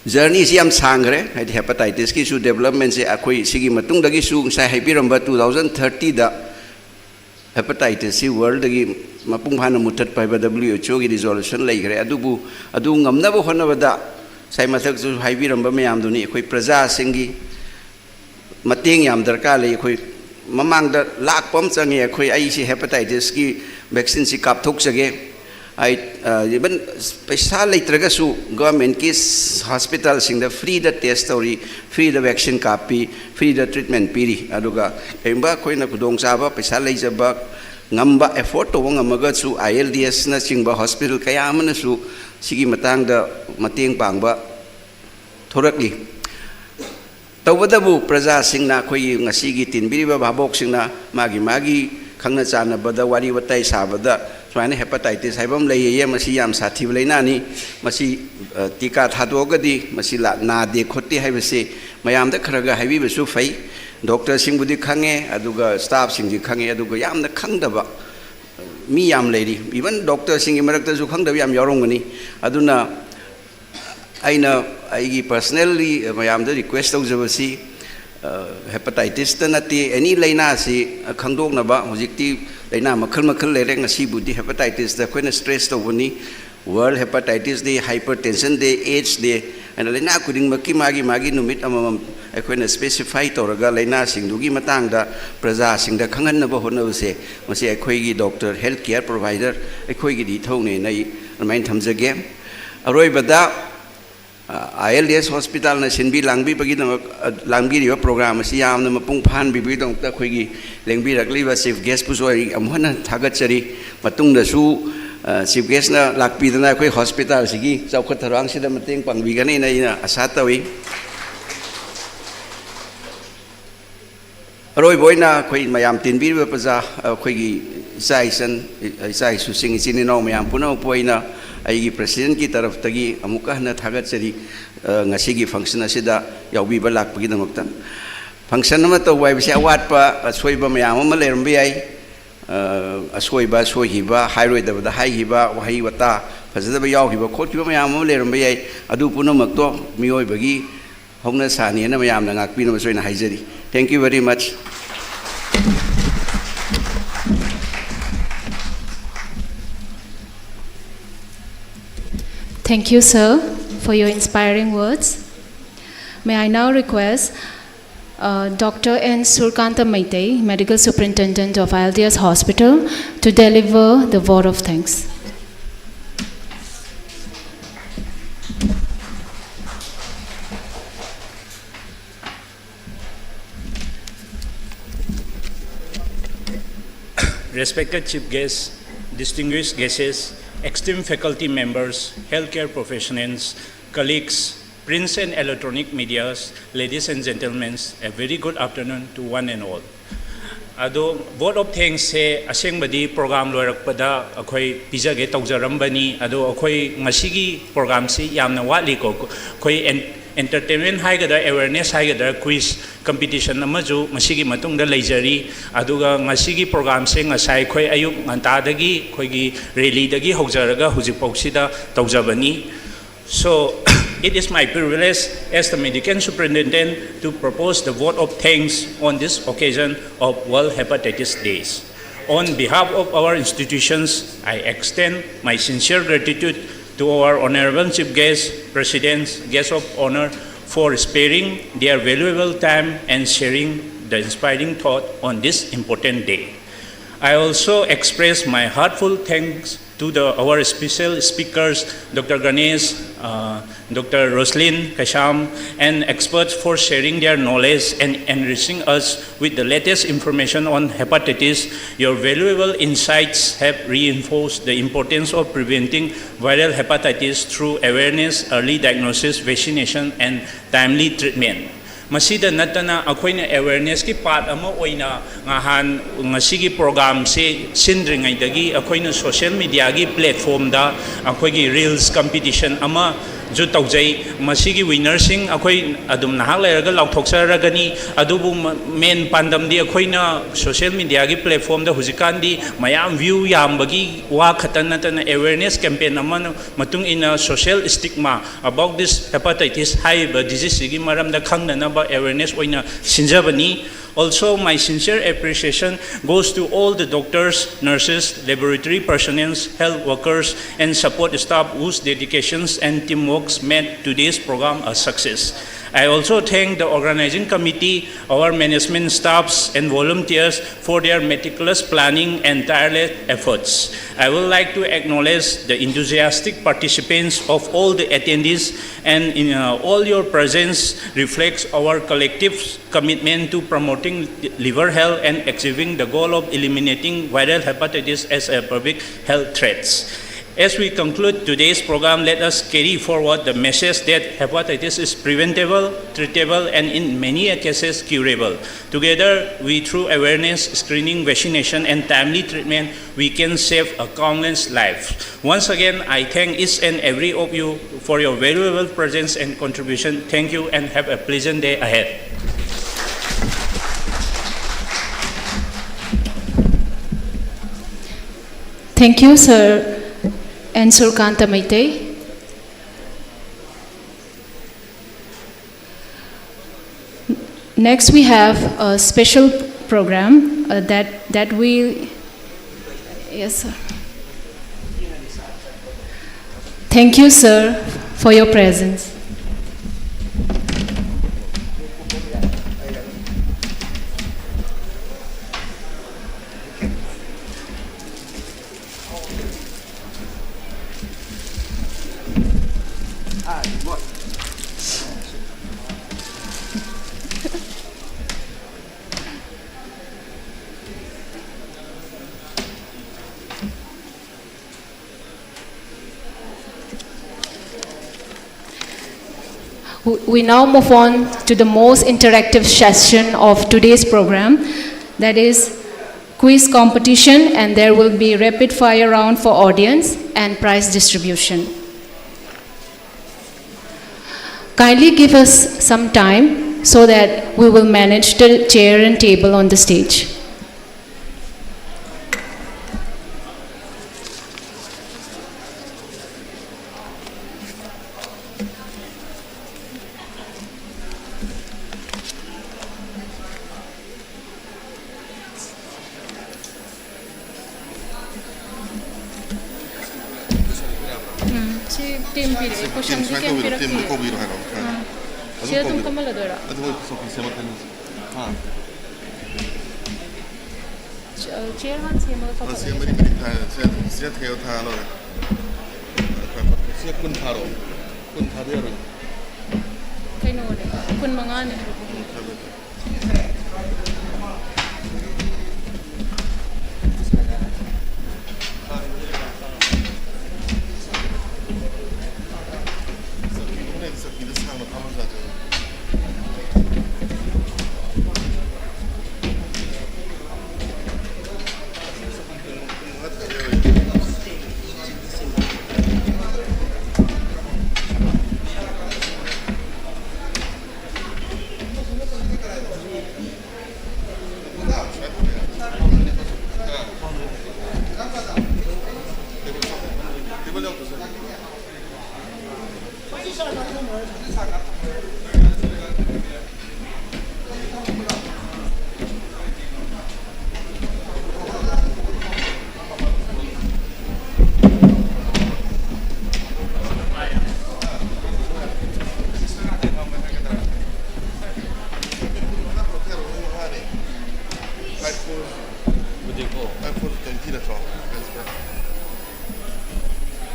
journey si am sangre hadi hepatitis ki su development se akhoi sigi matung dagi su sai haipiramba 2030 da hepatitis si world dagi mapung phana mutat paiba WHO gi resolution leigre adubu adu ngamna bo honabada sai mathak su haibiramba mayam duni akhoi praja singi mateng yam darka le akhoi mamang da lak pom changi akhoi ai si hepatitis ki vaccine si kap thok sage ai even paisa leitraga su government ki hospital sing the free the test story free the vaccine copy free the treatment piri aduga emba koina kudong saba paisa leijaba ngamba effort to ngamaga su ILDS na singba hospital kaya amana su sigi matang da mateng pangba thorakli tawadabu praja singna khoi ngasi gi tinbiriba babok singna magi khangna chana bada wari watai sabada swaina hepatitis haibam leiye masi yam sathi leina ni masi tika thadogadi masi la na de khotti haibase mayam da kharaga haibi besu fai doctor singbudi khange aduga staff singji khange aduga yamna khangdaba mi yam leiri even doctor singi marakta su khangdaba yam yorongani aduna aina aigi personally mayam da request tawjabasi hepatitis ta nati any laina si khangdok na ba hojikti laina makhal lere ngasi budi hepatitis da koina stress to buni world hepatitis day hypertension day AIDS day and laina kuding magi numit amam akoina specify toraga laina singdugi matang da praja singda khangan na ba honabse masi akoi gi doctor health care provider akoi gi di thone nai remain thamjage aroi bada ILDS hospital na sinbi langbi bagi langbi riwa program si yam na mapung phan bibi dong ta khoi gi lengbi rakli ba chief guest pu soi amhana thagat chari matung da su chief guest na lakpi dana khoi hospital sigi chawkhat tharang sida mateng pangbi gani na ina asa tawi roi boina khoi mayam tinbi ba paja khoi gi sai su sing chini no mayam puno poina aigi president ki taraf tagi amuka na thagat chari ngasi gi function asida yaubi ba lakpagi damakta function ma to wai bisia wat pa soiba mayam ma lerum bi ai asoiba sohiba hairoi da haihiba wahi wata fazada ba yau hiba khotkiba mayam ma lerum bi ai adu puno makto mioi bagi hongna sani na mayam na ngakpi na soina haijari thank you very much Thank you, sir, for your inspiring words. May I now request Dr. N. Surkanta Maitei, Medical Superintendent of ILDS Hospital, to deliver the vote of thanks. Respected Chief Guests, distinguished guests, esteemed faculty members, healthcare professionals, colleagues, print and electronic media, ladies and gentlemen, a very good afternoon to one and all. Ado vote of thanks se asengbadi program loirakpada akhoi pijage tawjarambani ado akhoi ngasigi program si yamna watli ko khoi entertainment haigada awareness haigada quiz competition amaju masigi matungda leijari aduga ngasigi program se ngasai khoi ayuk ngantadagi khoigi rally dagi hojaraga hujipauksida tawjabani. So it is my privilege as the medical superintendent to propose the vote of thanks on this occasion of World Hepatitis Days. On behalf of our institutions, I extend my sincere gratitude to our honorable chief guests, presidents, guests of honor for sparing their valuable time and sharing the inspiring thought on this important day. I also express my heartfelt thanks to our special speakers, Dr. Ganesh, Dr. Roslyn Kasham, and experts for sharing their knowledge and enriching us with the latest information on hepatitis. Your valuable insights have reinforced the importance of preventing viral hepatitis through awareness, early diagnosis, vaccination, and timely treatment. Masida natana akoina awareness ki part ama oina ngahan ngasigi program se sindringai dagi akoina social media gi platform da akoigi reels competition ama ju taujai masigi winner sing akoi adum nahak leraga lauthoksaragani adubu main pandam di akoina social media gi platform da hujikan di mayam view yam bagi wa khatan natana awareness campaign ama matung ina social stigma about this hepatitis high disease gi maram da khangna na awareness oina sinjabani. Also, my sincere appreciation goes to all the doctors, nurses, laboratory personnel, health workers, and support staff whose dedications and teamwork made today's program a success. I also thank the organizing committee, our management staffs, and volunteers for their meticulous planning and tireless efforts. I would like to acknowledge the enthusiastic participants of all the attendees, and all your presence reflects our collective commitment to promoting liver health and achieving the goal of eliminating viral hepatitis as a public health threat. As we conclude today's program, let us carry forward the message that hepatitis is preventable, treatable, and in many cases curable. Together, through awareness, screening, vaccination, and timely treatment, we can save a countless lives. Once again, I thank each and every of you for your valuable presence and contribution. Thank you and have a pleasant day ahead. Thank you, Sir N. Surkanta Maitei. Next, we have a special program that we. Yes, sir. Thank you, sir, for your presence. We now move on to the most interactive session of today's program, that is quiz competition, and there will be rapid fire round for audience and prize distribution. Kindly give us some time so that we will manage the chair and table on the stage. Team पीरे question की कैम पीरे team को भी रहा है share तुम कमल दोरा ಅದು ಸ್ವಲ್ಪ ಸೇಮತನ ಹಾ चेयर हां सेम का हाँ से मरी मरी था से थे था लो से कुन थारो कुन था दे रो कइनो ने कुन मंगा ने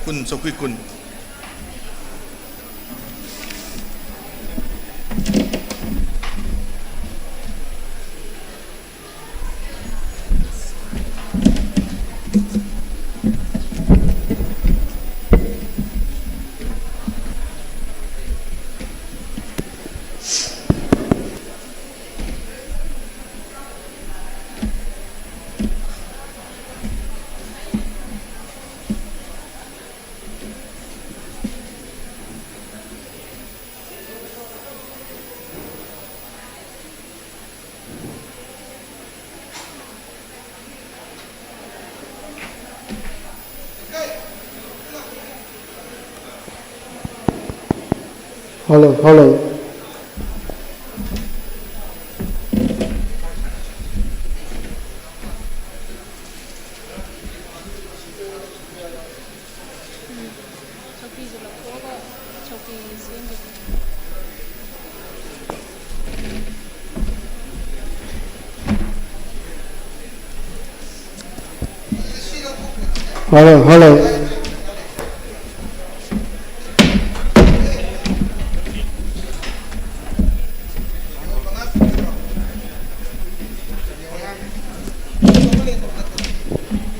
कुन सकुई कुन Hello, hello. Hello, hello.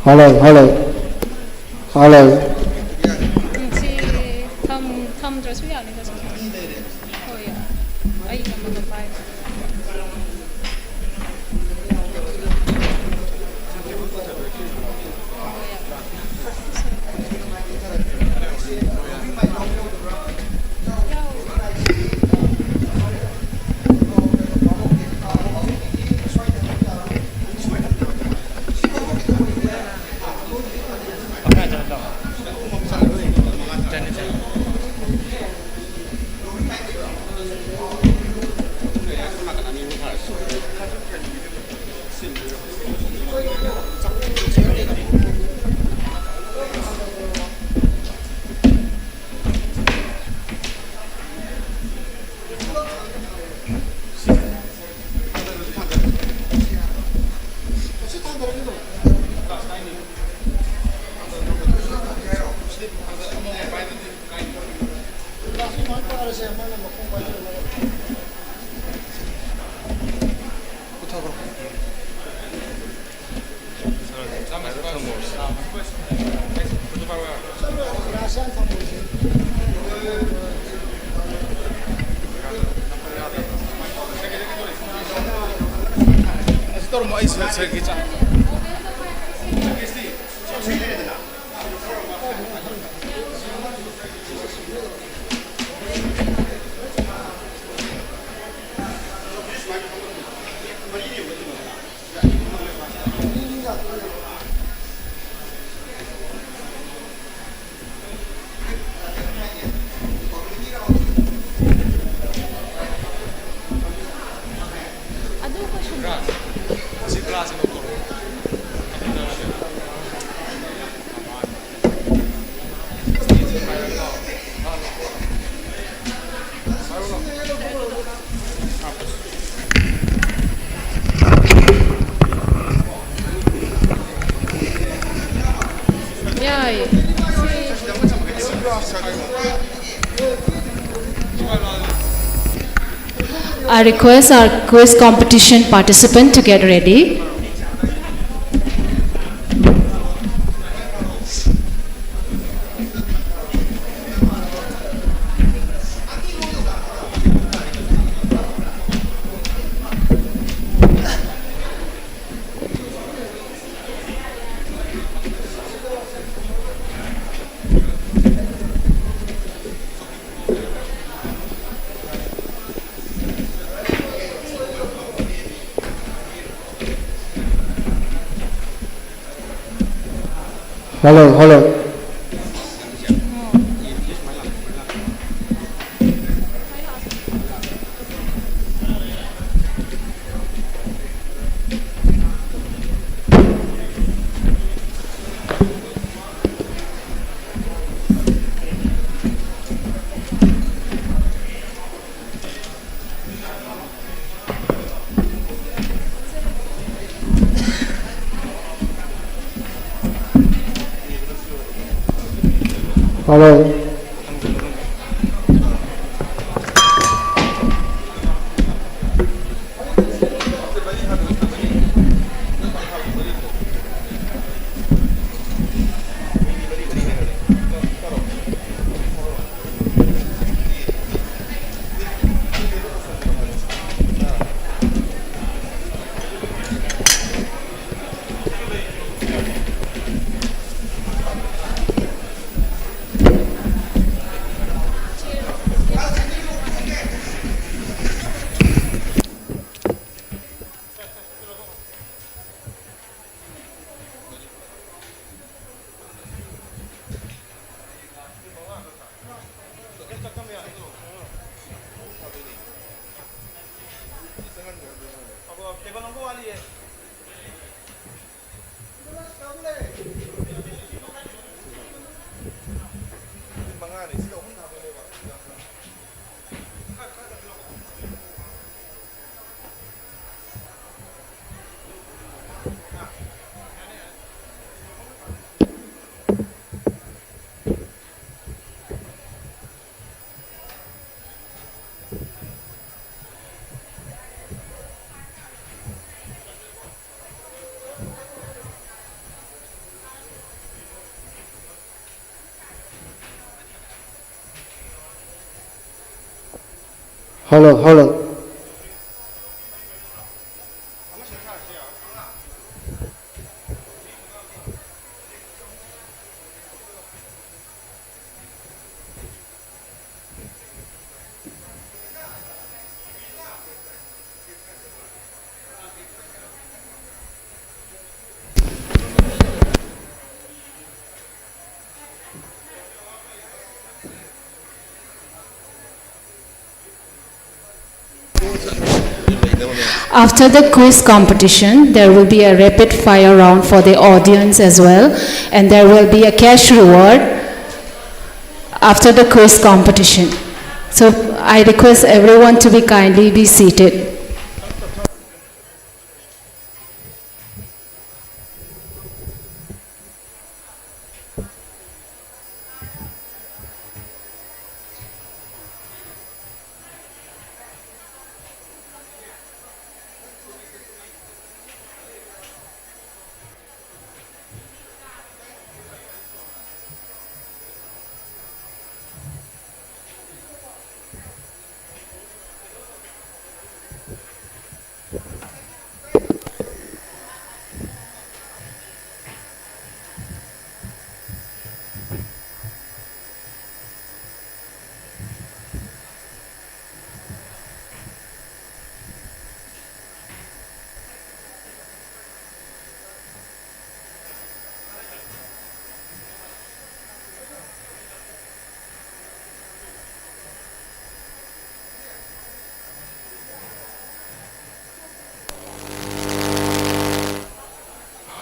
Hello, hello. Hello. si thăm rồi suy nghĩ cái gì thôi à ai làm một bài Si clase no I request our quiz competition participant to get ready. Hello, hello. Hello. Hello, hello. After the quiz competition, there will be a rapid fire round for the audience as well, and there will be a cash reward after the quiz competition. So I request everyone to kindly be seated.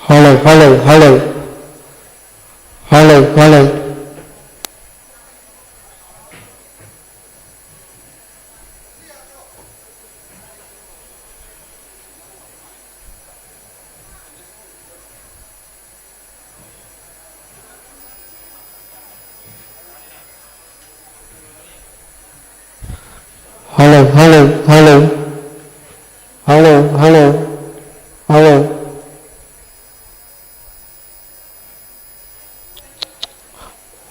Hello, hello, hello. Hello, hello. hello, hello, hello, hello, hello, hello,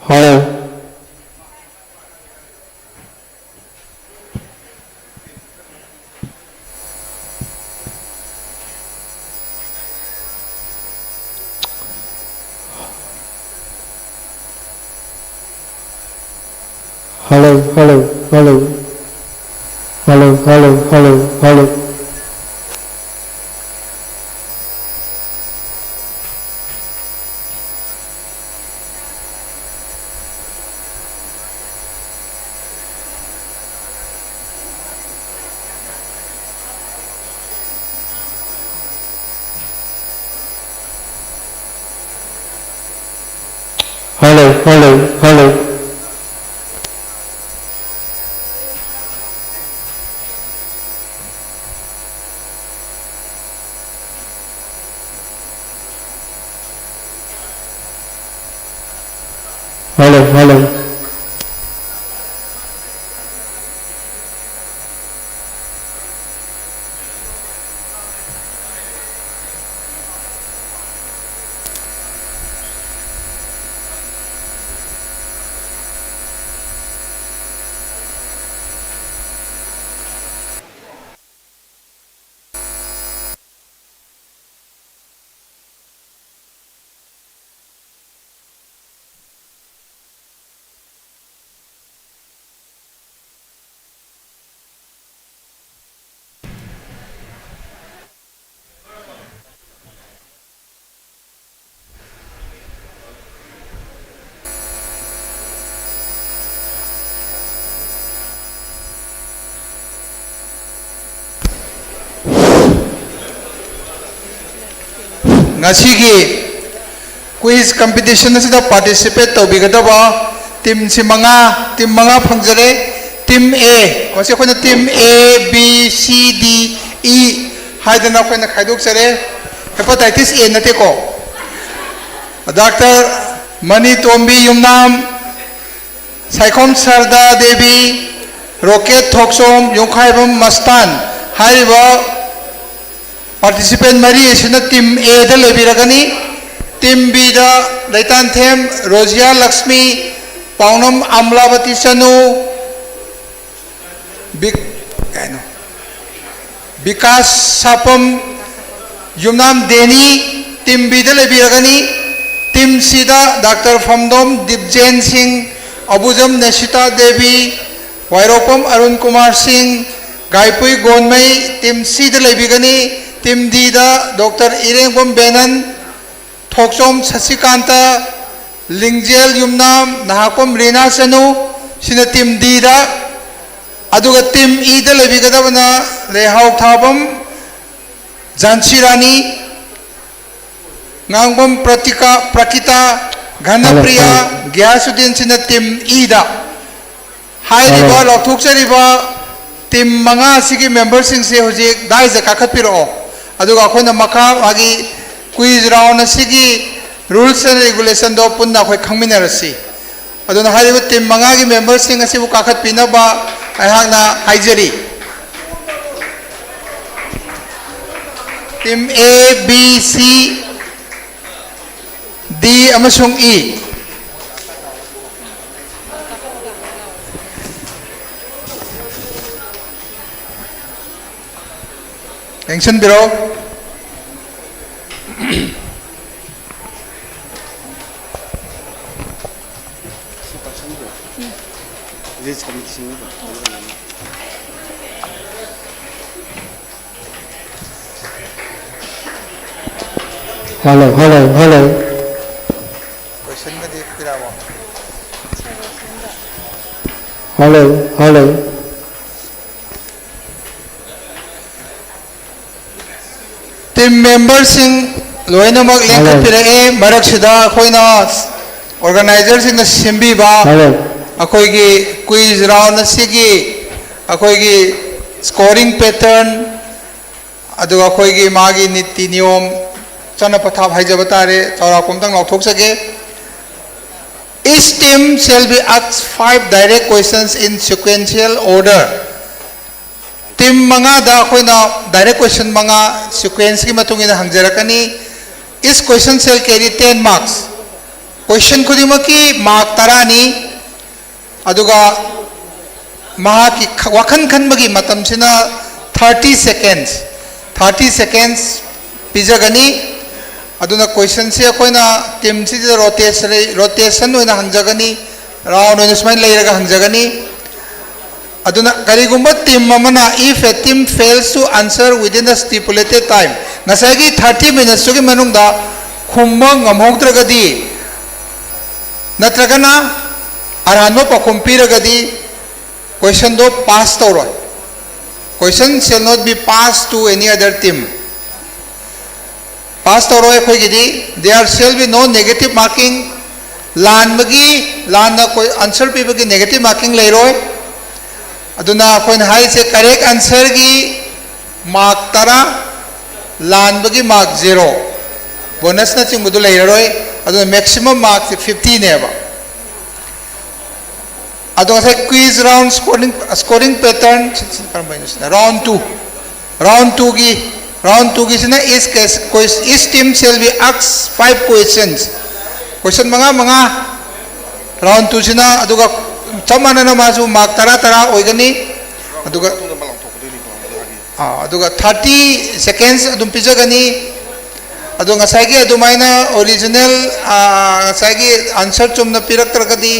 hello, hello, hello, hello, hello, hello, hello, hello, hello, hello, hello, hello, hello, ngasi quiz competition asida participate tawbigadaba team si team manga phangjare team A wasi khona team A B C D E haidana khona khaidok sare hepatitis A nate ko Dr. Mani Tombi Yumnam Saikhom Sarda Devi Rocket Thoksom Yongkhaibam Mastan hariba participant mari isina team A da lebiragani team B da Laitan Them Rozia Lakshmi Paunam Amlavati Sanu Vikas Sapam Yumnam Deni team B da lebiragani team C da Dr. Famdom Dibjen Singh Abujam Neshita Devi Wairopam Arun Kumar Singh Gaipui Gonmai team C da lebiragani team D da Dr. Irengom Benan Thoksom Sasikanta Lingjel Yumnam Nahakom Rina Sanu sina team D da aduga team E da lebigadabana Lehau Thabam Jansi Rani Ngangbam Prakita Ghanapriya Gyasudin sina team E da hai riba lokthuk riba team manga sigi members sing se hojik dai ja kakhat piro aduga khona makha agi quiz round asigi rules and regulation do punna khoi khangminarasi aduna hariba team manga gi members sing asibu kakhat pinaba aihakna haijari team A B C D amasung E Action Bureau hello, hello, hello, question ka di pirawa hello, hello, team members sing loina mag link pirae marak sida khoina organizer sing na simbi ba hello, akoi gi quiz round asigi akoi gi scoring pattern aduga akoi gi magi niti niyom chana pathap haijaba tare chawra komtang lokthok sake. Each team shall be asked 5 direct questions in sequential order. Team मंगा दा अखोइना direct question मंगा sequence की मतुंगिना हंगजरकनी this question shall carry 10 marks question खुदिमकी mark तरानी अदुगा महा की वखन खनबगी मतमसिना 30 seconds पिजगनी अदुना क्वेश्चन से अखोइना टीम से रोटेशन होइना हंगजगनी राउंड होइना सुमाइन लेरगा हंगजगनी अदुना करिगुम्बा टीम ममना if a team fails to answer within the stipulated time ngasagi 30 minutes sugi manungda khumba ngamhogdragadi natragana aranmo pakhum piragadi question do pass tawroi question shall not be passed to any other team pass tawroi khogidi there shall be no negative marking lan na koi answer pibagi negative marking leiroi अदुना अखोइन हाई से correct answer की mark तरा लानबगी mark 0 bonus ना चिंगुदु लेररोय अदुना maximum mark 50 नेबा अदुना से quiz round scoring pattern round 2 की सिना इस team shall be asked 5 questions question मंगा राउंड 2 सिना अदुगा चमानना मासु मार्क तरा ओइगनी अदुगा 30 seconds अदुम पिजगनी अदु ngसाइगी अदुमाइना ओरिजिनल ngसाइगी आंसर चुमना पिरक्तरगदी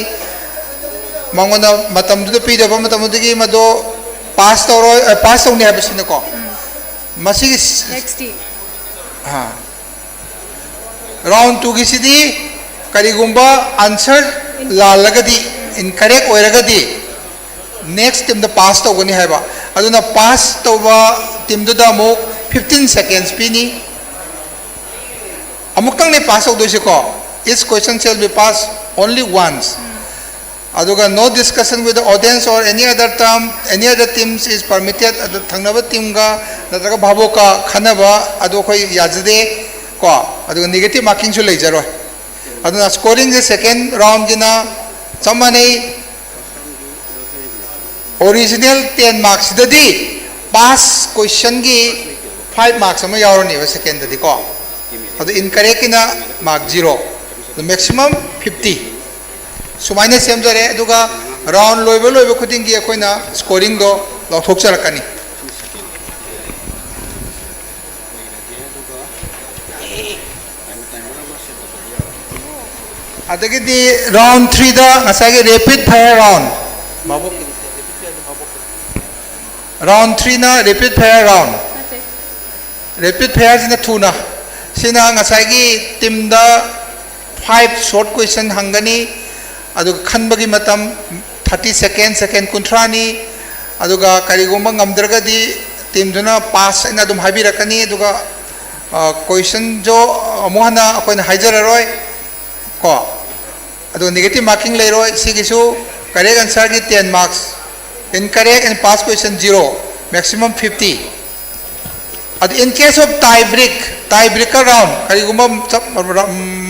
मंगोना मतमदु पिदबा मतमदुगी मदो पास तौनी हाबिसिनको मसिगी नेक्स्ट हां राउंड 2 गिसिदी करिगुंबा आंसर लालगदी इनकरेक्ट होइरगदी नेक्स्ट टीम द पास तौगनी हाइबा अदुना पास तौबा टीम दुदा मो 15 seconds पिनी अमुक्तंग ने पास तौदोसिको इस question shall be passed only once aduga no discussion with the audience or any other teams is permitted adu thangnaba team ga natraga bhabo ka khanaba adu khoi yajde ko aduga negative marking su leijaro aduna scoring the second round gina samane original 10 marks dadi pass question gi 5 marks ama yaurani ba second dadi ko adu incorrect ina mark 0 the maximum 50 sumaina semjare aduga round loiba khuding gi akoina scoring do lauthok charakani adagidi round 3 da ngasagi rapid fire round round 3 na rapid fire round rapid fire sina thuna sina ngasagi team da 5 short question hangani aduga khanbagi matam 30 second kuntrani aduga karigomba ngamdragadi team duna pass ina dum habirakani aduga question jo amuhana akoina haijararoi ko adu negative marking leiroi sigisu correct answer gi 10 marks incorrect and pass question 0 maximum 50 adu in case of tiebreaker round karigumba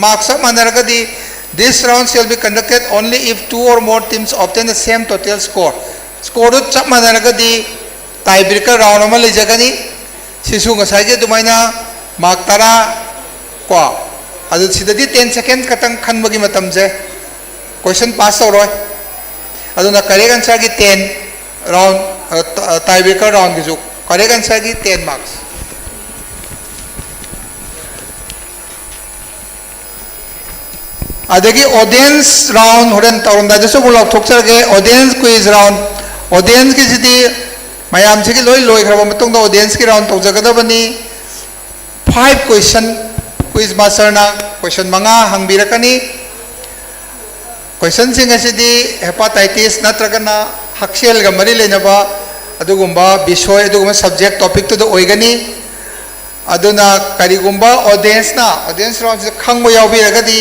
marks manaragadi this round shall be conducted only if 2 or more teams obtain the same total score do chap manaragadi tiebreaker round ama lejagani sisu ngasai ge dumaina mark tara ko adu sidadi 10 second katang khanbagi matam je question pass tawroi aduna correct answer gi 10 round tiebreaker round gi ju correct answer gi 10 marks adagi audience round horen tawranda jesu bulok thokcharge audience quiz round audience gi sidi mayam sigi loi khraba matung da audience ki round tawjagadabani 5 question quiz master na question manga hangbirakani question sing asidi hepatitis natragana haksel ga mari lenaba adugumba bishoy adugumba subject topic to the oigani aduna karigumba audience round se khangmo yawbiragadi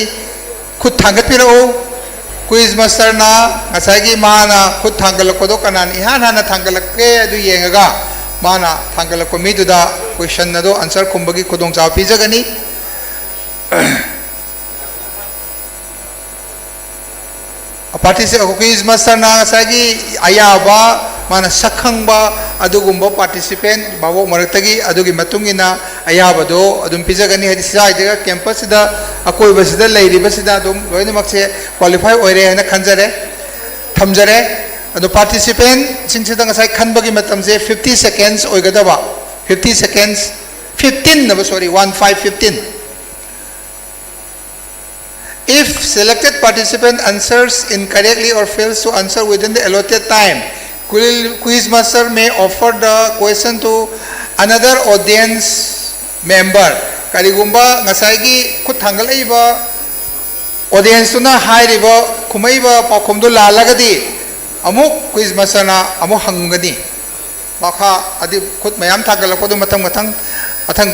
khut thangat pirao quiz master na ngasagi mana khut thangalakko kanan ihana thangalakke adu yengaga mana thangalakko midu da question na do answer kumbagi khudong chaw pijagani participate quiz master na ngasagi ayaba mana sakhangba adugumba participant babo maratagi adugi matungina ayabado adum pizagani hadi side campus da akoi basida leiri basida adum loina makse qualify oire na khanjare thamjare ado participant singsida ngasai khanbagi matamje 50 seconds oigadaba 50 seconds 15 no sorry 15. If selected participant answers incorrectly or fails to answer within the allotted time, quiz master may offer the question to another audience member. Karigumba ngasai khut thangalaiba audience tuna hairiba khumaiba pakhomdu lalagadi amuk quiz master na amuk hangani makha adi khut mayam thagalakpadu matang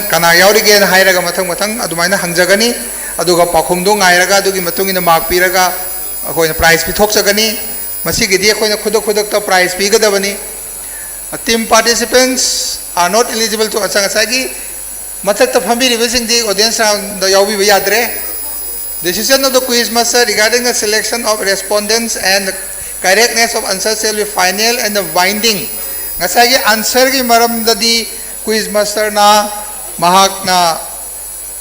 kana yaurige na hairaga matang adumaina hangjagani aduga pakhumdu ngairaga adugi matungina mark piraga akoina prize pithokjagani masigidi akoina khudok ta prize pigadabani. Team participants are not eligible to asagi mathakta phambiri besingdi audience round the yaubi yadre. Decision of the quiz master regarding the selection of respondents and the correctness of answers shall be final and binding. Ngasagi answer gi maram dadi quiz master na mahakna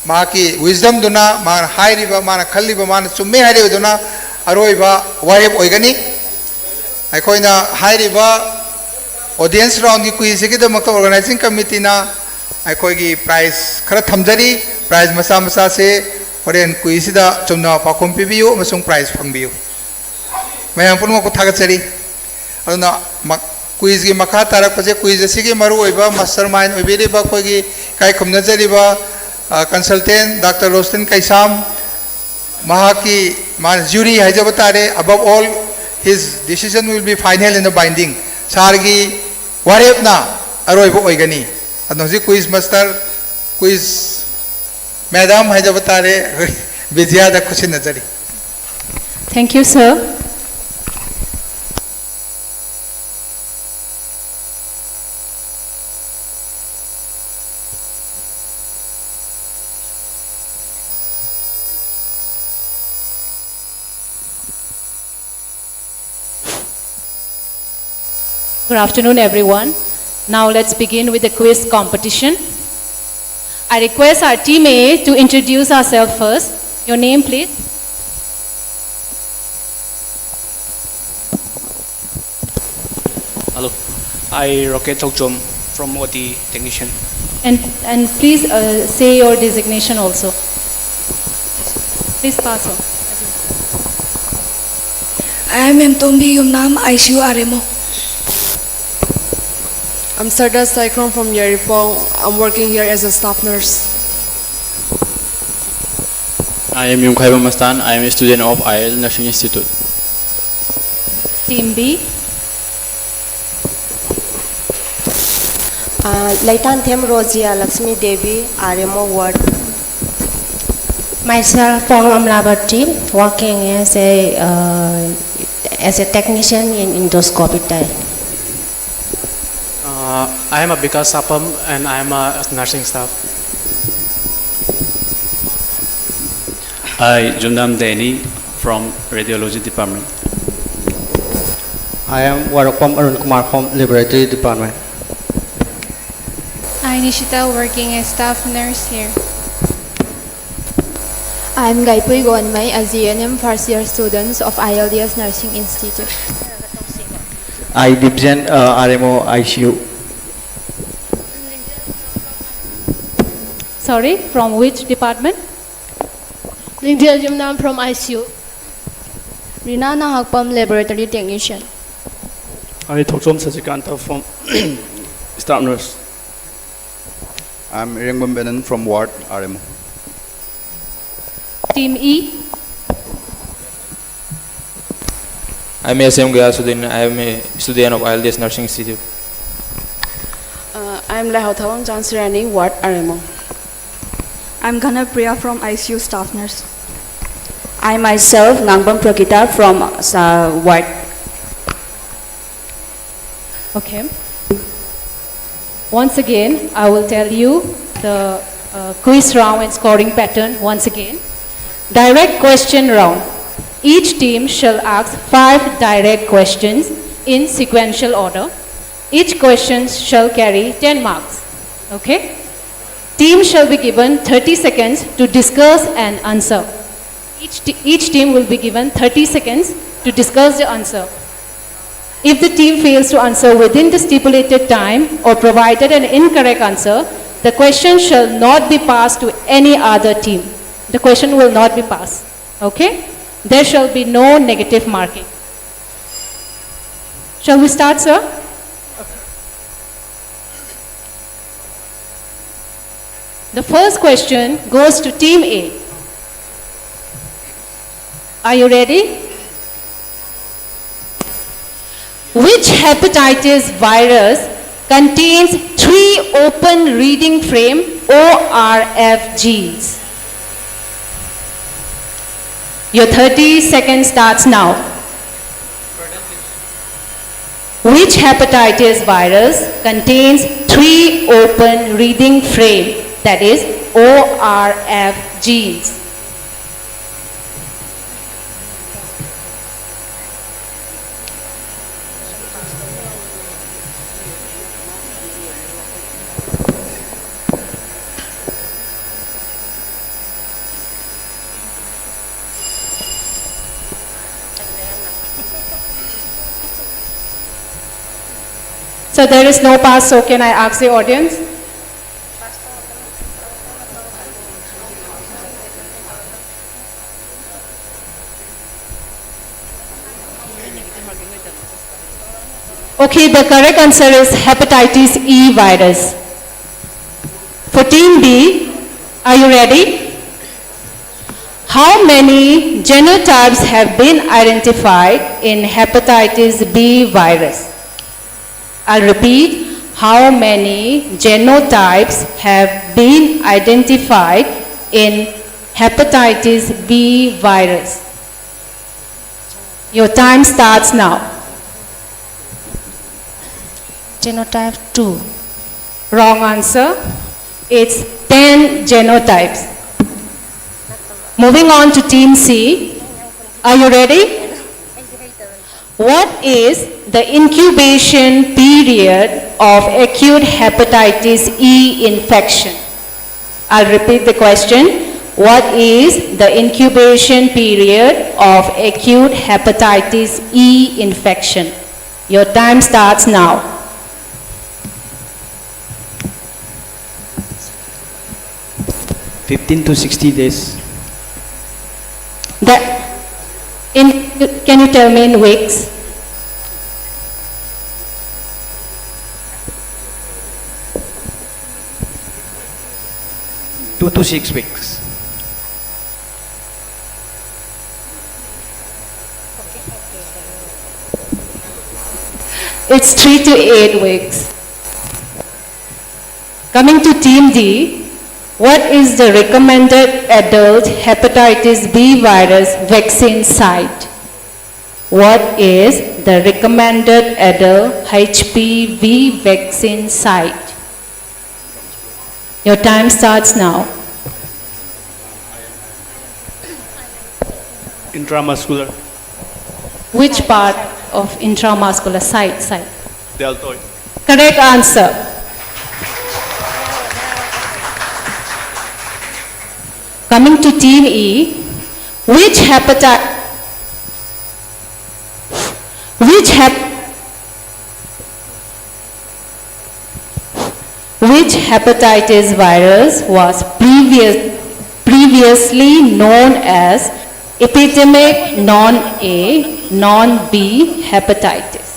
Maki wisdom duna man hairiba man khaliba man chumme hairiba duna aroiba warep oigani aikoina hairiba audience round ki quiz ki damak organizing committee na aikoi gi prize khara thamjari prize masa se horen quiz da chumna pakhom pibiu masung prize phangbiu mayam punma ko thagachari aduna quiz gi makha tarak paje quiz asigi maru oiba mastermind oibiriba koi gi kai khumna jariba consultant Dr. Rostin Kaisam Mahaki jury Hajabatare, above all his decision will be final and binding. Sargi Warepna Aroibo Oigani. Anozi quiz master quiz Madam Hajabatare Vijaya da Kushin Nazari. Thank you, sir. Good afternoon, everyone. Now let's begin with the quiz competition. I request our team A to introduce ourselves first. Your name, please. Hello, I Rocket Chokchom from OT Technician. And please say your designation also. Please pass on. I am Mtombi Yumnam ICU Aremo. I'm Sarda Cyclone from Yaripong. I'm working here as a staff nurse. I am Yungkhaiba Mastan. I am a student of IL Nursing Institute. Team B. Laitan Them Rozia Lakshmi Devi, Aremo Ward. Myself, Pong Amlabati, working as a technician in endoscopy type. I am Abhika Sapam and I am a nursing staff. I Jundam Deni from Radiology Department. I am Warakpam Arun Kumar from Laboratory Department. I Nishita working as staff nurse here. I am Gaipui Gonmai, a GNM first year students of ILDS Nursing Institute. I Dibjan RMO ICU. Sorry, from which department? Lingdil Jumnam from ICU. Rina Nahakpam, Laboratory Technician. I Tokchom Sajikanta from staff nurse. I'm Ringbam Benan from Ward RMO. Team E. I'm SM Gayasuddin. I am a student of ILDS Nursing Institute. I'm Lahautawang Jansirani, Ward RMO. I'm Ghana Priya from ICU staff nurse. I myself, Ngangbam Prakita from Ward. Okay. Once again, I will tell you the quiz round and scoring pattern once again. Direct question round. Each team shall ask 5 direct questions in sequential order. Each question shall carry 10 marks. Okay? Team shall be given 30 seconds to discuss and answer. Each team will be given 30 seconds to discuss the answer. If the team fails to answer within the stipulated time or provided an incorrect answer, the question shall not be passed to any other team. The question will not be passed. Okay? There shall be no negative marking. Shall we start, sir? The first question goes to Team A. Are you ready? Which hepatitis virus contains 3 open reading frame ORF genes? Your 30 seconds starts now. Which hepatitis virus contains 3 open reading frame, that is ORF genes? So there is no pass, so can I ask the audience? Okay, the correct answer is hepatitis E virus. For Team B, are you ready? How many genotypes have been identified in hepatitis B virus? I'll repeat, how many genotypes have been identified in hepatitis B virus? Your time starts now. Genotype 2. Wrong answer. It's 10 genotypes. Moving on to Team C. Are you ready? What is the incubation period of acute hepatitis E infection? I'll repeat the question. What is the incubation period of acute hepatitis E infection? Your time starts now. "15 to 60 days." Can you tell me in weeks? "2 to 6 weeks." It's 3 to 8 weeks. Coming to Team D, what is the recommended adult hepatitis B virus vaccine site? What is the recommended adult HPV vaccine site? Your time starts now. Intramuscular. Which part of intramuscular site? Deltoid. Correct answer. Coming to Team E, which hepatitis virus was previously known as epidemic non-A, non-B hepatitis?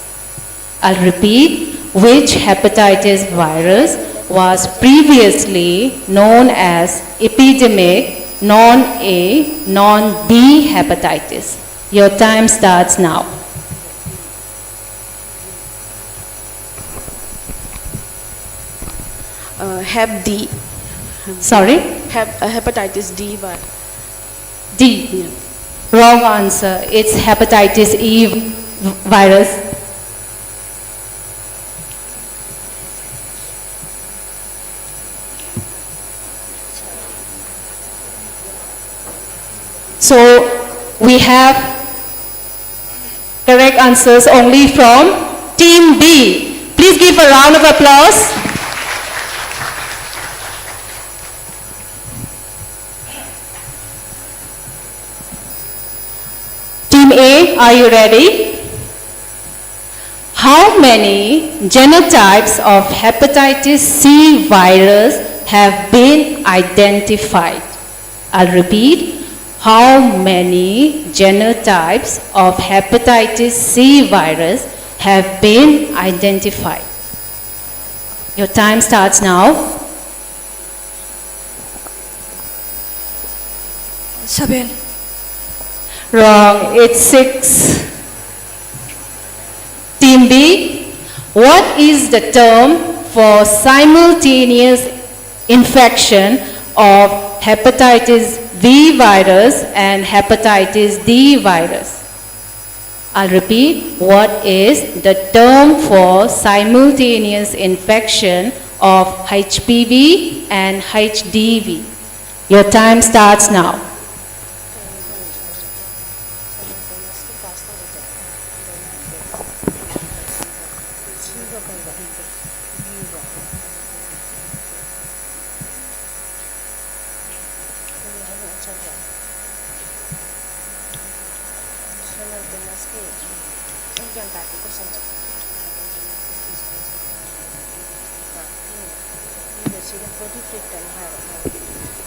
I'll repeat, which hepatitis virus was previously known as epidemic non-A, non-B hepatitis? Your time starts now. Hep D. Sorry? Hepatitis D. D. Wrong answer. It's hepatitis E virus. So we have correct answers only from Team B. Please give a round of applause. Team A, are you ready? How many genotypes of hepatitis C virus have been identified? I'll repeat. How many genotypes of hepatitis C virus have been identified? Your time starts now. 7. Wrong, it's 6. Team B, what is the term for simultaneous infection of hepatitis V virus and hepatitis D virus? I'll repeat, what is the term for simultaneous infection of HPV and HDV? Your time starts now.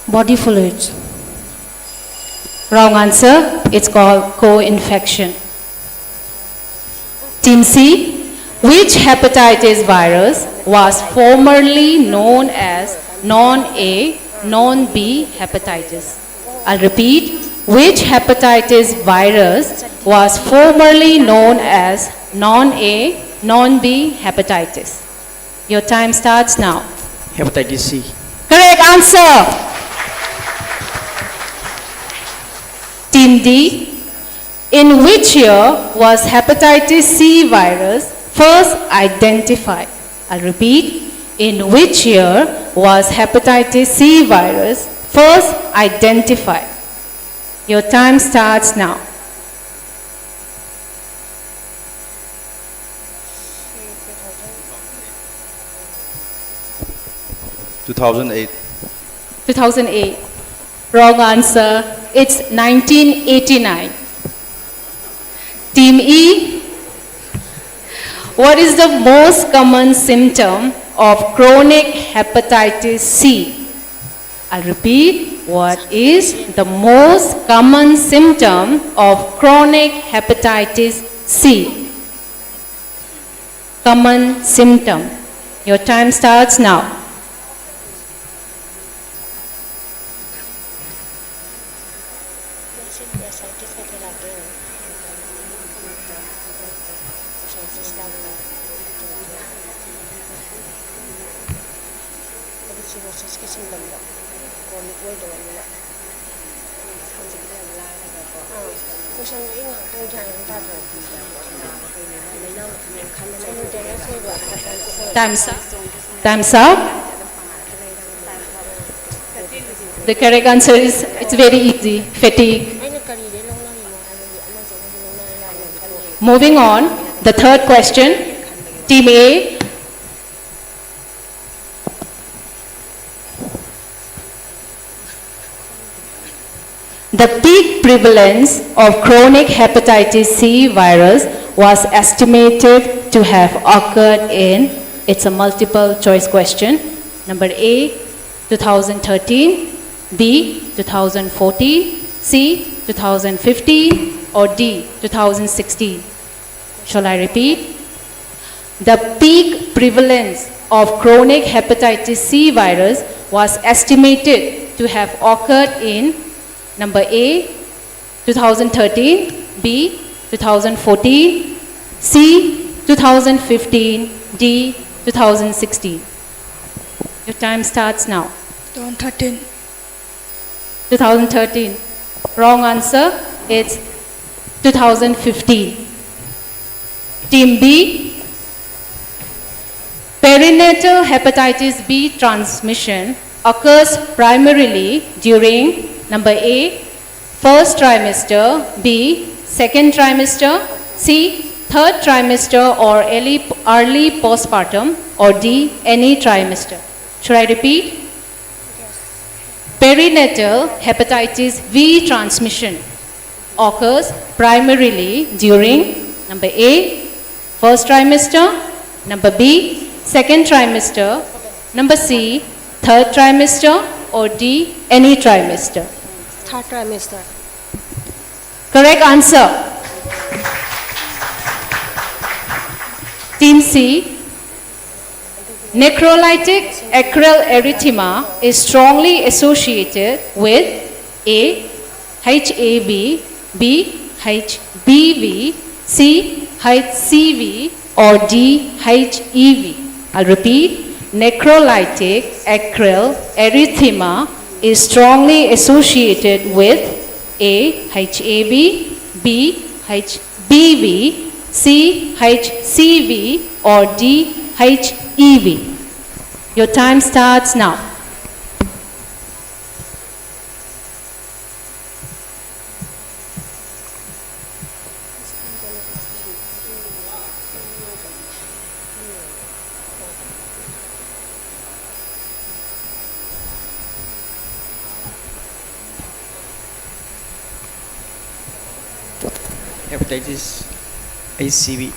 Body fluids. Wrong answer. It's called co-infection. Team C, which hepatitis virus was formerly known as non-A, non-B hepatitis? I'll repeat. Which hepatitis virus was formerly known as non-A, non-B hepatitis? Your time starts now. Hepatitis C. Correct answer. Team D, in which year was hepatitis C virus first identified? I'll repeat. In which year was hepatitis C virus first identified? Your time starts now. (2008). 2008. Wrong answer. It's 1989. Team E, what is the most common symptom of chronic hepatitis C? I'll repeat. What is the most common symptom of chronic hepatitis C? Common symptom. Your time starts now. Time's up. Time's up. The correct answer is, it's very easy, fatigue. Moving on, the third question. Team A, the peak prevalence of chronic hepatitis C virus was estimated to have occurred in, it's a multiple choice question. Number A, 2013, B, 2014, C, 2015, or D, 2016. Shall I repeat? The peak prevalence of chronic hepatitis C virus was estimated to have occurred in number A, 2013, B, 2014, C, 2015, D, 2016. Your time starts now. 2013. 2013. Wrong answer. It's 2015. Team B, perinatal hepatitis B transmission occurs primarily during number A, first trimester, B, second trimester, C, third trimester or early postpartum, or D, any trimester. Should I repeat? Perinatal hepatitis V transmission occurs primarily during number A, first trimester, number B, second trimester, number C, third trimester, or D, any trimester. Third trimester. Correct answer. Team C. Necrolytic acral erythema is strongly associated with A, HAV, B, HBV, C, HCV, or D, HEV. I'll repeat. Necrolytic acral erythema is strongly associated with A, HAV, B, HBV, C, HCV, or D, HEV. Your time starts now. Hepatitis ICV.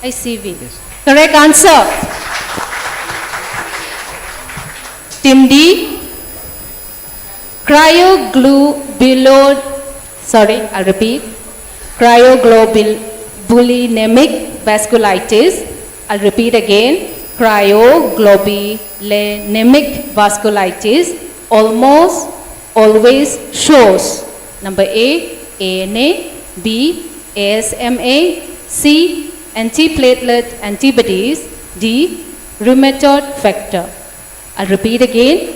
ICV. Correct answer. Team D. I'll repeat. Cryoglobulinic vasculitis. I'll repeat again. Cryoglobulinic vasculitis almost always shows number A, ANA, B, ASMA, C, antiplatelet antibodies, D, rheumatoid factor. I'll repeat again.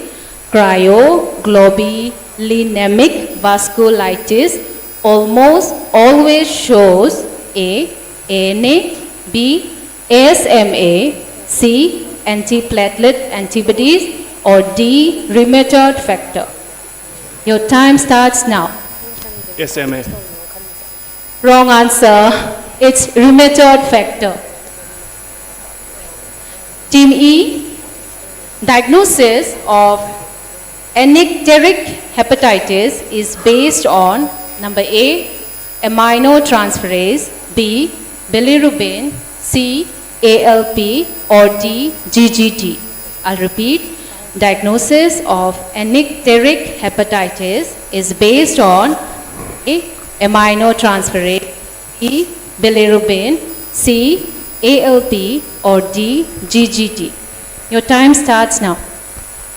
Cryoglobulinemic vasculitis almost always shows A, ANA, B, ASMA, C, antiplatelet antibodies, or D, rheumatoid factor. Your time starts now. SMA. Wrong answer. It's rheumatoid factor. Team E. Diagnosis of anicteric hepatitis is based on number A, aminotransferase, B, bilirubin, C, ALP, or D, GGT. I'll repeat. Diagnosis of anicteric hepatitis is based on A, aminotransferase, B, bilirubin, C, ALP, or D, GGT. Your time starts now.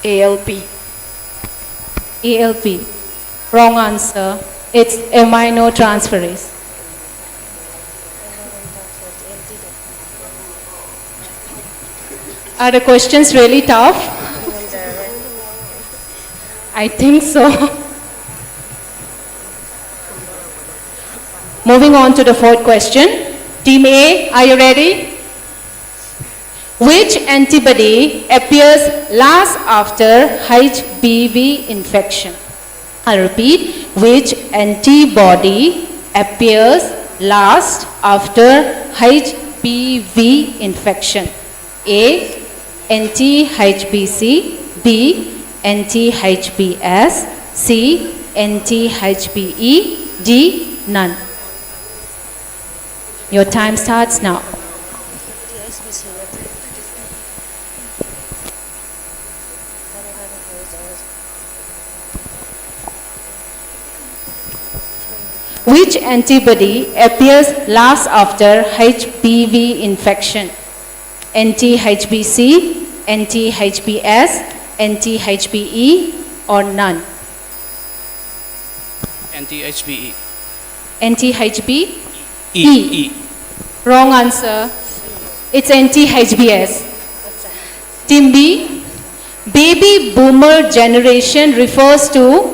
ALP. ALP. Wrong answer. It's aminotransferase. Are the questions really tough? I think so. Moving on to the fourth question. Team A, are you ready? Which antibody appears last after HBV infection? I repeat, which antibody appears last after HBV infection? A, anti-HBC, B, anti-HBS, C, anti-HBE, D, none. Your time starts now. Which antibody appears last after HBV infection? Anti-HBC, anti-HBS, anti-HBE, or none? Anti-HBE. Anti-HBE? E. Wrong answer. It's anti-HBS. Team B, baby boomer generation refers to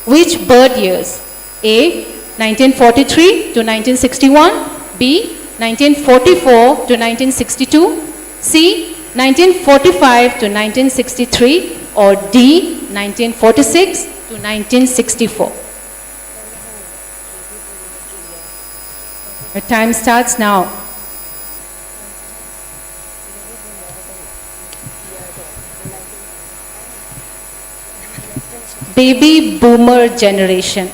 which birth years? A, 1943 to 1961, B, 1944 to 1962, C, 1945 to 1963, or D, 1946 to 1964. Your time starts now. Baby boomer generation.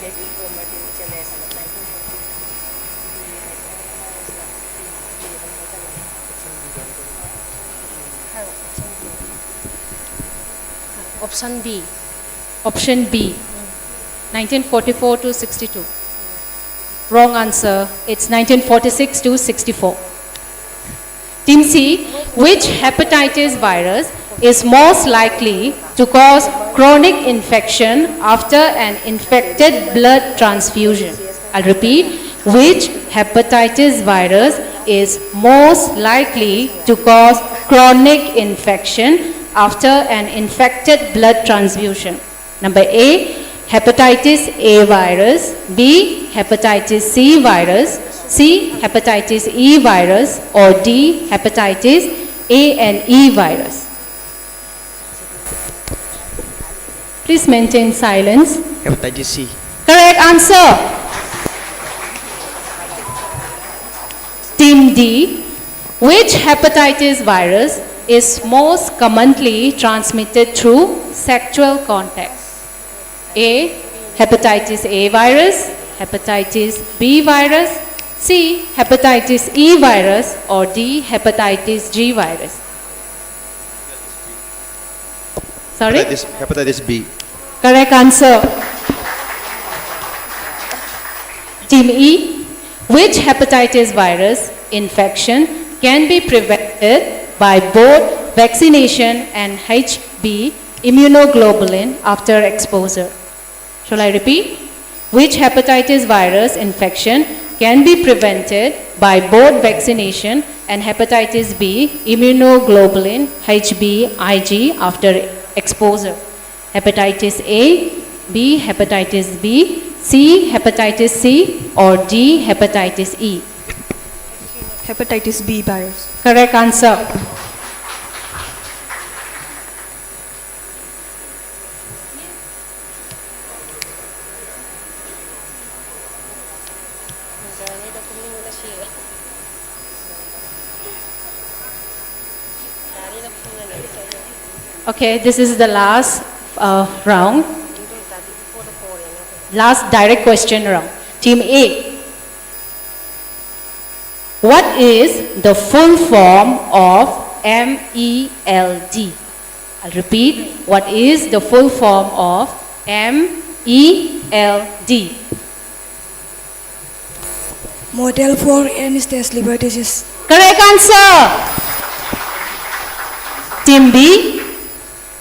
Option B. Option B, 1944 to 62. Wrong answer. It's 1946 to 64. Team C, which hepatitis virus is most likely to cause chronic infection after an infected blood transfusion? I'll repeat. Which hepatitis virus is most likely to cause chronic infection after an infected blood transfusion? Number A, hepatitis A virus, B, hepatitis C virus, C, hepatitis E virus, or D, hepatitis A and E virus. Please maintain silence. Hepatitis C. Correct answer. Team D, which hepatitis virus is most commonly transmitted through sexual contact? A, hepatitis A virus, hepatitis B virus, C, hepatitis E virus, or D, hepatitis G virus. Sorry? Hepatitis B. Correct answer. Team E, which hepatitis virus infection can be prevented by both vaccination and HB immunoglobulin after exposure? Shall I repeat? Which hepatitis virus infection can be prevented by both vaccination and hepatitis B immunoglobulin HB IG after exposure? Hepatitis A, B, hepatitis B, C, hepatitis C, or D, hepatitis E? Hepatitis B virus. Correct answer. Okay, this is the last round. Last direct question round. Team A. What is the full form of MELD? I'll repeat. What is the full form of MELD? Model for end-stage liver disease. Correct answer. Team B.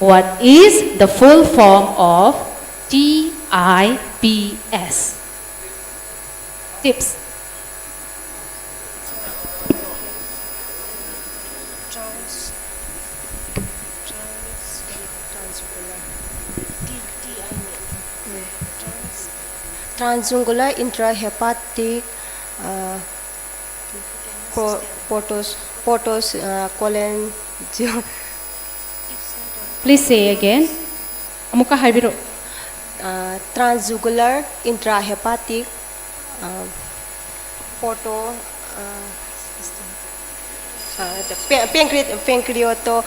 What is the full form of TIPS? Tips. Transjungular intrahepatic colon. Please say again. Amuka haibiro. Transjugular intrahepatic pancreato.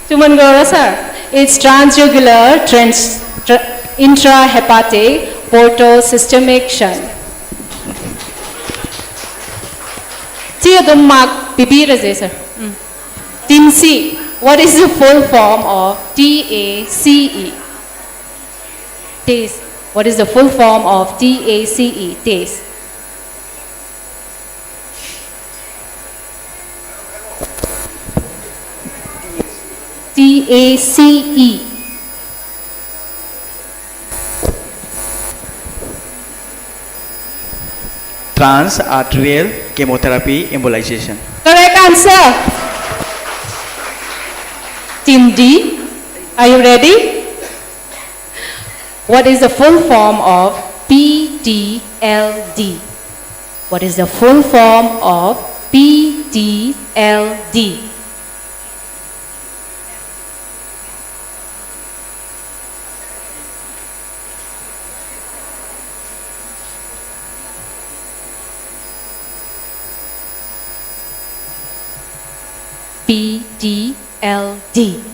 Chumangora sir. It's transjugular intrahepatic portosystemic shunt. See the mark pipiraze sir. Team C. What is the full form of TACE? TACE. What is the full form of TACE? TACE. TACE. Trans-arterial chemotherapy embolization. Correct answer. Team D, are you ready? What is the full form of PTLD? What is the full form of PTLD? HBDLD.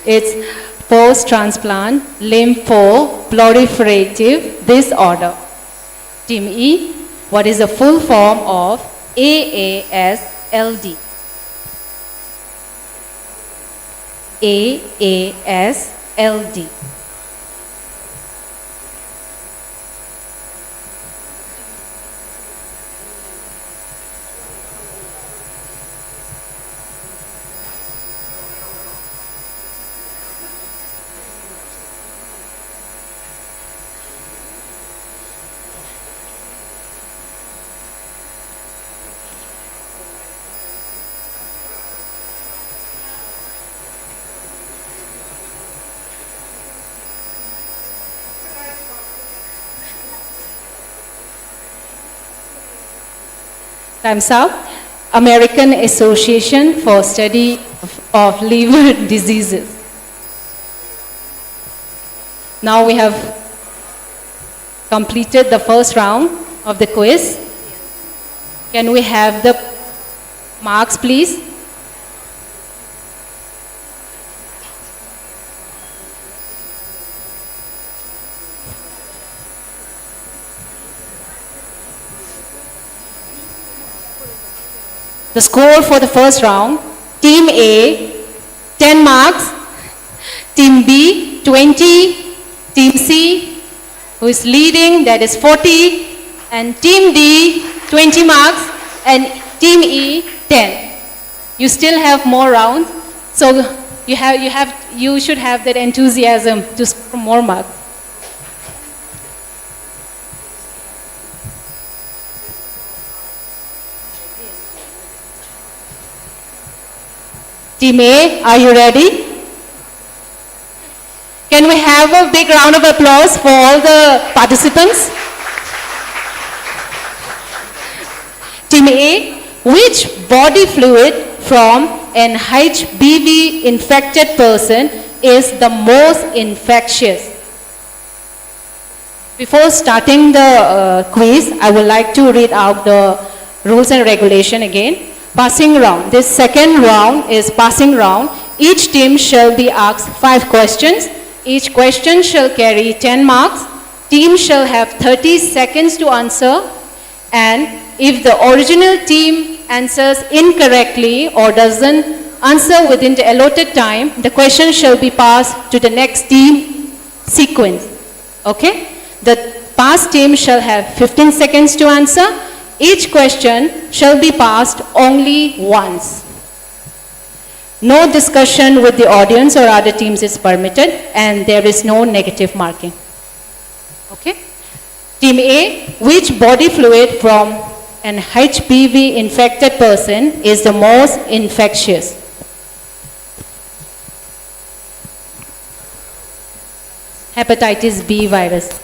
It's post-transplant lymphoproliferative disorder. Team E, what is the full form of AASLD? AASLD. Time's up. American Association for Study of Liver Diseases. Now we have completed the first round of the quiz. Can we have the marks, please? The score for the first round, Team A, 10 marks, Team B, 20, Team C, who is leading, that is 40, and Team D, 20 marks, and Team E, 10. You still have more rounds, so you should have that enthusiasm to score more marks. Team A, are you ready? Can we have a big round of applause for all the participants? Team A, which body fluid from an HBV infected person is the most infectious? Before starting the quiz, I would like to read out the rules and regulation again. Passing round. This second round is passing round. Each team shall be asked 5 questions. Each question shall carry 10 marks. Team shall have 30 seconds to answer. And if the original team answers incorrectly or doesn't answer within the allotted time, the question shall be passed to the next team sequence. Okay? The passed team shall have 15 seconds to answer. Each question shall be passed only once. No discussion with the audience or other teams is permitted, and there is no negative marking. Okay? Team A, which body fluid from an HBV infected person is the most infectious? Hepatitis B virus.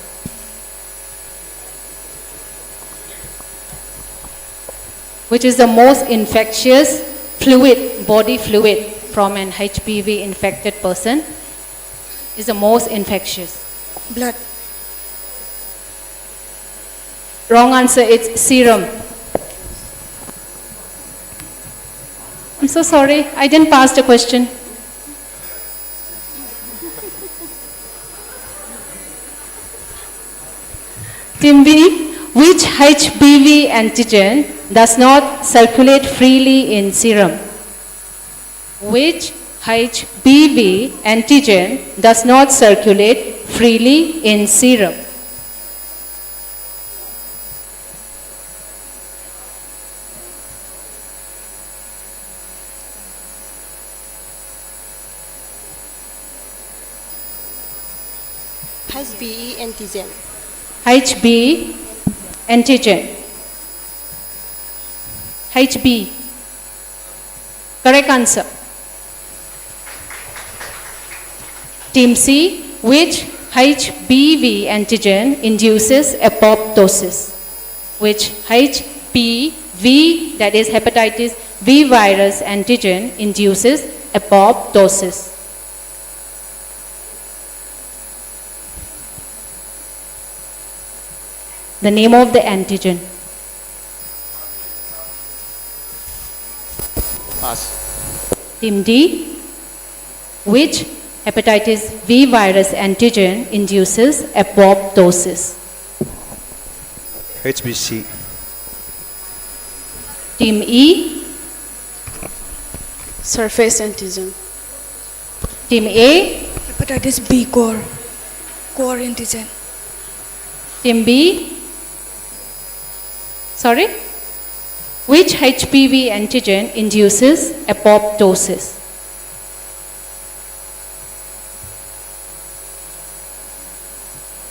Which is the most infectious fluid, body fluid from an HBV infected person is the most infectious? Blood. Wrong answer, it's serum. I'm so sorry, I didn't pass the question. Team B, which HBV antigen does not circulate freely in serum? Which HBV antigen does not circulate freely in serum? HBe antigen. HB antigen. HB. Correct answer. Team C, which HBV antigen induces apoptosis? Which HBV V, that is hepatitis V virus antigen, induces apoptosis? The name of the antigen. Pass. Team D, which hepatitis V virus antigen induces apoptosis? HBC. Team E, Surface antigen. Team A, Hepatitis B core antigen. Team B, sorry? Which HPV antigen induces apoptosis?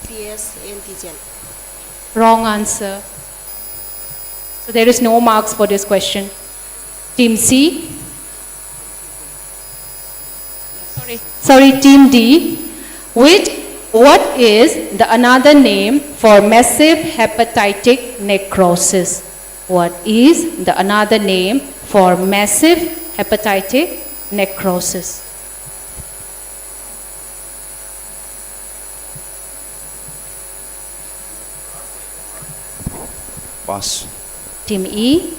PS antigen. Wrong answer. So there is no marks for this question. Team C. Sorry, Team D. What is the another name for massive hepatic necrosis? What is the another name for massive hepatic necrosis? Pass. Team E.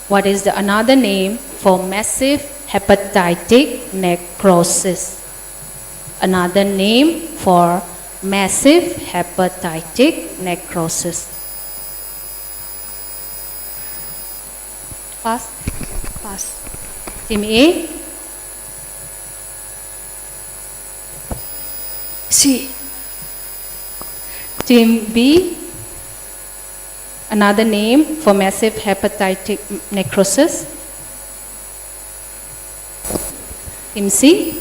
What is the another name for massive hepatic necrosis? Another name for massive hepatic necrosis. Pass. Pass. Team A. C. Team B. Another name for massive hepatic necrosis. Team C.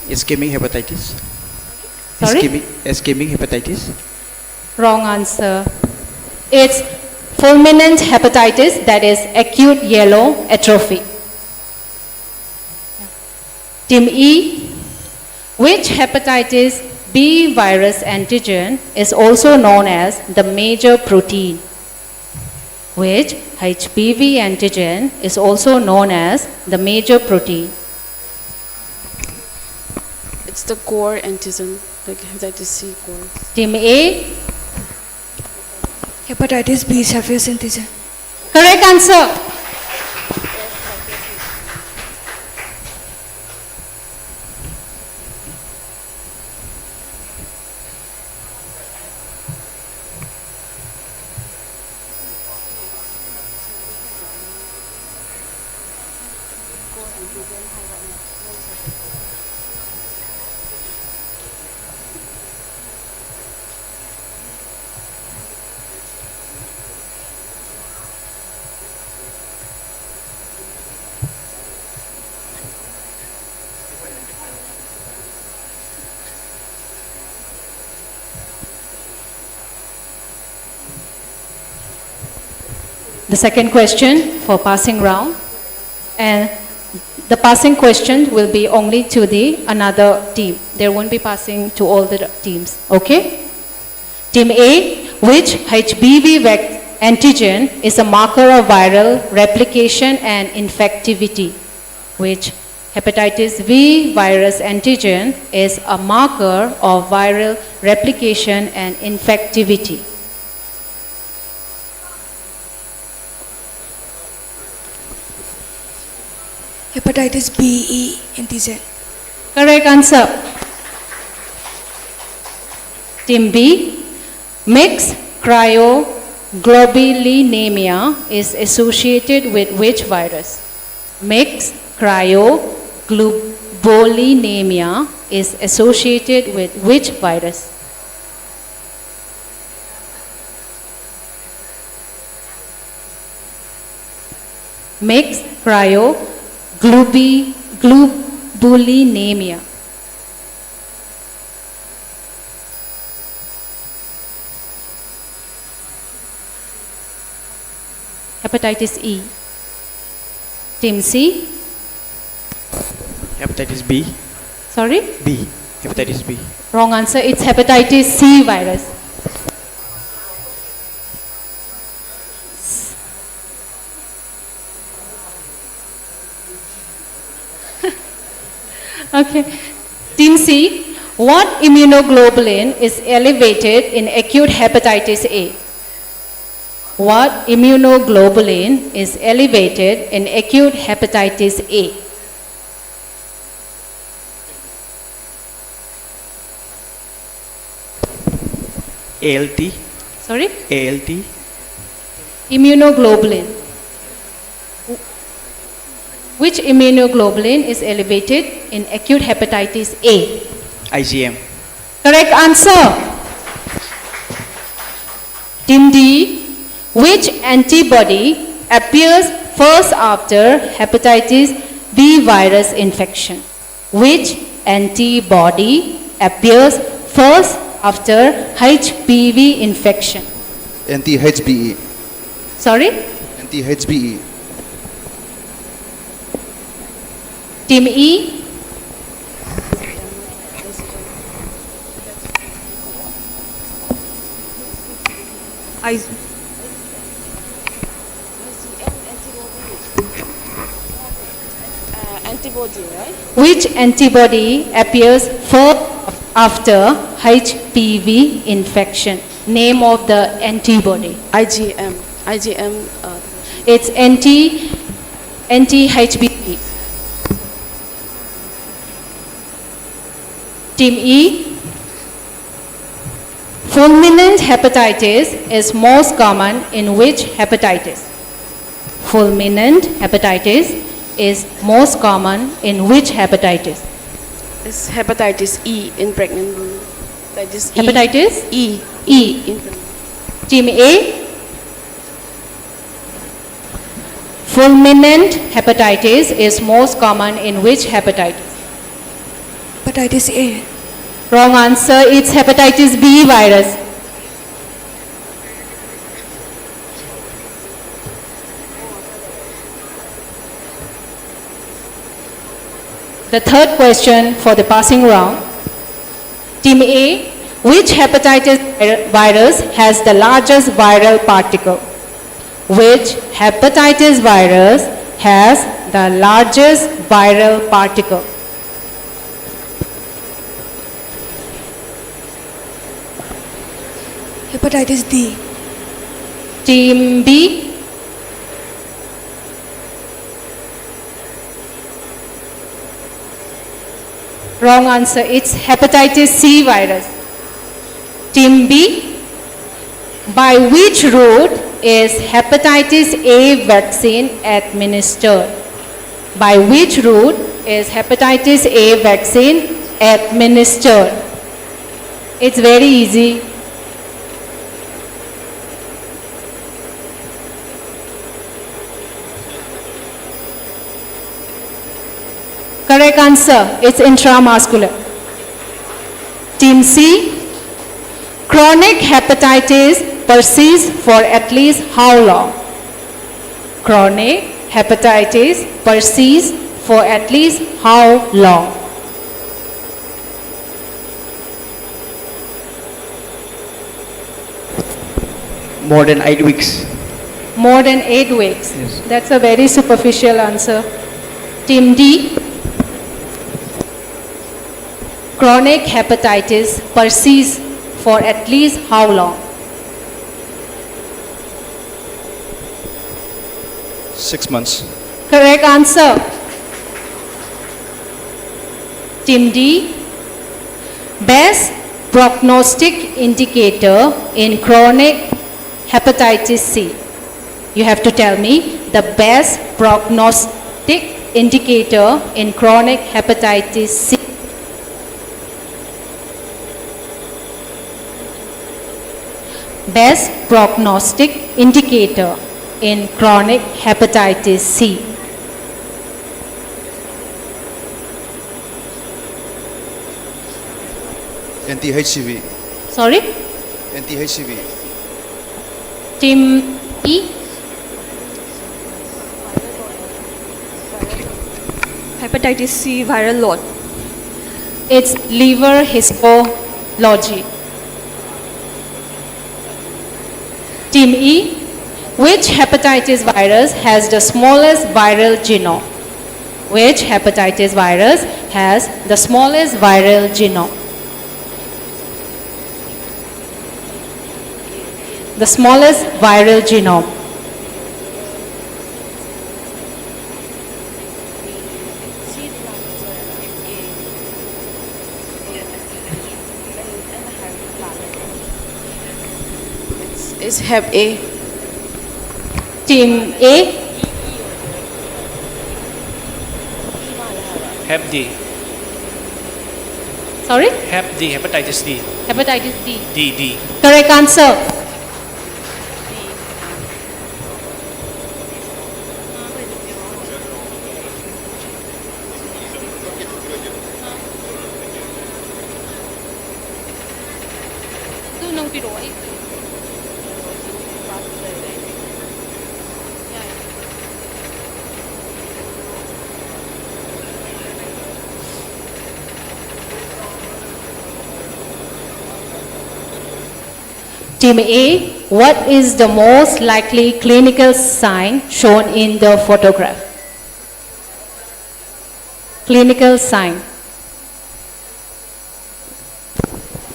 Ischemic hepatitis. Sorry? Ischemic hepatitis. Wrong answer. It's fulminant hepatitis, that is acute yellow atrophy. Team E. Which hepatitis B virus antigen is also known as the major protein? Which HPV antigen is also known as the major protein? It's the core antigen, like hepatitis C core. Team A. Hepatitis B surface antigen. Correct answer. The second question for passing round, and the passing question will be only to the another team. There won't be passing to all the teams, okay? Team A, which HBV antigen is a marker of viral replication and infectivity? Which hepatitis V virus antigen is a marker of viral replication and infectivity? Hepatitis B antigen. Correct answer. Team B, mixed cryoglobulinemia is associated with which virus? Mixed cryoglobulinemia is associated with which virus? Mixed cryoglobulinemia. Hepatitis E. Team C. Hepatitis B. Sorry? B. Hepatitis B. Wrong answer. It's hepatitis C virus. Okay. Team C, what immunoglobulin is elevated in acute hepatitis A? What immunoglobulin is elevated in acute hepatitis A? ALT. Sorry? ALT. Immunoglobulin. Which immunoglobulin is elevated in acute hepatitis A? IgM. Correct answer. Team D, which antibody appears first after hepatitis B virus infection? Which antibody appears first after HPV infection? Anti-HBE. Sorry? Anti-HBE. Team E, Antibody, right? which antibody appears first after HPV infection? Name of the antibody. IgM. It's anti-HBV. Team E, fulminant hepatitis is most common in which hepatitis? Fulminant hepatitis is most common in which hepatitis? It's hepatitis E in pregnant women. That is Hepatitis? E. E. In pregnant. Team A, fulminant hepatitis is most common in which hepatitis? Hepatitis A. Wrong answer. It's hepatitis B virus. The third question for the passing round. Team A, which hepatitis virus has the largest viral particle? Which hepatitis virus has the largest viral particle? Hepatitis D. Team B, wrong answer. It's hepatitis C virus. Team B, by which route is hepatitis A vaccine administered? By which route is hepatitis A vaccine administered? It's very easy. Correct answer, it's intramuscular. Team C, chronic hepatitis persists for at least how long? Chronic hepatitis persists for at least how long? More than 8 weeks. More than 8 weeks. Yes. That's a very superficial answer. Team D, chronic hepatitis persists for at least how long? 6 months. Correct answer. Team D, best prognostic indicator in chronic hepatitis C. You have to tell me the best prognostic indicator in chronic hepatitis C. Best prognostic indicator in chronic hepatitis C. Anti-HCV. Sorry? Anti-HCV. Team E, Hepatitis C viral load. It's liver histology. Team E, which hepatitis virus has the smallest viral genome? Which hepatitis virus has the smallest viral genome? The smallest viral genome. It's Hep A. Team A, Hep D. sorry? Hep D. Hepatitis D. Hepatitis D. D. Correct answer. Team A, what is the most likely clinical sign shown in the photograph? Clinical sign.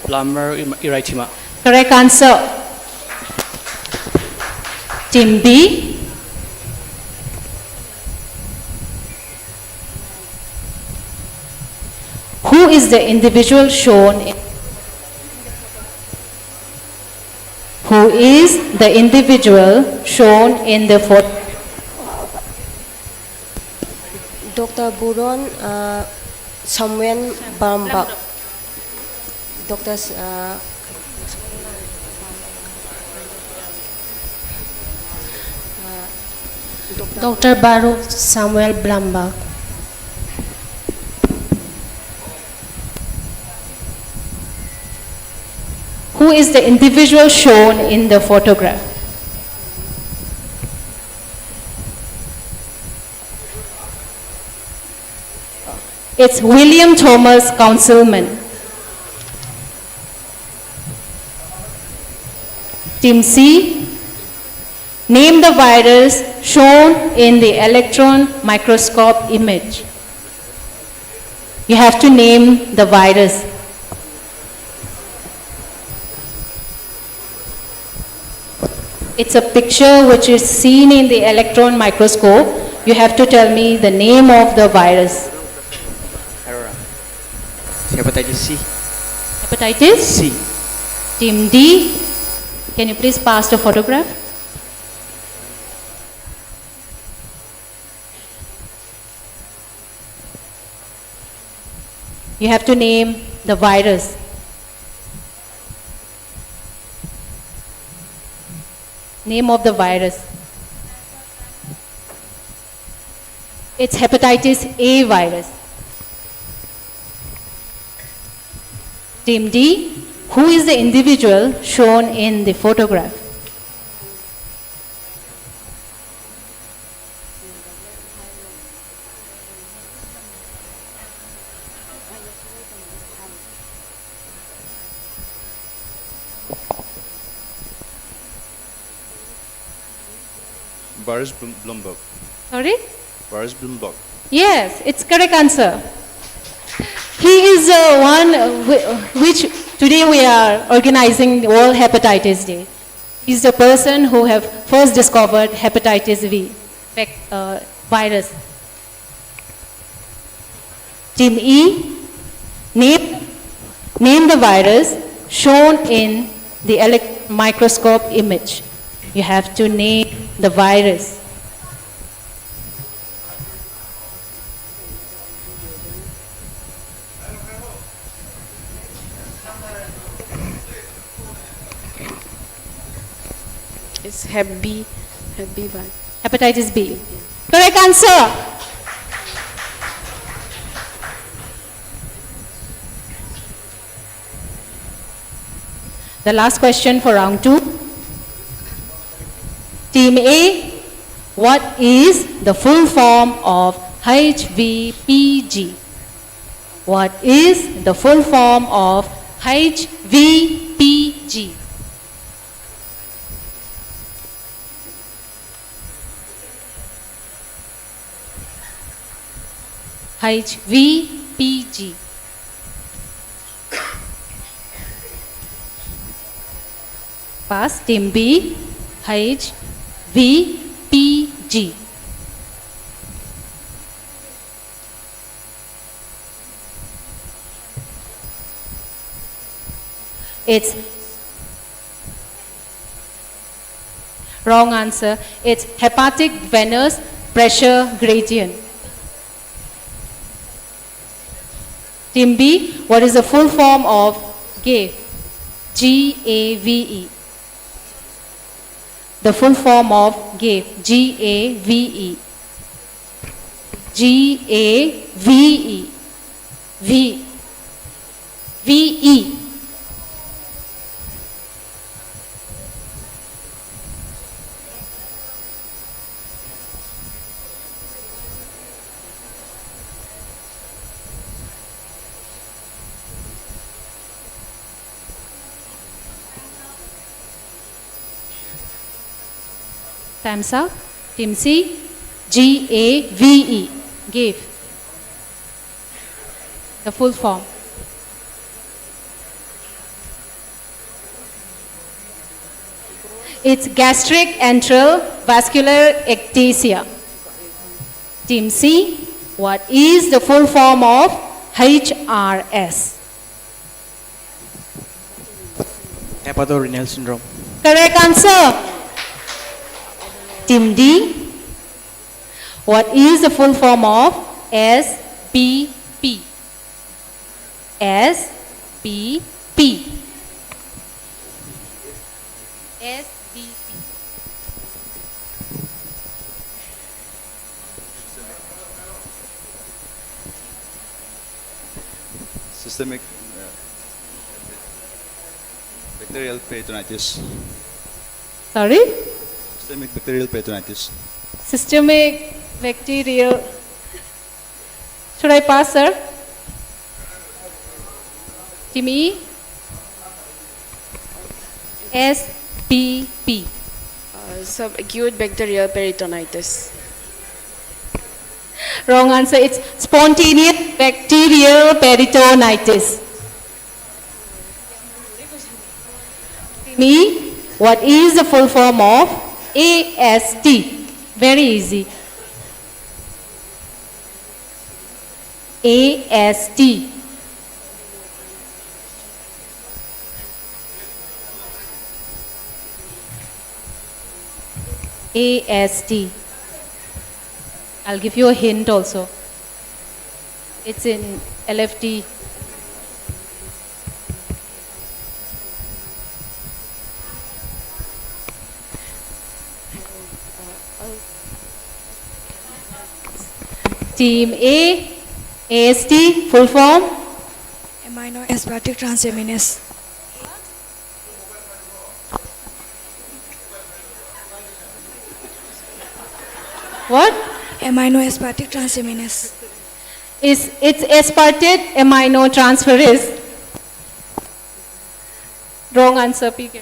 Plummer erythema. Correct answer. Team B, who is the individual shown in the photo? Dr. Buron Samuel Bambak. Dr. Dr. Baruch Samuel Blambach. Who is the individual shown in the photograph? It's William Thomas Councilman. Team C, name the virus shown in the electron microscope image. You have to name the virus. It's a picture which is seen in the electron microscope. You have to tell me the name of the virus. Hepatitis C. Hepatitis? C. Team D, can you please pass the photograph? You have to name the virus. Name of the virus. It's hepatitis A virus. Team D, who is the individual shown in the photograph? Boris Blumberg. Sorry? Boris Blumberg. Yes, it's correct answer. He is one which today we are organizing World Hepatitis Day. He's the person who have first discovered hepatitis V virus. Team E, name the virus shown in the microscope image. You have to name the virus. It's Hep B. Hep B virus. Hepatitis B. Correct answer. The last question for round 2. Team A, what is the full form of HVPG? What is the full form of HVPG? HVPG. Pass. Team B. HVPG. It's wrong answer. It's hepatic venous pressure gradient. Team B, what is the full form of GAVE? GAVE. The full form of GAVE. GAVE. GAVE. V. VE. Time's up. Team C, GAVE, GAVE. The full form. It's gastric antral vascular ectasia. Team C, what is the full form of HRS? Hepatorenal syndrome. Correct answer. Team D, what is the full form of SBP? SBP. SBP. Systemic bacterial peritonitis. Sorry? Systemic bacterial peritonitis. Systemic bacterial. Should I pass, sir? Team E? SBP. Subacute bacterial peritonitis. Wrong answer. It's spontaneous bacterial peritonitis. Team E, what is the full form of AST? Very easy. AST. AST. I'll give you a hint also. It's in LFT. Team A, AST, full form? Aminoaspartic transaminase. What? Aminoaspartic transaminase. It's aspartate aminotransferase. Wrong answer, PK.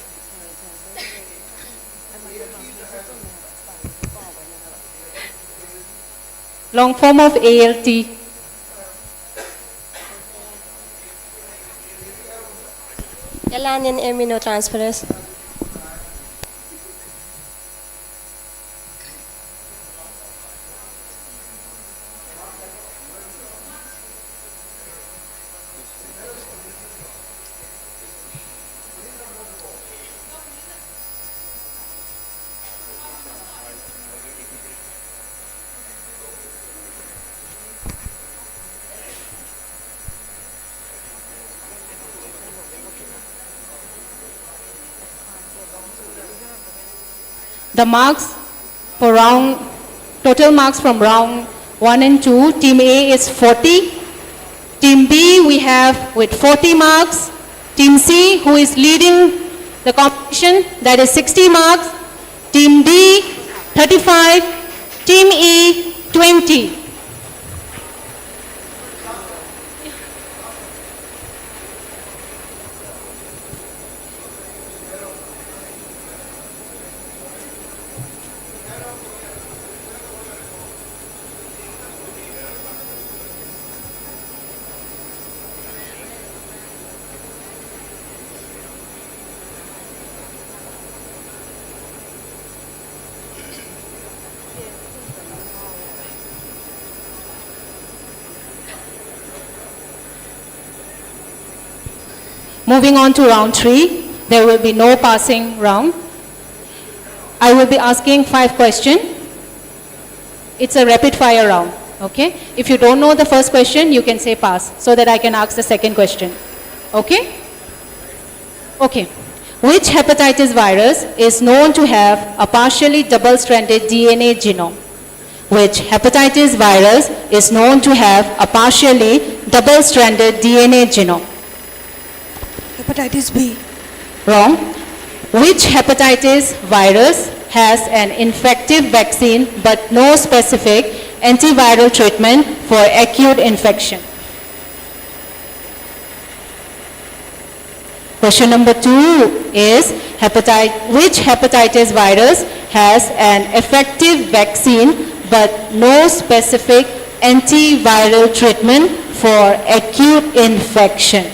Long form of ALT. Alanine aminotransferase. The marks for total marks from round 1 and 2, Team A is 40. Team B we have with 40 marks. Team C, who is leading the competition, that is 60 marks. Team D, 35. Team E, 20. Moving on to round 3, there will be no passing round. I will be asking 5 questions. It's a rapid fire round, okay? If you don't know the first question, you can say pass, so that I can ask the second question, okay? Okay. Which hepatitis virus is known to have a partially double-stranded DNA genome? Which hepatitis virus is known to have a partially double-stranded DNA genome? Hepatitis B. Wrong. Which hepatitis virus has an infective vaccine but no specific antiviral treatment for acute infection? Question number 2 is which hepatitis virus has an effective vaccine but no specific antiviral treatment for acute infection?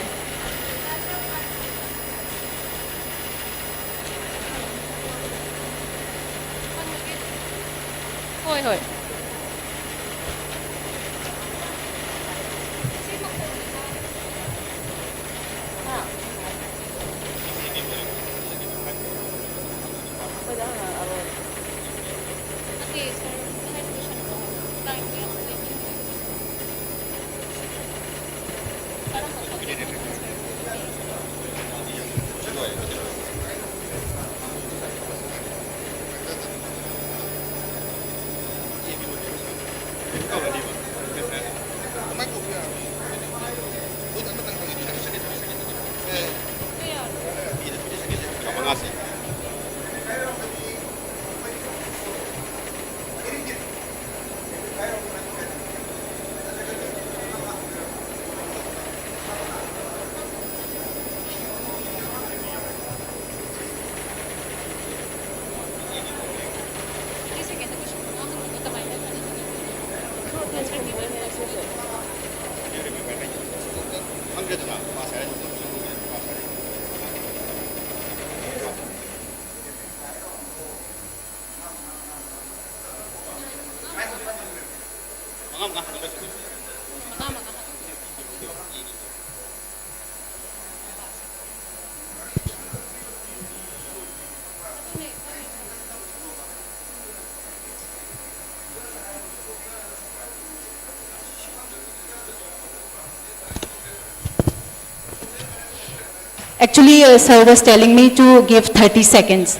Actually, sir was telling me to give 30 seconds,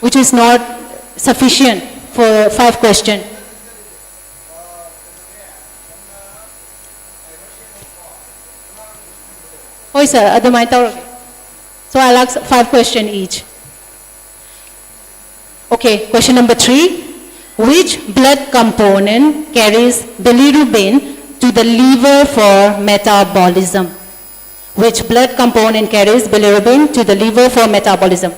which is not sufficient for 5 questions. Oh, sir, so I'll ask 5 questions each. Okay, question number 3. Which blood component carries bilirubin to the liver for metabolism? Which blood component carries bilirubin to the liver for metabolism?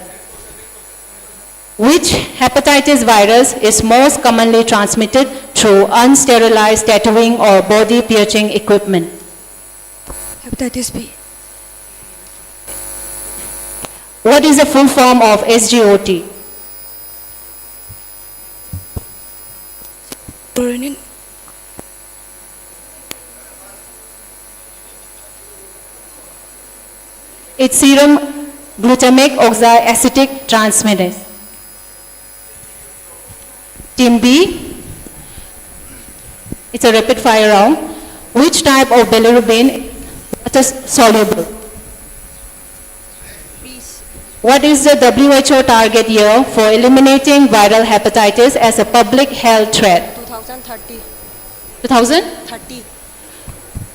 Which hepatitis virus is most commonly transmitted through unsterilized tattooing or body piercing equipment? Hepatitis B. What is the full form of SGOT? Burning. It's serum glutamic oxaloacetic transferase. Team B, it's a rapid fire round. Which type of bilirubin is soluble? What is the WHO target year for eliminating viral hepatitis as a public health threat? 2030. 2030.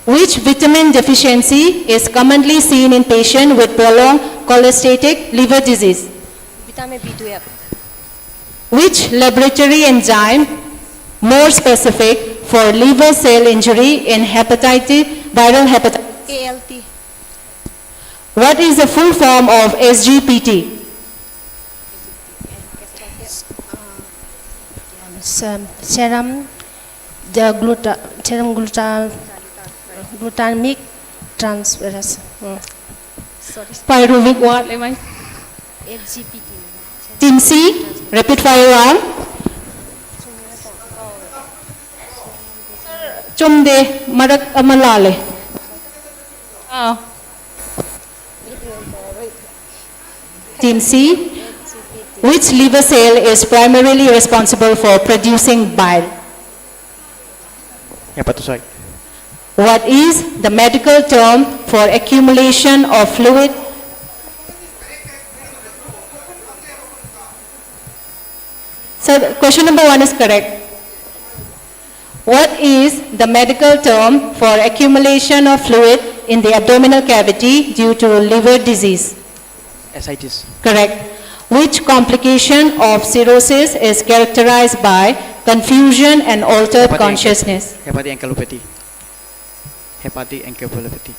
Which vitamin deficiency is commonly seen in patients with prolonged cholestatic liver disease? Vitamin B12. Which laboratory enzyme more specific for liver cell injury in viral hepatitis? ALT. What is the full form of SGPT? Serum glutamic transferase. Pyruvic what? SGPT. Team C, rapid fire round. Chumde marak amalale. Team C, which liver cell is primarily responsible for producing bile? Hepatocyte. What is the medical term for accumulation of fluid? So question number 1 is correct. What is the medical term for accumulation of fluid in the abdominal cavity due to liver disease? Ascites. Correct. Which complication of cirrhosis is characterized by confusion and altered consciousness? Hepatic encephalopathy. Hepatic encephalopathy.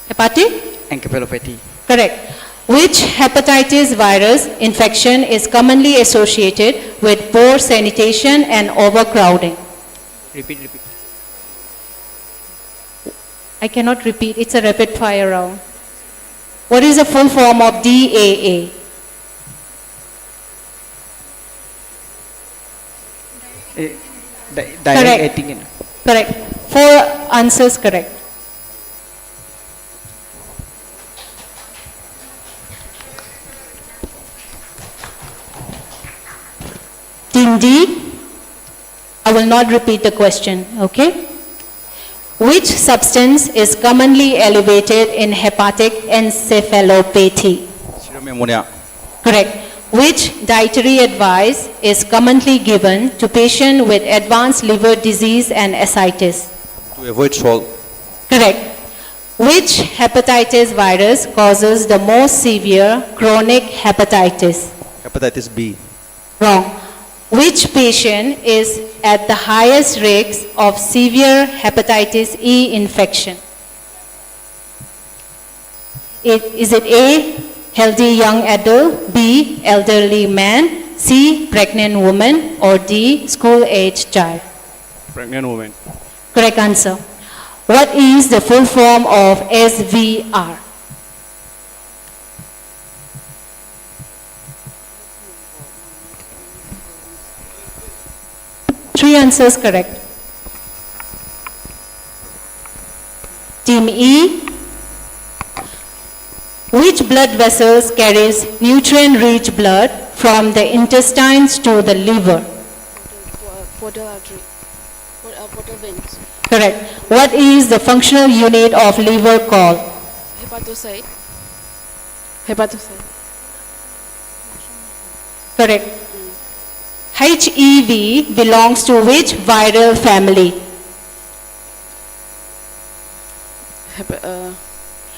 Hepatic? Encephalopathy. Correct. Which hepatitis virus infection is commonly associated with poor sanitation and overcrowding? Repeat. I cannot repeat. It's a rapid fire round. What is the full form of DAA? Direct acting. Correct. 4 answers correct. Team D, I will not repeat the question, okay? Which substance is commonly elevated in hepatic encephalopathy? Serum ammonia. Correct. Which dietary advice is commonly given to patients with advanced liver disease and ascites? To avoid salt. Correct. Which hepatitis virus causes the most severe chronic hepatitis? Hepatitis B. Wrong. Which patient is at the highest risk of severe hepatitis E infection? Is it A, healthy young adult, B, elderly man, C, pregnant woman, or D, school-age child? Pregnant woman. Correct answer. What is the full form of SVR? Three answers correct. Team E, which blood vessels carries nutrient-rich blood from the intestines to the liver? Portal artery. Portal veins. Correct. What is the functional unit of liver called? Hepatocyte. Hepatocyte. Correct. HEV belongs to which viral family?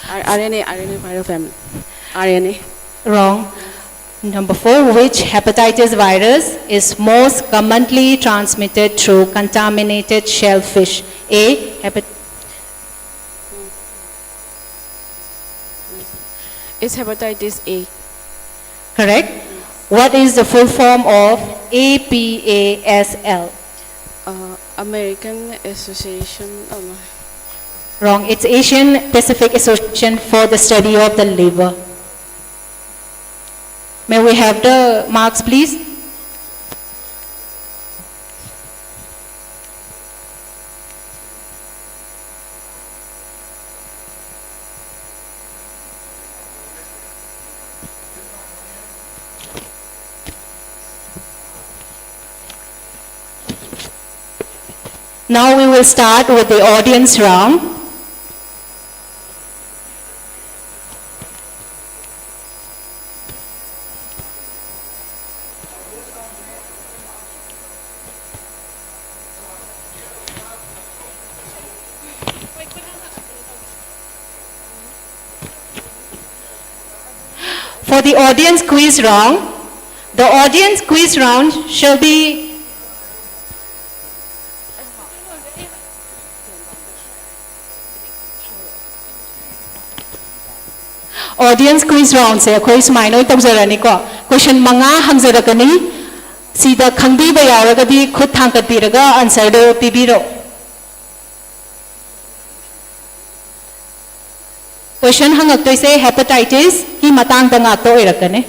RNA viral family. RNA. Wrong. Number 4, which hepatitis virus is most commonly transmitted through contaminated shellfish? A, It's hepatitis A. correct. What is the full form of APASL? American Association. Wrong. It's Asian Pacific Association for the Study of the Liver. May we have the marks, please? Now we will start with the audience round. For the audience quiz round, the audience quiz round shall be audience quiz round se akhoi sumai noi tawjarani ko question manga hangjarakani sida khangbi ba yauragadi khut thangkat biraga answer do pibiro question hangaktoi se hepatitis ki matang da ngak to irakane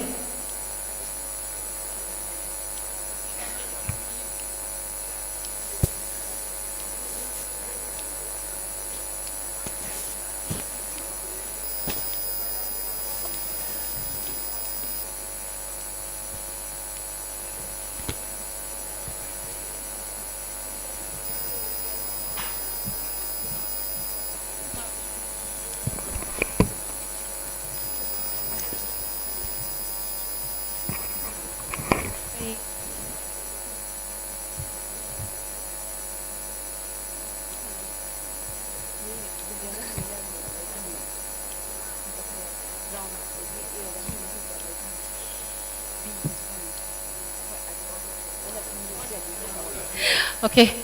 Okay.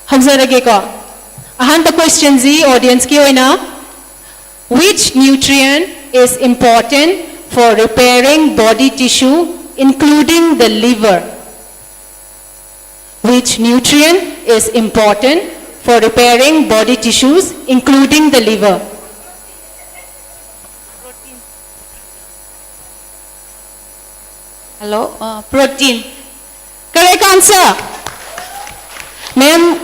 Hangzarage ko. Ahanta question Z audience ki oina. Which nutrient is important for repairing body tissue including the liver? Which nutrient is important for repairing body tissues including the liver? Hello? Protein. Correct answer. Ma'am,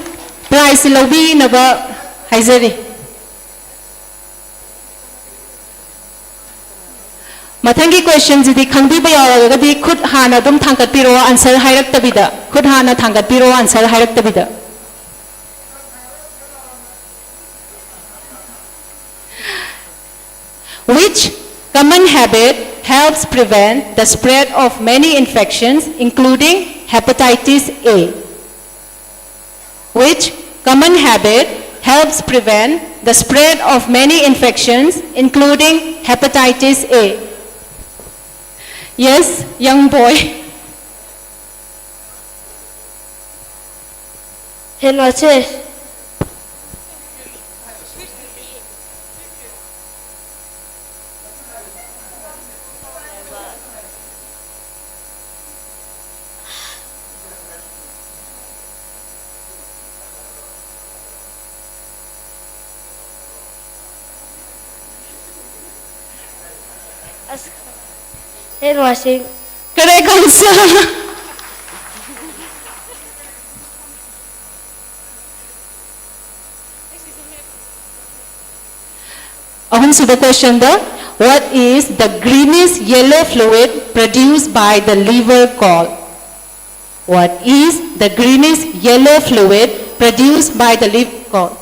prize lobby na ba? Haizari. Mathangi questions idi khangbi ba yawagadi khud hana dum thangat piro answer hairak tabida. Khud hana thangat piro answer hairak tabida. Which common habit helps prevent the spread of many infections including hepatitis A? Which common habit helps prevent the spread of many infections including hepatitis A? Yes, young boy. Hand washing. Hand washing. Correct answer. Ahunsuba question the what is the greenish yellow fluid produced by the liver called? What is the greenish yellow fluid produced by the liver called?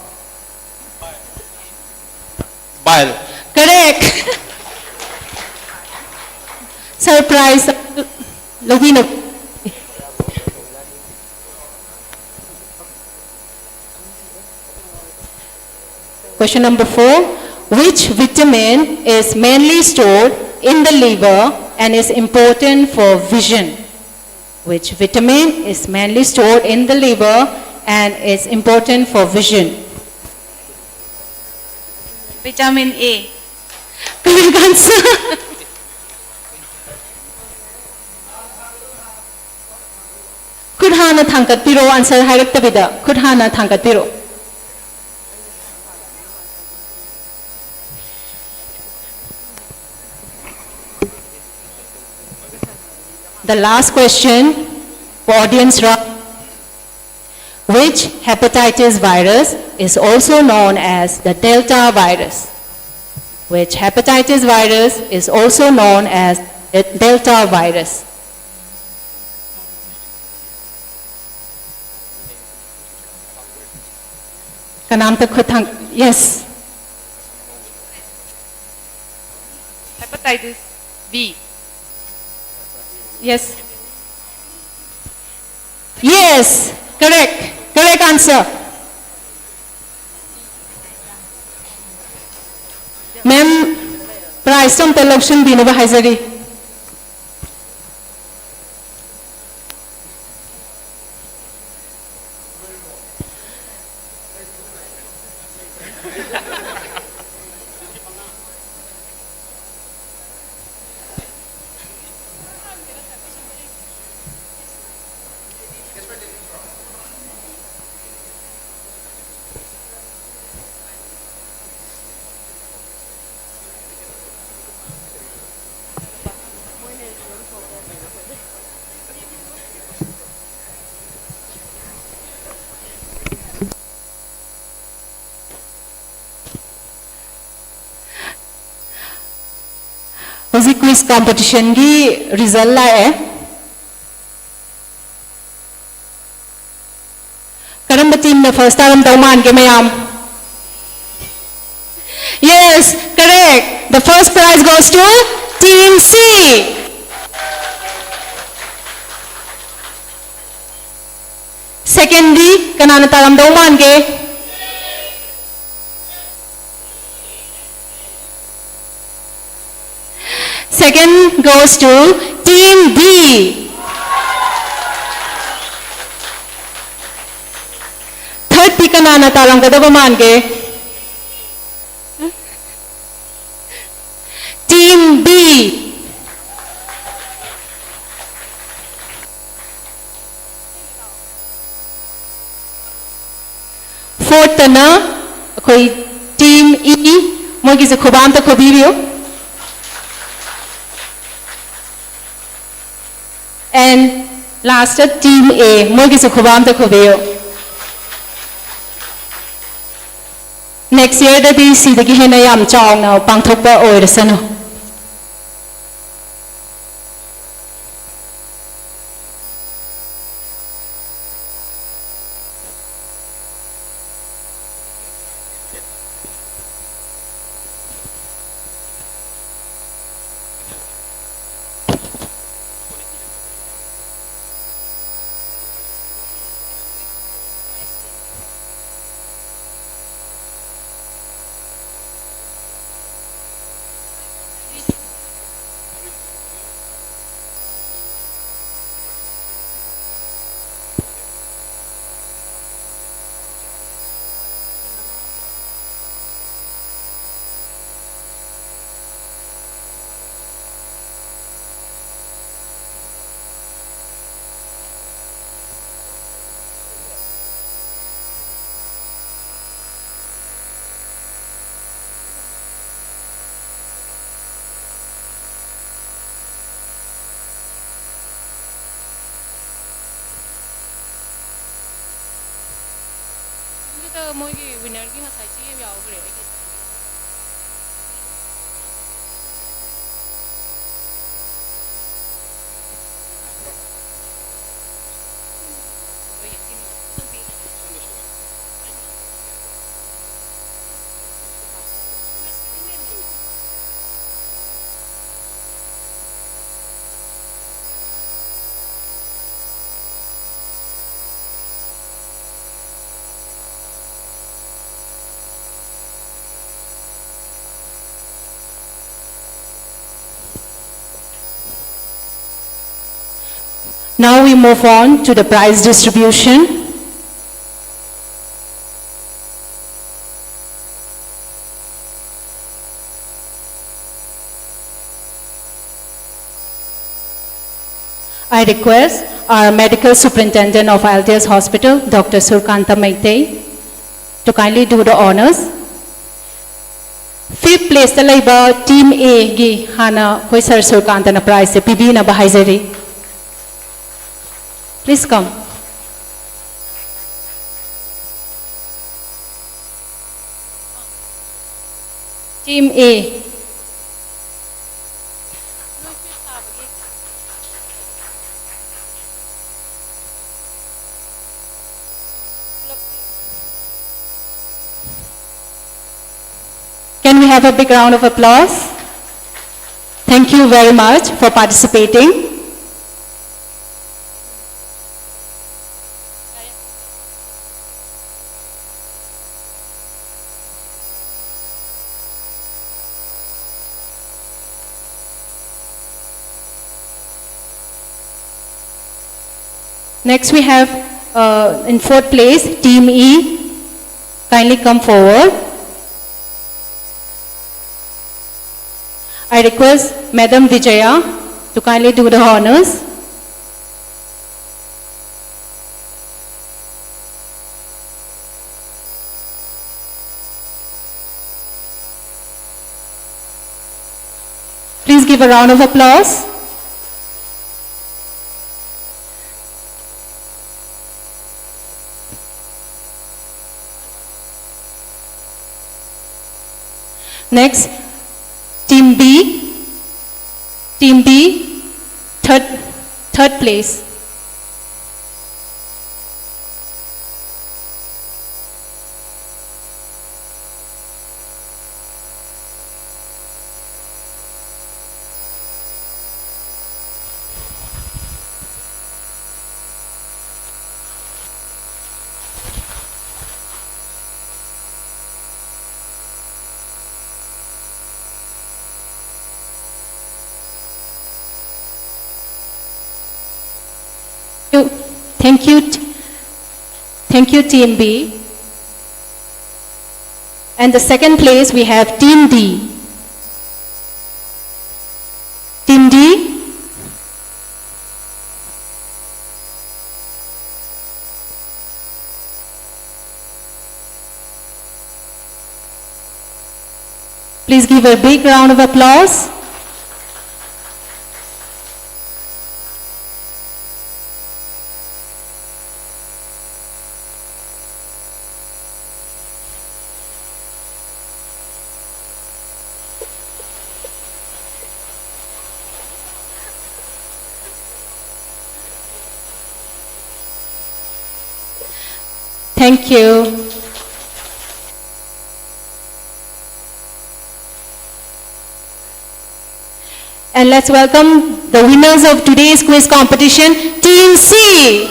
Bile. Correct. Surprise. Lovina. Question number 4. Which vitamin is mainly stored in the liver and is important for vision? Which vitamin is mainly stored in the liver and is important for vision? Vitamin A. Correct answer. Kudhana thankat piro answer hairak tabida. Kudhana thankat piro. The last question for audience round. Which hepatitis virus is also known as the Delta virus? Which hepatitis virus is also known as the Delta virus? Kanam tak khutang. Yes. Hepatitis B. Yes. Yes. Correct. Correct answer. Ma'am, prize tom television bina ba haizari? Hoji quiz competition ki result la hai. Karamba team na first taram dauman ke mayam. Yes, correct. The first prize goes to Team C. Secondly, kanana taram dauman ke? Second goes to Team B. Kanana taramgdaba mange? Team B. Fourth na koi Team E. Mo gise khubam ta khobirio. And last Team A. Mo gise khubam ta khobio. Next year da di si dagi hena yam chong na pangthokpa oirasano. Now we move on to the prize distribution. I request our medical superintendent of ILTS Hospital, Dr. Surkanta Maitei, to kindly do the honors. Fifth place the labor Team A gi hana koi Sir Surkanta na prize se PB na bahayzari. Please come. Team A. Can we have a big round of applause? Thank you very much for participating. Next we have in fourth place Team E. Kindly come forward. I request Madam Vijaya to kindly do the honors. Please give a round of applause. Next, Team B. Team B, third place. Thank you, Team B. And the second place we have Team D. Team D. Please give a big round of applause. Thank you. And let's welcome the winners of today's quiz competition, Team C.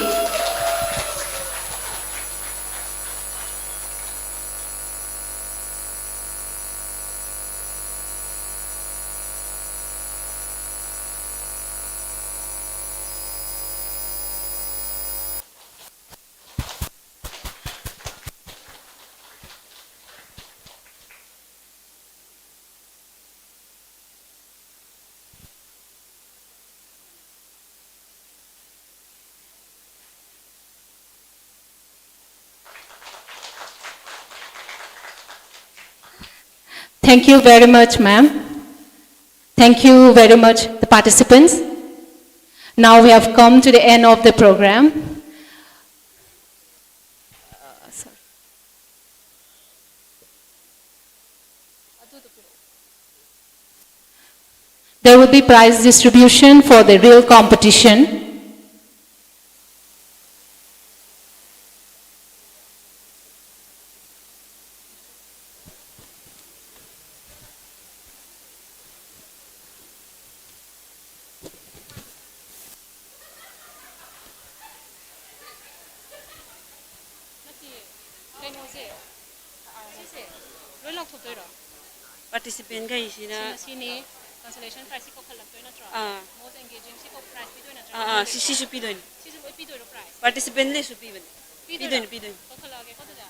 Thank you very much, ma'am. Thank you very much, the participants. Now we have come to the end of the program. There will be prize distribution for the real competition. Participant ka isina. Sini consolation prize ko khalak to na tra. Most engaging si ko prize pi do na tra. Si supi doin. Si pi do prize. Participant le supi ban. Pi doin. Ko khalak ko to da.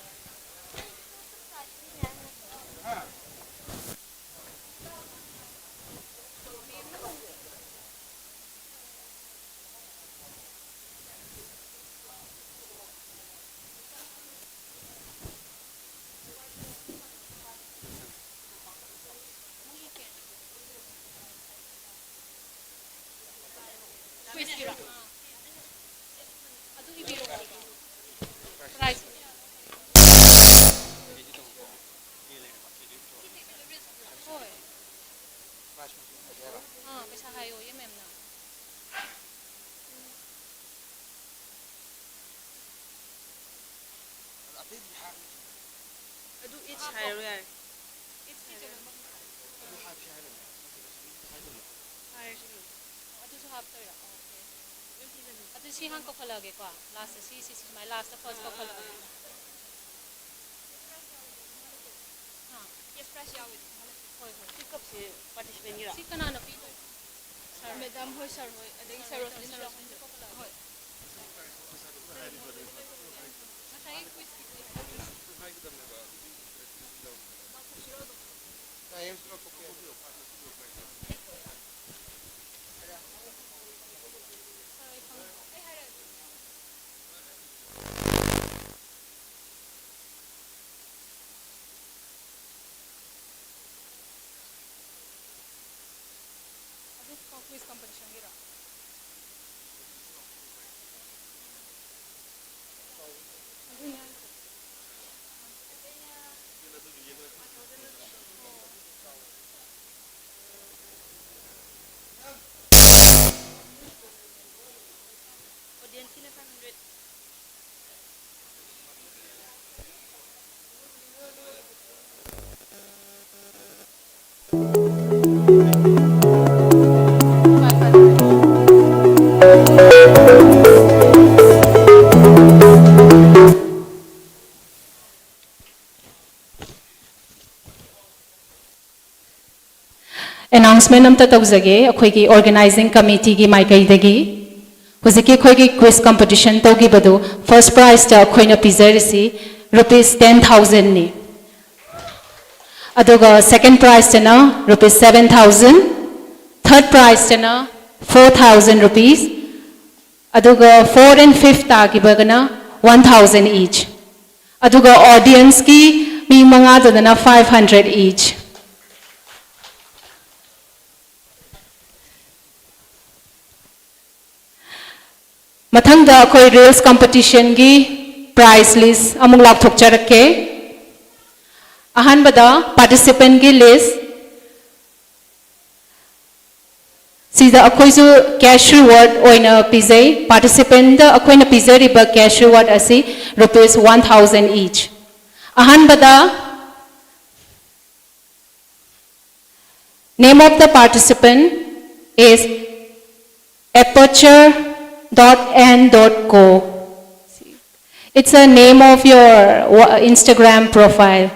Adu each higher ya. Adu so half to ra. Okay. Adu si han ko khalage ko. Last si my last first ko khalage. Yes press ya with. Hoy. Pick up si participant gira. Si kana na pi. Sir Madam hoy sir hoy. Ading sir Roslyn sir. Hoy. Matay quiz ki. Quiz competition gira. Audience na 500. Announcement amta tawjage akhoi organizing committee gi maikai huziki khoi quiz competition togi badu first prize ta khoina pizarisi rupees 10,000 ni Aduga second prize tana rupees 7,000. Third prize tana 4,000 rupees. Aduga fourth and fifth tagibagana 1,000 each. Aduga audience ki mi mga dana 500 each. Mathangda akoi reels competition gi prize list amung lapthok charake. Ahanbada participant gi list. Sida akoi su cash reward oina pizai. Participant da akoi na pizai riba cash reward asi rupees 1,000 each. Ahanbada name of the participant is aperture.n.co. It's a name of your Instagram profile.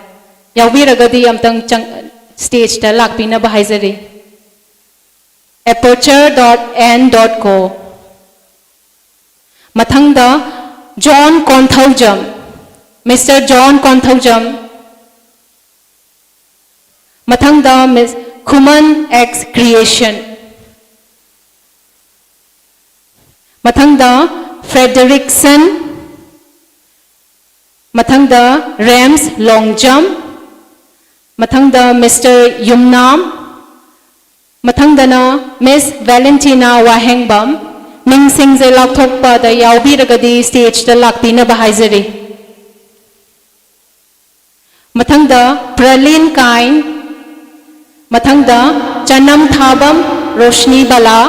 Yawiragadi amtang stage ta lakpina bahayzari. Aperture.n.co. Mathangda John Konthaujam. Mr. John Konthaujam. Mathangda Ms. Kuman X Creation. Mathangda Frederickson. Mathangda Rams Long Jump. Mathangda Mr. Yumnam. Mathangdana Miss Valentina Wahengbam. Ming Sing Zay Lakthokpa da Yaubiragadi stage da Lakpina Bahayzari. Mathangda Pralin Kain. Mathangda Chanam Thabam Roshni Bala.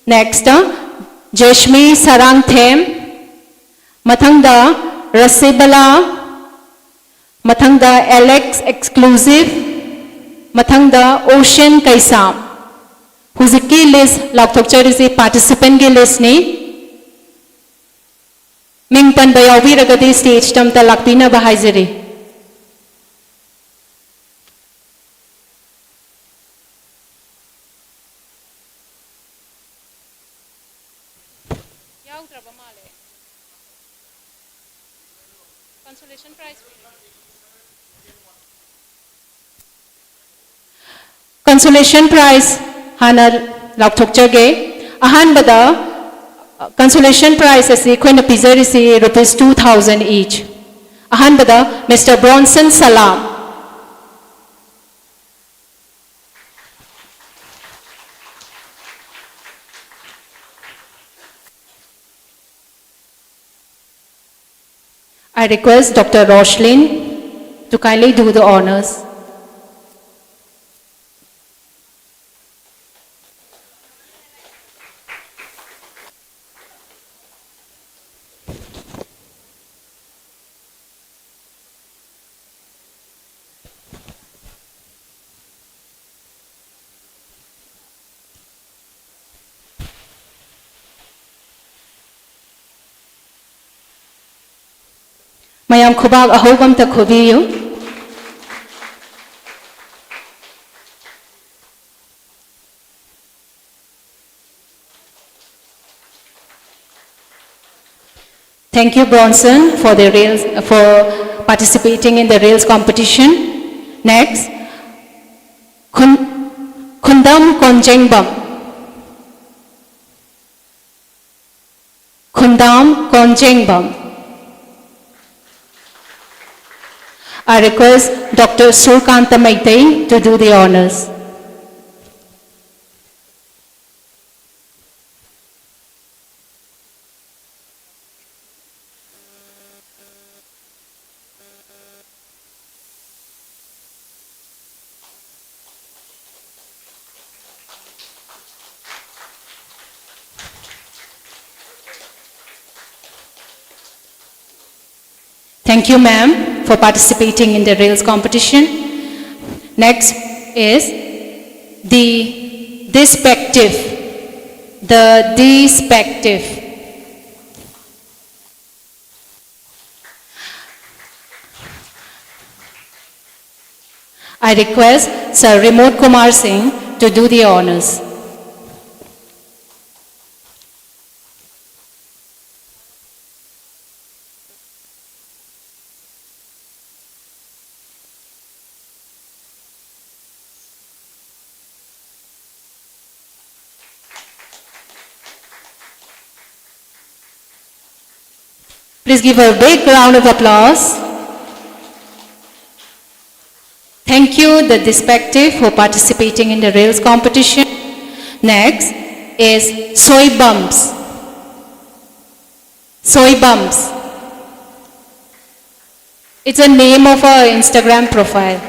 Next, Jeshmi Sarang Them. Mathangda Rasibala. Mathangda Alex Exclusive. Mathangda Ocean Kaisam. Huziki list Lakthokchar is a participant list ni. Mingpan Bayawi Ragadi stage tam ta Lakpina Bahayzari. Consolation prize. Consolation prize Hana Lakthokchage. Ahanbada consolation prize as Queen Pizza is rupees 2,000 each. Ahanbada Mr. Bronson Salam. I request Dr. Roshlin to kindly do the honors. Mayam khubag ahogam ta khubiyo. Thank you, Bronson, for the rails for participating in the rails competition. Next, Kundam Konjengbam. Kundam Konjengbam. I request Dr. Surkanta Maitai to do the honors. Thank you, ma'am, for participating in the rails competition. Next is the despective. The despective. I request Sir Remote Kumar Singh to do the honors. Please give her a big round of applause. Thank you, the Dispective, for participating in the rails competition. Next is Soy Bumps. Soy Bumps. It's a name of our Instagram profile.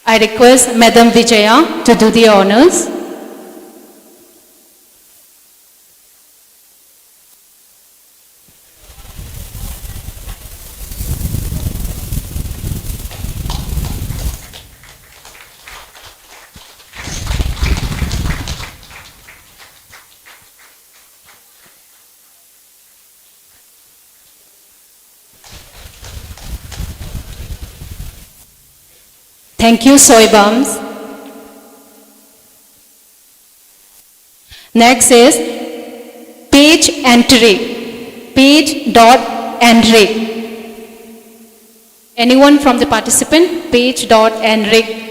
I request Madam Vijaya to do the honors. Thank you, Soy Bums. Next is Page Entry. Page.Enric. Anyone from the participant? Page.Enric.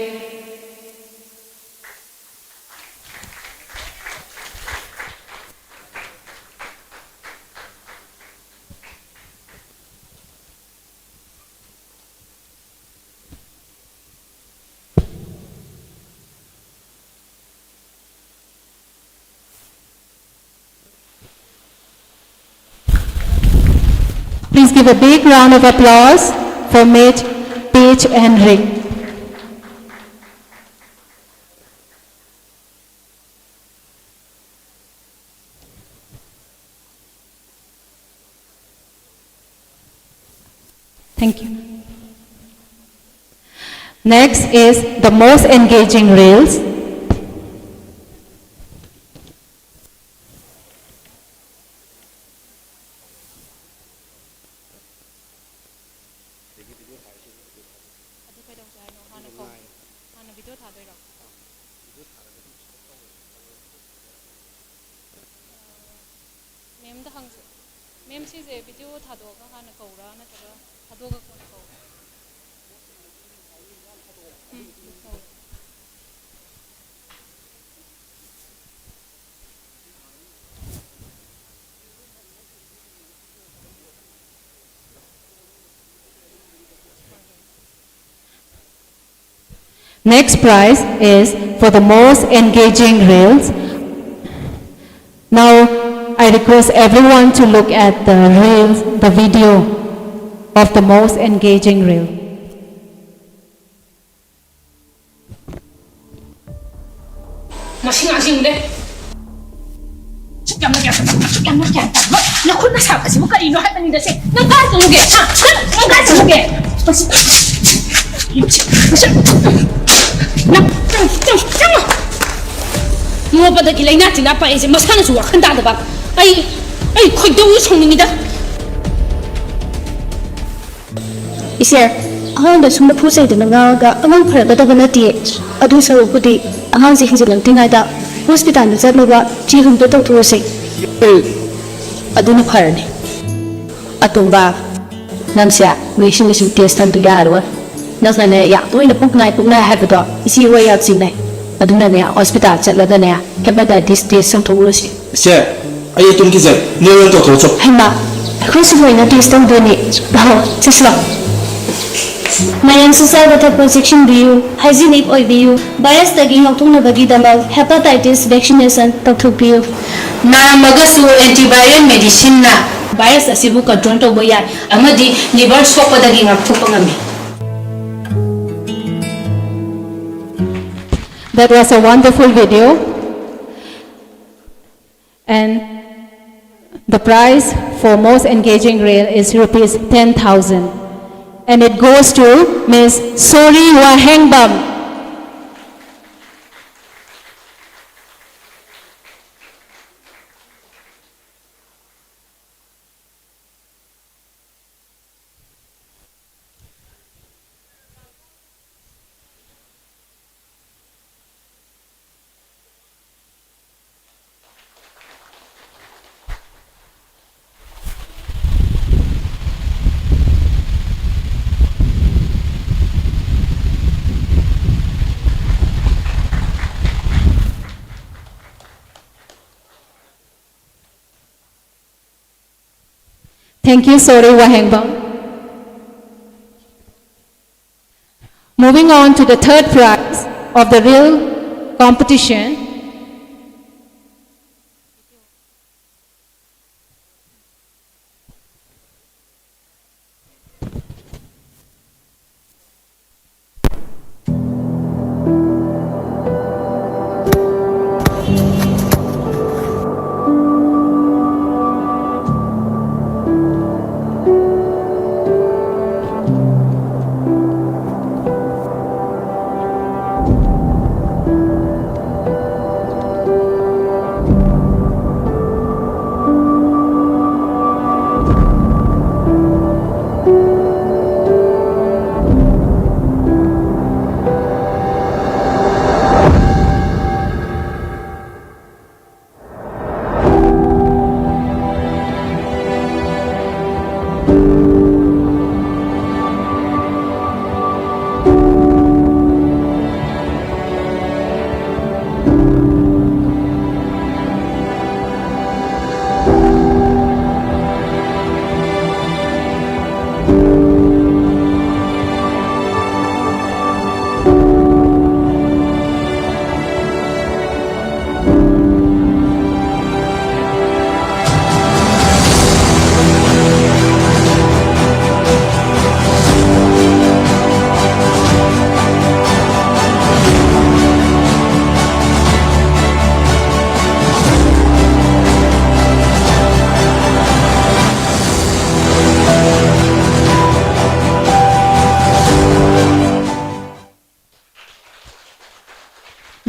Please give a big round of applause for Page Enric. Thank you. Next is the most engaging reels. Next prize is for the most engaging reels. Now I request everyone to look at the reels, the video of the most engaging reel. ꯃꯣꯄꯗꯒꯤ ꯂꯩꯅꯥ ꯇꯤꯟꯅꯥ ꯄꯥꯛꯏꯁꯦ ꯃꯁꯥꯅꯁꯨ ꯋꯥꯈꯟ ꯇꯥꯗꯕ ꯑꯩ ꯈꯣꯏꯗꯧ ꯁꯥꯎꯅꯤꯡꯉꯤꯗ ꯏꯆꯦ ꯑꯉꯥꯡꯗ ꯁꯨꯝ ꯂꯐꯨ ꯆꯩꯗꯅ ꯉꯥꯡꯉꯒ ꯑꯉꯥꯡ ꯐꯔꯛꯀꯗꯕ ꯅꯠꯇꯦ ꯑꯗꯨ ꯁꯔꯨꯛꯄꯨꯗꯤ ꯑꯉꯥꯡꯁꯦ ꯍꯦꯟꯖꯤꯜꯂꯛꯇ꯭ꯔꯤꯉꯩꯗ ꯍꯣꯁꯄꯤꯇꯥꯜꯗ ꯆꯠꯂꯒ ꯆꯦꯛꯑꯞꯇ ꯇꯧꯊꯣꯛꯑꯁꯤ ꯑꯗꯨꯅ ꯐꯔꯅꯤ ꯑꯇꯣꯝꯕ ꯅꯪꯁꯦ ꯋꯦꯛꯁꯤꯟꯒꯁꯨ ꯇꯦꯁ ꯇꯧꯗ ꯌꯥꯔꯣꯏ ꯅꯪꯅꯅꯦ ꯌꯥꯝ ꯇꯣꯏꯅ ꯄꯨꯛ ꯅꯥꯏ ꯍꯥꯏꯕꯗꯣ ꯏꯆꯦ ꯍꯣꯏ ꯌꯥꯝ ꯆꯤꯡꯅꯩ ꯑꯗꯨꯅꯅꯦ ꯍꯣꯁꯄꯤꯇꯥꯜ ꯆꯠꯂꯒꯅꯦ ꯍꯦꯄꯥꯇꯥꯏꯇꯤꯁ ꯇꯦꯁ ꯇꯧꯊꯣꯛꯎꯔꯁꯤ ꯏꯆꯦ ꯑꯩ ꯇꯨꯝ ꯀꯤꯖꯩ ꯅꯣꯏ ꯑꯣꯏꯅ ꯇꯧꯊꯣꯛꯑꯣ ꯍꯩꯃꯥ ꯑꯩꯈꯣꯏꯁꯨ ꯂꯣꯏꯅ ꯇꯦꯁ ꯇꯧꯗꯣꯏꯅꯤ ꯂꯥꯛꯑꯣ ꯆꯠꯁꯤꯂꯣ ꯃꯌꯥꯝꯁꯨ ꯆꯥꯕ ꯊꯛꯄ ꯆꯦꯛꯁꯤꯟꯕꯤꯌꯨ ꯍꯥꯏꯖꯤꯅꯤꯛ ꯑꯣꯏꯕꯤꯌꯨ ꯚꯥꯏꯔꯁꯇꯒꯤ ꯉꯥꯛꯊꯣꯛꯅꯕꯒꯤꯗꯃꯛ ꯍꯦꯄꯥꯇꯥꯏꯇꯤꯁ ꯚꯦꯛꯁꯤꯅꯦꯁꯟ ꯇꯧꯊꯣꯛꯄꯤꯌꯨ ꯅꯥꯔꯝꯃꯒꯁꯨ ꯑꯦꯟꯇꯤꯚꯥꯏꯔꯦꯜ ꯃꯦꯗꯤꯁꯤꯟꯅ ꯚꯥꯏꯔꯁ ꯑꯁꯤꯕꯨ ꯀꯟꯇ꯭ꯔꯣꯜ ꯇꯧꯕ ꯌꯥꯏ ꯑꯃꯗꯤ ꯂꯤꯚꯔ ꯁꯣꯛꯄꯗꯒꯤ ꯉꯥꯛꯊꯣꯛꯄ ꯉꯝꯃꯤ. That was a wonderful video, and the prize for most engaging reel is rupees 10,000, and it goes to Ms. Sori Wahengbam. Thank you, Sore Wahengbang. Moving on to the third prize of the real competition.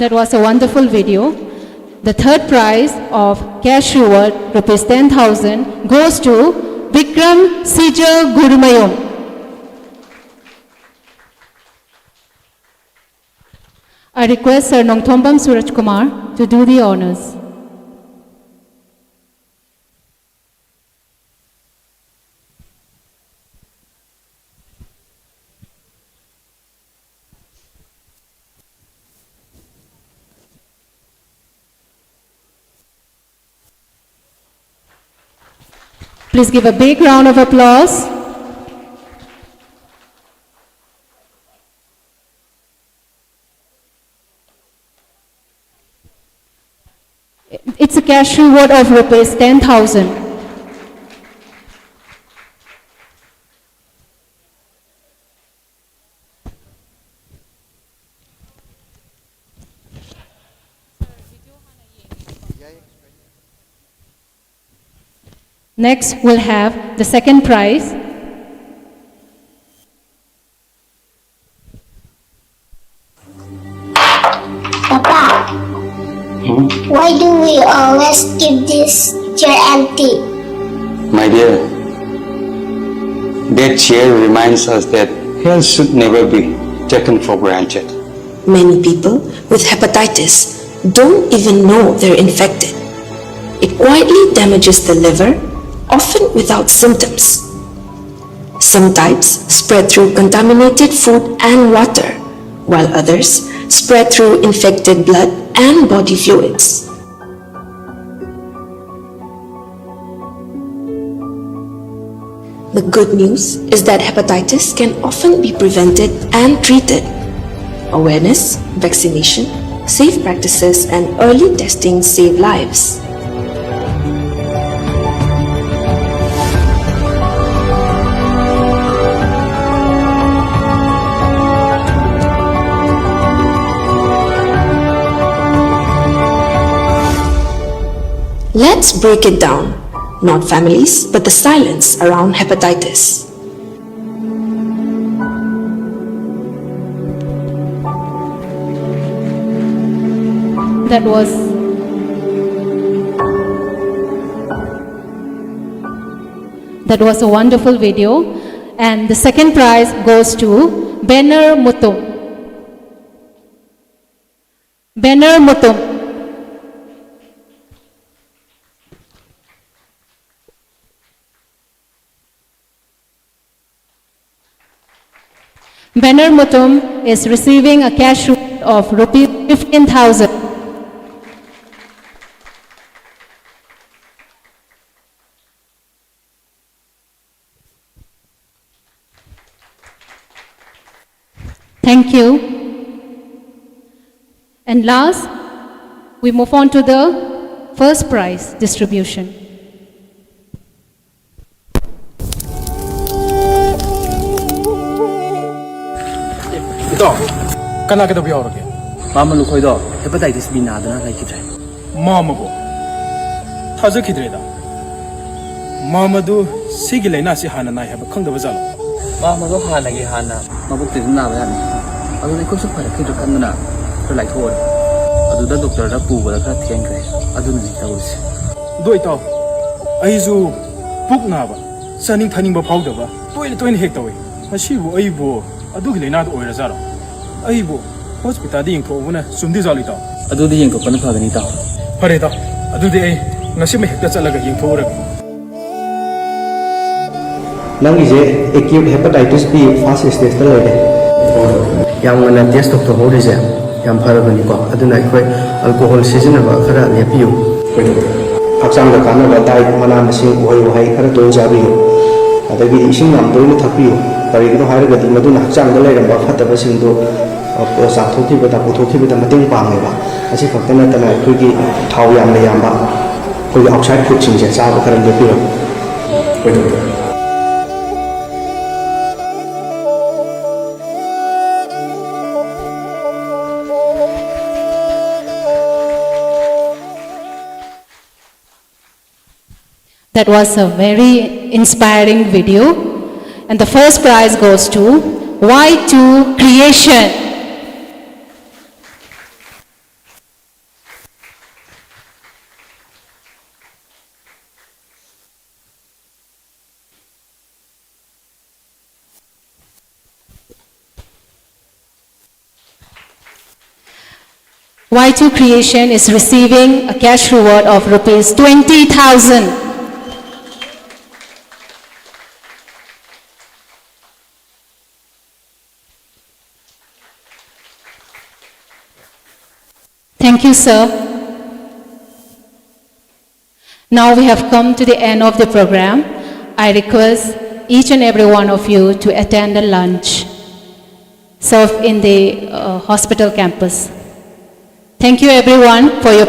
That was a wonderful video. The third prize of cash reward, rupees 10,000, goes to Vikram Sijal Gurumayom. I request Sir Nongthombam Suraj Kumar to do the honors. Please give a big round of applause. It's a cash reward of rupees 10,000. Next, we'll have the second prize. Papa, why do we always keep this chair empty? My dear, that chair reminds us that health should never be taken for granted. Many people with hepatitis don't even know they're infected. It quietly damages the liver, often without symptoms. Some types spread through contaminated food and water, while others spread through infected blood and body fluids. The good news is that hepatitis can often be prevented and treated. Awareness, vaccination, safe practices, and early testing save lives. Let's break it down. Not families, but the silence around hepatitis. That was a wonderful video. And the second prize goes to Banner Mutum. Banner Mutum. Banner Mutum is receiving a cash reward of rupees 15,000. Thank you. And last, we move on to the first prize distribution. ito, kana ka daw biyorge. Mama lu khoi do hepatitis B nadana lai kidre. Mama bo. Thaja kidre da. Mama du sigi laina si hana nai haba khang da bazalo. Mama do hana gi hana mabuk tin na ba yan. Adu ni ko su phara kidre kan na to lai thor. Adu da doctor da pu ba ka thiang kre. Adu ni ta us. Do ito. Ai ju puk na ba. Saning thaning ba phau da ba. Toin hek tawi. Masi bu ai bu adu gi laina do oira zaro. Ai bu hospital di ingko buna sumdi zali ta. Adu di ingko pana phagani ta. Phare ta. Adu di ai ngasi me hekta chalaga ingko ra. Nangise acute hepatitis B first stage ta lele. Yang ngana test doctor ho re je. Yang pharabani ko aduna khoi alcohol sijina ba khara lepiu. Hakchang da kana ba dai mana masing oi oi khara toin jabi. Adagi ising nam toin thapiu. Parigno hairaga di maduna hakchang da leiramba phataba singdo sa thoki ba ta thoki ba ta mating pang ba. Asi faktana tana khoi gi thau yam le yam ba. Khoi outside food ching je cha ba khara lepiu. That was a very inspiring video. And the first prize goes to Y2 Creation. Y2 Creation is receiving a cash reward of rupees 20,000. Thank you, sir. Now we have come to the end of the program. I request each and every one of you to attend a lunch served in the hospital campus. Thank you everyone for your